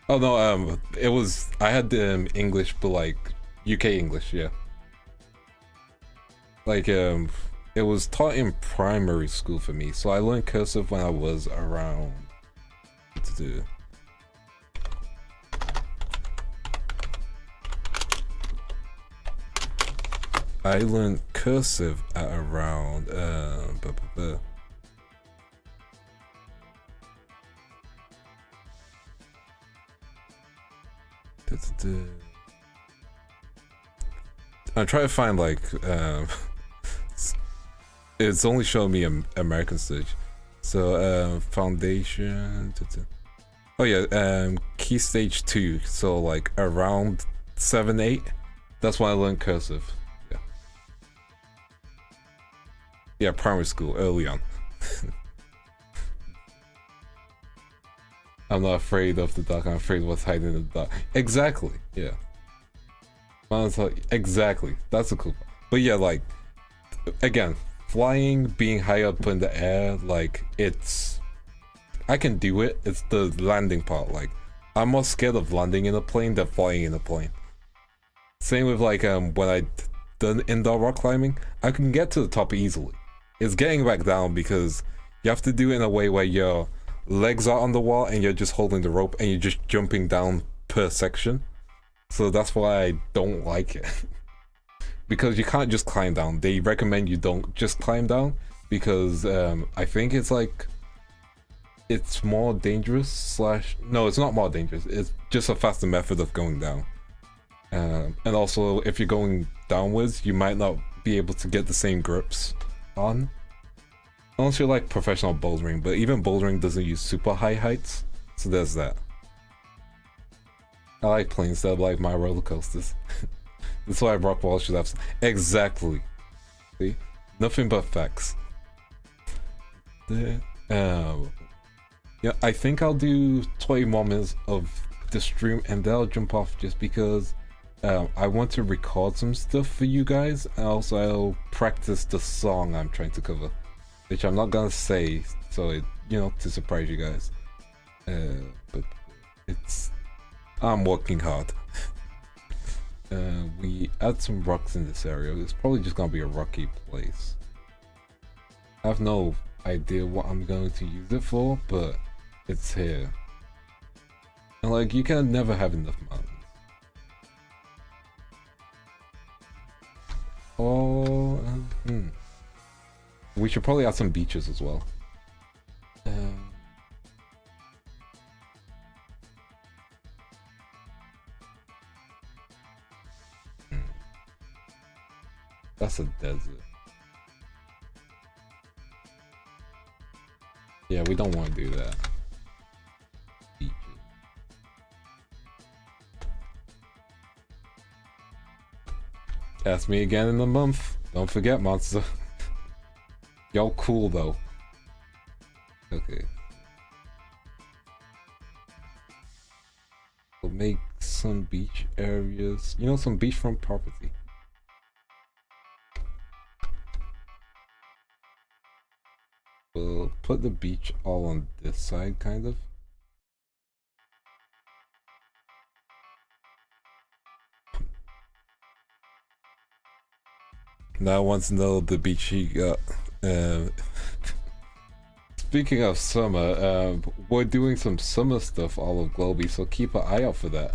Oh no, it was... I had English, but like UK English, yeah. Like, it was taught in primary school for me. So I learned cursive when I was around... I learned cursive at around I'm trying to find like it's only showing me American stage. So foundation. Oh yeah, key stage 2. So like around 7-8. That's when I learned cursive. Yeah, primary school, early on. I'm not afraid of the dark, I'm afraid of what's hiding in the dark. Exactly, yeah. Exactly, that's a cool part. But yeah, like, again, flying, being high up in the air, like I can do it. It's the landing part. Like I'm more scared of landing in a plane than flying in a plane. Same with like when I done indoor rock climbing, I can get to the top easily. It's getting back down because you have to do it in a way where your legs are on the wall and you're just holding the rope and you're just jumping down per section. So that's why I don't like it. Because you can't just climb down. They recommend you don't just climb down because I think it's like it's more dangerous no, it's not more dangerous. It's just a faster method of going down. And also if you're going downwards, you might not be able to get the same grips on. Unless you're like professional bouldering, but even bouldering doesn't use super high heights. So there's that. I like planes that like my roller coasters. That's why rock walls should have. Exactly. See? Nothing but facts. There. Yeah, I think I'll do 20 more minutes of the stream and then I'll jump off just because I want to record some stuff for you guys. And also I'll practice the song I'm trying to cover. Which I'm not gonna say, so it, to surprise you guys. But I'm working hard. We add some rocks in this area. It's probably just gonna be a rocky place. I have no idea what I'm going to use it for, but it's here. And like, you can never have enough mountains. Oh, we should probably add some beaches as well. That's a desert. Yeah, we don't want to do that. Beaches. Ask me again in a month. Don't forget, monster. Y'all cool though. Okay. We'll make some beach areas. Some beachfront property. We'll put the beach all on this side, kind of. Now I want to know the beach he got. Speaking of summer, we're doing some summer stuff all of Globie, so keep an eye out for that.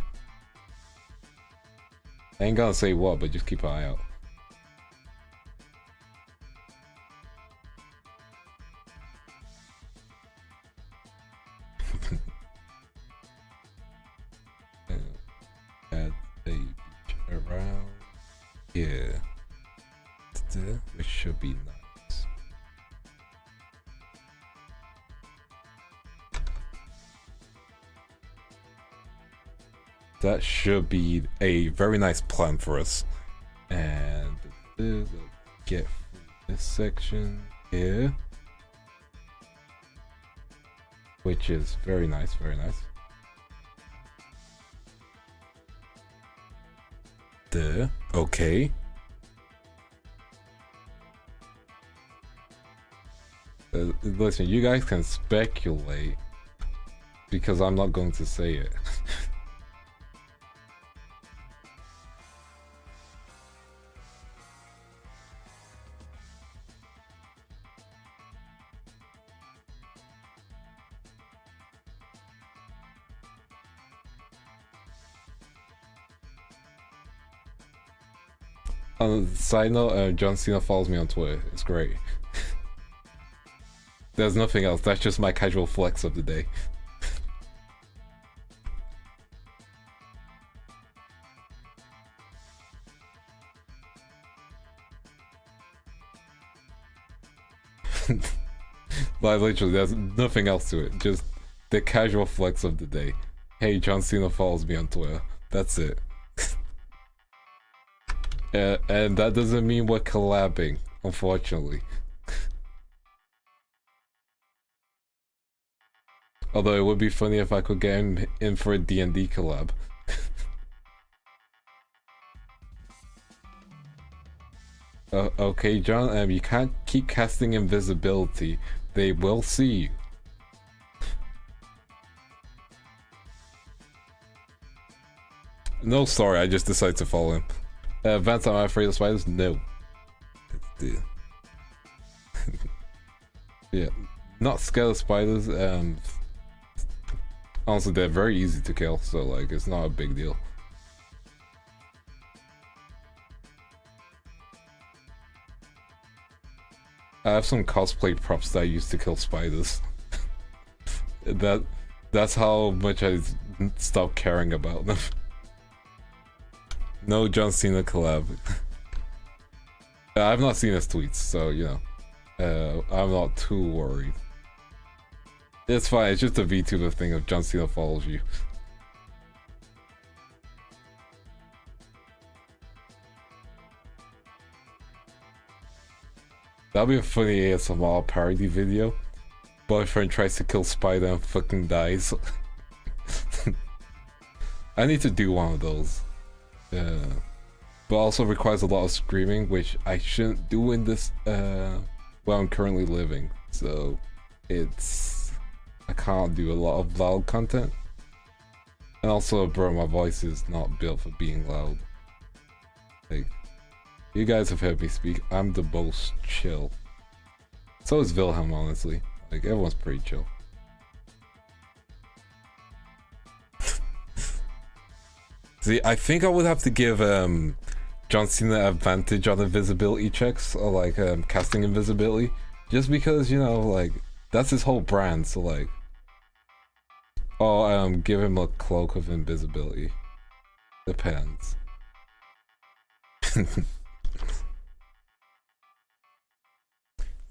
I ain't gonna say what, but just keep an eye out. Add a beach around here, which should be nice. That should be a very nice plan for us. And get this section here, which is very nice, very nice. There, okay. Listen, you guys can speculate because I'm not going to say it. On the side note, John Cena follows me on Twitter. It's great. There's nothing else. That's just my casual flex of the day. Like literally, there's nothing else to it. Just the casual flex of the day. Hey, John Cena follows me on Twitter. That's it. And that doesn't mean we're collabing, unfortunately. Although it would be funny if I could get him in for a D&D collab. Okay, John, you can't keep casting invisibility. They will see you. No, sorry, I just decided to follow him. Vance, am I afraid of spiders? No. Yeah, not scared of spiders. Honestly, they're very easy to kill, so like, it's not a big deal. I have some cosplay props that I used to kill spiders. That's how much I stopped caring about them. No John Cena collab. I've not seen his tweets, so you know, I'm not too worried. It's fine. It's just a VTuber thing if John Cena follows you. That'll be a funny ASMR parody video. Boyfriend tries to kill spider and fucking dies. I need to do one of those. But also requires a lot of screaming, which I shouldn't do in this where I'm currently living. So I can't do a lot of loud content. And also, bro, my voice is not built for being loud. Like, you guys have heard me speak. I'm the most chill. So is Wilhelm, honestly. Like, everyone's pretty chill. See, I think I would have to give John Cena advantage on invisibility checks, or like casting invisibility. Just because, you know, like, that's his whole brand, so like... Oh, give him a cloak of invisibility. Depends.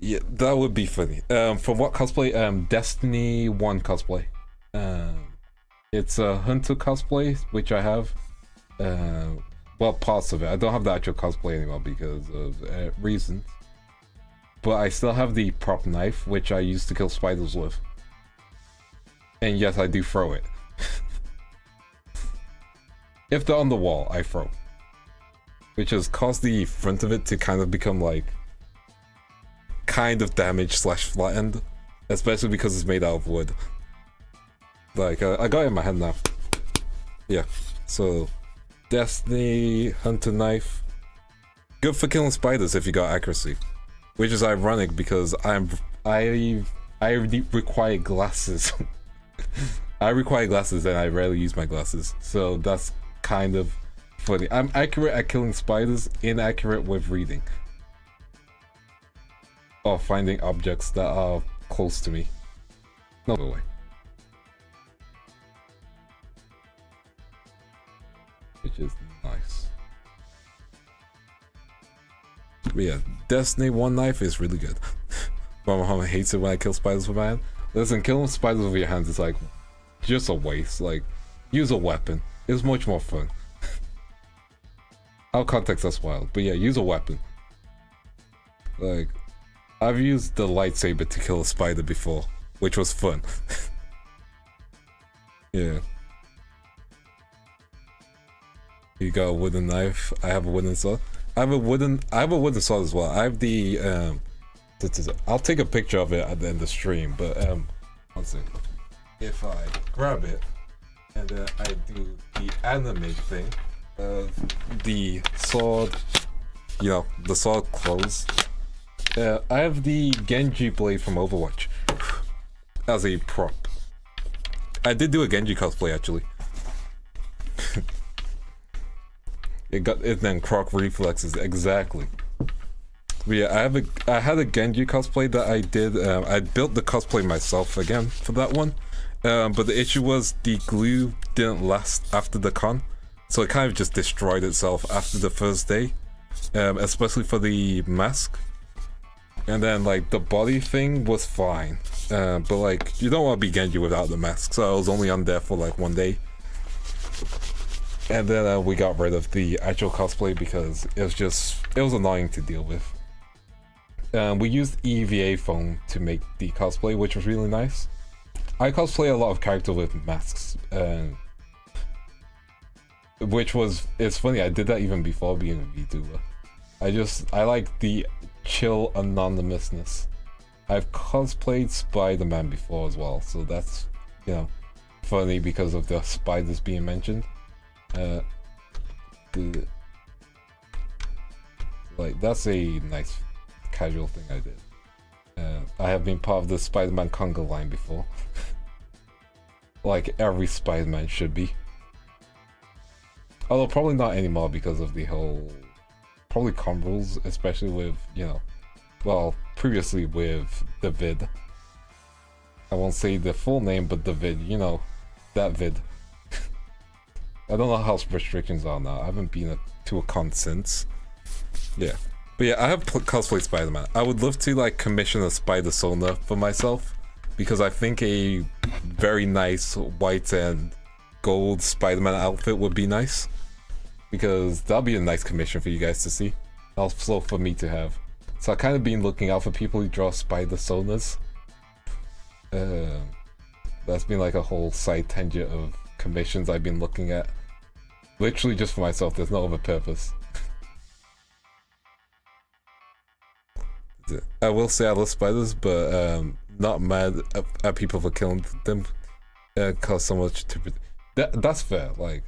Yeah, that would be funny. For what cosplay? Destiny 1 cosplay. It's a Hunter cosplay, which I have. Well, parts of it. I don't have the actual cosplay anymore because of reasons. But I still have the prop knife, which I used to kill spiders with. And yes, I do throw it. If they're on the wall, I throw. Which has caused the front of it to kind of become like... kind of damaged slash flattened. Especially because it's made out of wood. Like, I got it in my hand now. Yeah, so... Destiny, Hunter knife. Good for killing spiders if you got accuracy. Which is ironic because I require glasses. I require glasses and I rarely use my glasses. So that's kind of funny. I'm accurate at killing spiders, inaccurate with reading. Or finding objects that are close to me. No way. Which is nice. But yeah, Destiny 1 knife is really good. My mom hates it when I kill spiders with my hand. Listen, killing spiders with your hands is like just a waste. Like, use a weapon. It's much more fun. Out of context, that's wild. But yeah, use a weapon. Like, I've used the lightsaber to kill a spider before, which was fun. Yeah. You got a wooden knife. I have a wooden sword. I have a wooden sword as well. I have the I'll take a picture of it at the end of the stream, but one second. If I grab it and then I do the anime thing of the sword, you know, the sword close. I have the Genji blade from Overwatch as a prop. I did do a Genji cosplay actually. It then croc reflexes exactly. But yeah, I had a Genji cosplay that I did. I built the cosplay myself again for that one. But the issue was the glue didn't last after the con, so it kind of just destroyed itself after the first day, especially for the mask. And then like the body thing was fine, but like you don't want to be Genji without the mask, so I was only on there for like 1 day. And then we got rid of the actual cosplay because it was annoying to deal with. We used EVA foam to make the cosplay, which was really nice. I cosplay a lot of characters with masks, it's funny, I did that even before being a VTuber. I like the chill anonymousness. I've cosplayed Spider-Man before as well, so that's, you know, funny because of the spiders being mentioned. Like, that's a nice casual thing I did. I have been part of the Spider-Man conga line before. Like every Spider-Man should be. Although probably not anymore because of the whole... Probably com rules, especially with, you know... Well, previously with the vid. I won't say the full name, but the vid, you know, that vid. I don't know how restrictions are now. I haven't been to a con since. Yeah. But yeah, I have cosplayed Spider-Man. I would love to like commission a spider sona for myself, because I think a very nice white and gold Spider-Man outfit would be nice. Because that'll be a nice commission for you guys to see. Also for me to have. So I've kind of been looking out for people who draw spider sonas. That's been like a whole side tangent of commissions I've been looking at. Literally just for myself, there's no other purpose. I will say I love spiders, but not mad at people for killing them. Cause so much to... That's fair, like,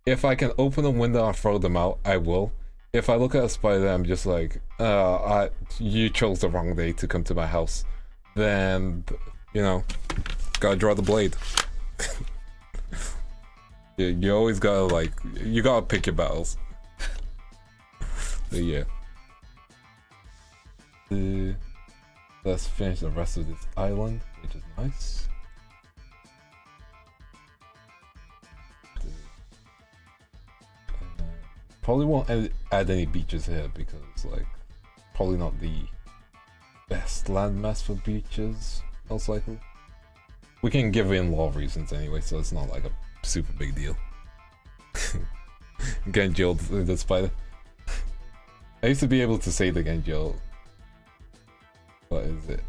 if I can open a window and throw them out, I will. If I look at a spider, I'm just like, you chose the wrong day to come to my house. Then, you know, gotta draw the blade. You always gotta, like, you gotta pick your battles. But yeah. Let's finish the rest of this island, which is nice. Probably won't add any beaches here because, like, probably not the best landmass for beaches, most likely. We can give in law reasons anyway, so it's not like a super big deal. Genjil the spider. I used to be able to say the Genjil. What is it?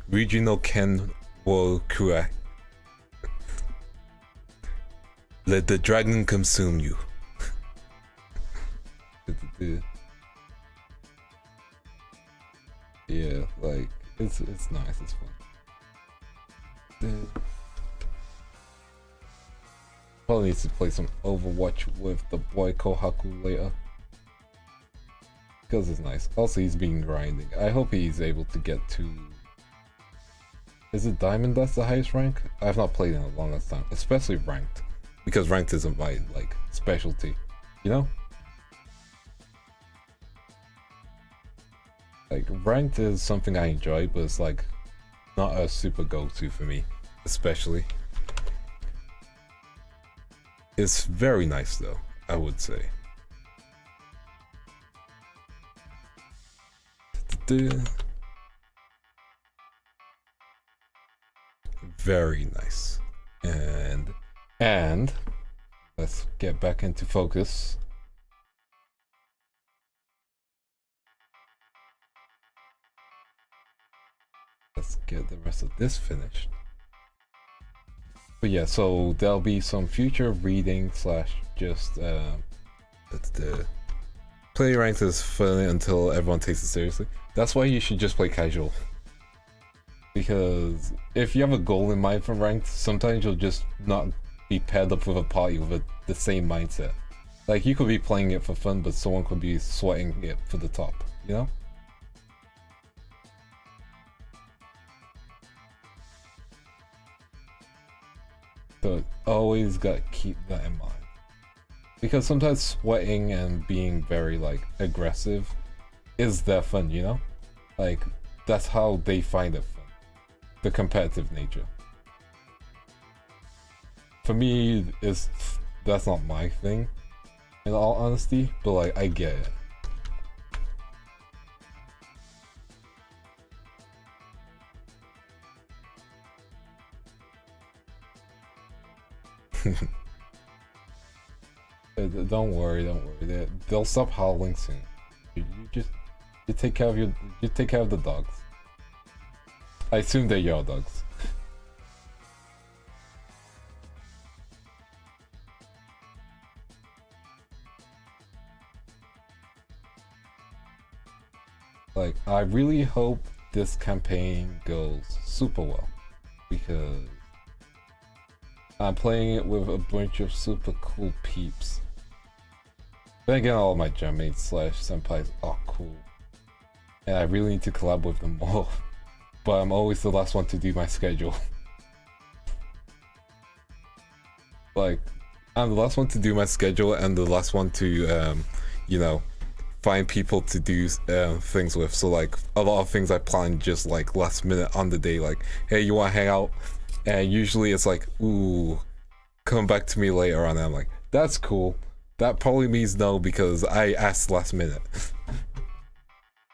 Regional Ken wo Kura. Let the dragon consume you. Yeah, like it's nice, it's fun. Probably needs to play some Overwatch with the boy Kohaku later. Because it's nice. Also, he's been grinding. I hope he's able to get to... Is it Diamond that's the highest rank? I've not played in a long time. Especially ranked. Because ranked isn't my, like, specialty. You know? Like, ranked is something I enjoy, but it's, like, not a super go-to for me. Especially. It's very nice, though, I would say. Very nice. And let's get back into focus. Let's get the rest of this finished. But yeah, so there'll be some future reading slash just that's the play ranked is fun until everyone takes it seriously. That's why you should just play casual. Because if you have a goal in mind for ranked, sometimes you'll just not be paired up with a party with the same mindset. Like, you could be playing it for fun, but someone could be sweating it for the top, you know? So always gotta keep that in mind. Because sometimes sweating and being very, like, aggressive is their fun, you know? Like, that's how they find it fun. The competitive nature. For me, that's not my thing, in all honesty, but, like, I get it. Don't worry. They'll stop howling soon. You take care of the dogs. I assume they're your dogs. Like, I really hope this campaign goes super well, because I'm playing it with a bunch of super cool peeps. Then again, all my genmates slash senpais are cool, and I really need to collab with them more, but I'm always the last one to do my schedule. Like, I'm the last one to do my schedule and the last one to, you know, find people to do things with. So like a lot of things I plan just like last minute on the day, like, hey, you want to hang out? And usually it's like, ooh, come back to me later on. And I'm like, that's cool. That probably means no because I asked last minute.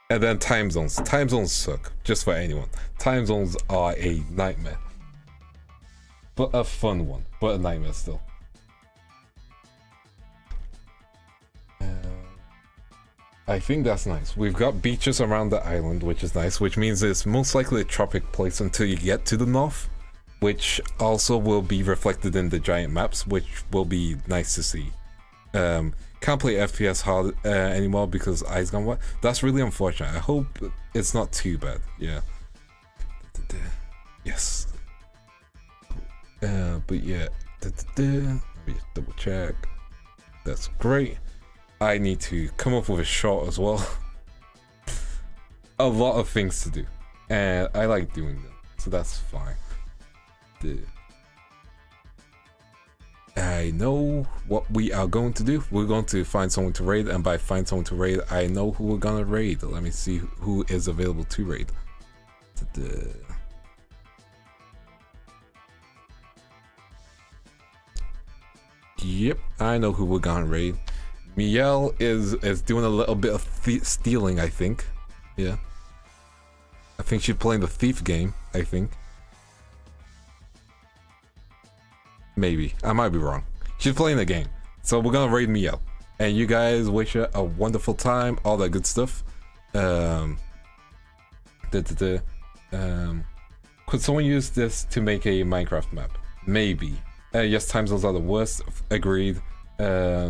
And then time zones. Time zones suck, just for anyone. Time zones are a nightmare. But a fun one, but a nightmare still. I think that's nice. We've got beaches around the island, which is nice, which means it's most likely a tropic place until you get to the north, which also will be reflected in the giant maps, which will be nice to see. Can't play FPS hard anymore because eyes gone wet. That's really unfortunate. I hope it's not too bad. Yeah. Yes. But yeah. Let me just double check. That's great. I need to come up with a shot as well. A lot of things to do, and I like doing them, so that's fine. I know what we are going to do. We're going to find someone to raid, and by find someone to raid, I know who we're gonna raid. Let me see who is available to raid. Yep, I know who we're gonna raid. Miel is doing a little bit of stealing, I think. Yeah. I think she's playing the thief game, I think. Maybe. I might be wrong. She's playing the game. So we're gonna raid Miel. And you guys wish her a wonderful time, all that good stuff. Could someone use this to make a Minecraft map? Maybe. Yes, time zones are the worst. Agreed.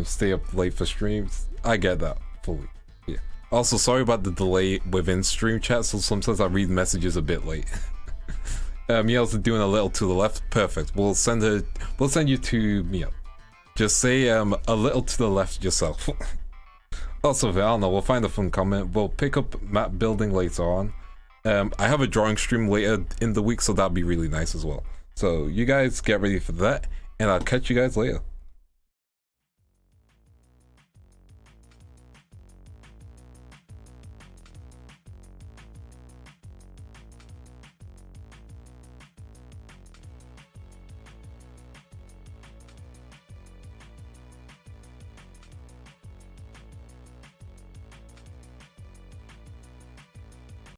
Stay up late for streams. I get that fully. Yeah. Also, sorry about the delay within stream chat, so sometimes I read messages a bit late. Miel's doing a little to the left. Perfect. We'll send you to Miel. Just say a little to the left yourself. Also, I don't know, we'll find a fun comment. We'll pick up map building later on. I have a drawing stream later in the week, so that'd be really nice as well. So you guys get ready for that, and I'll catch you guys later.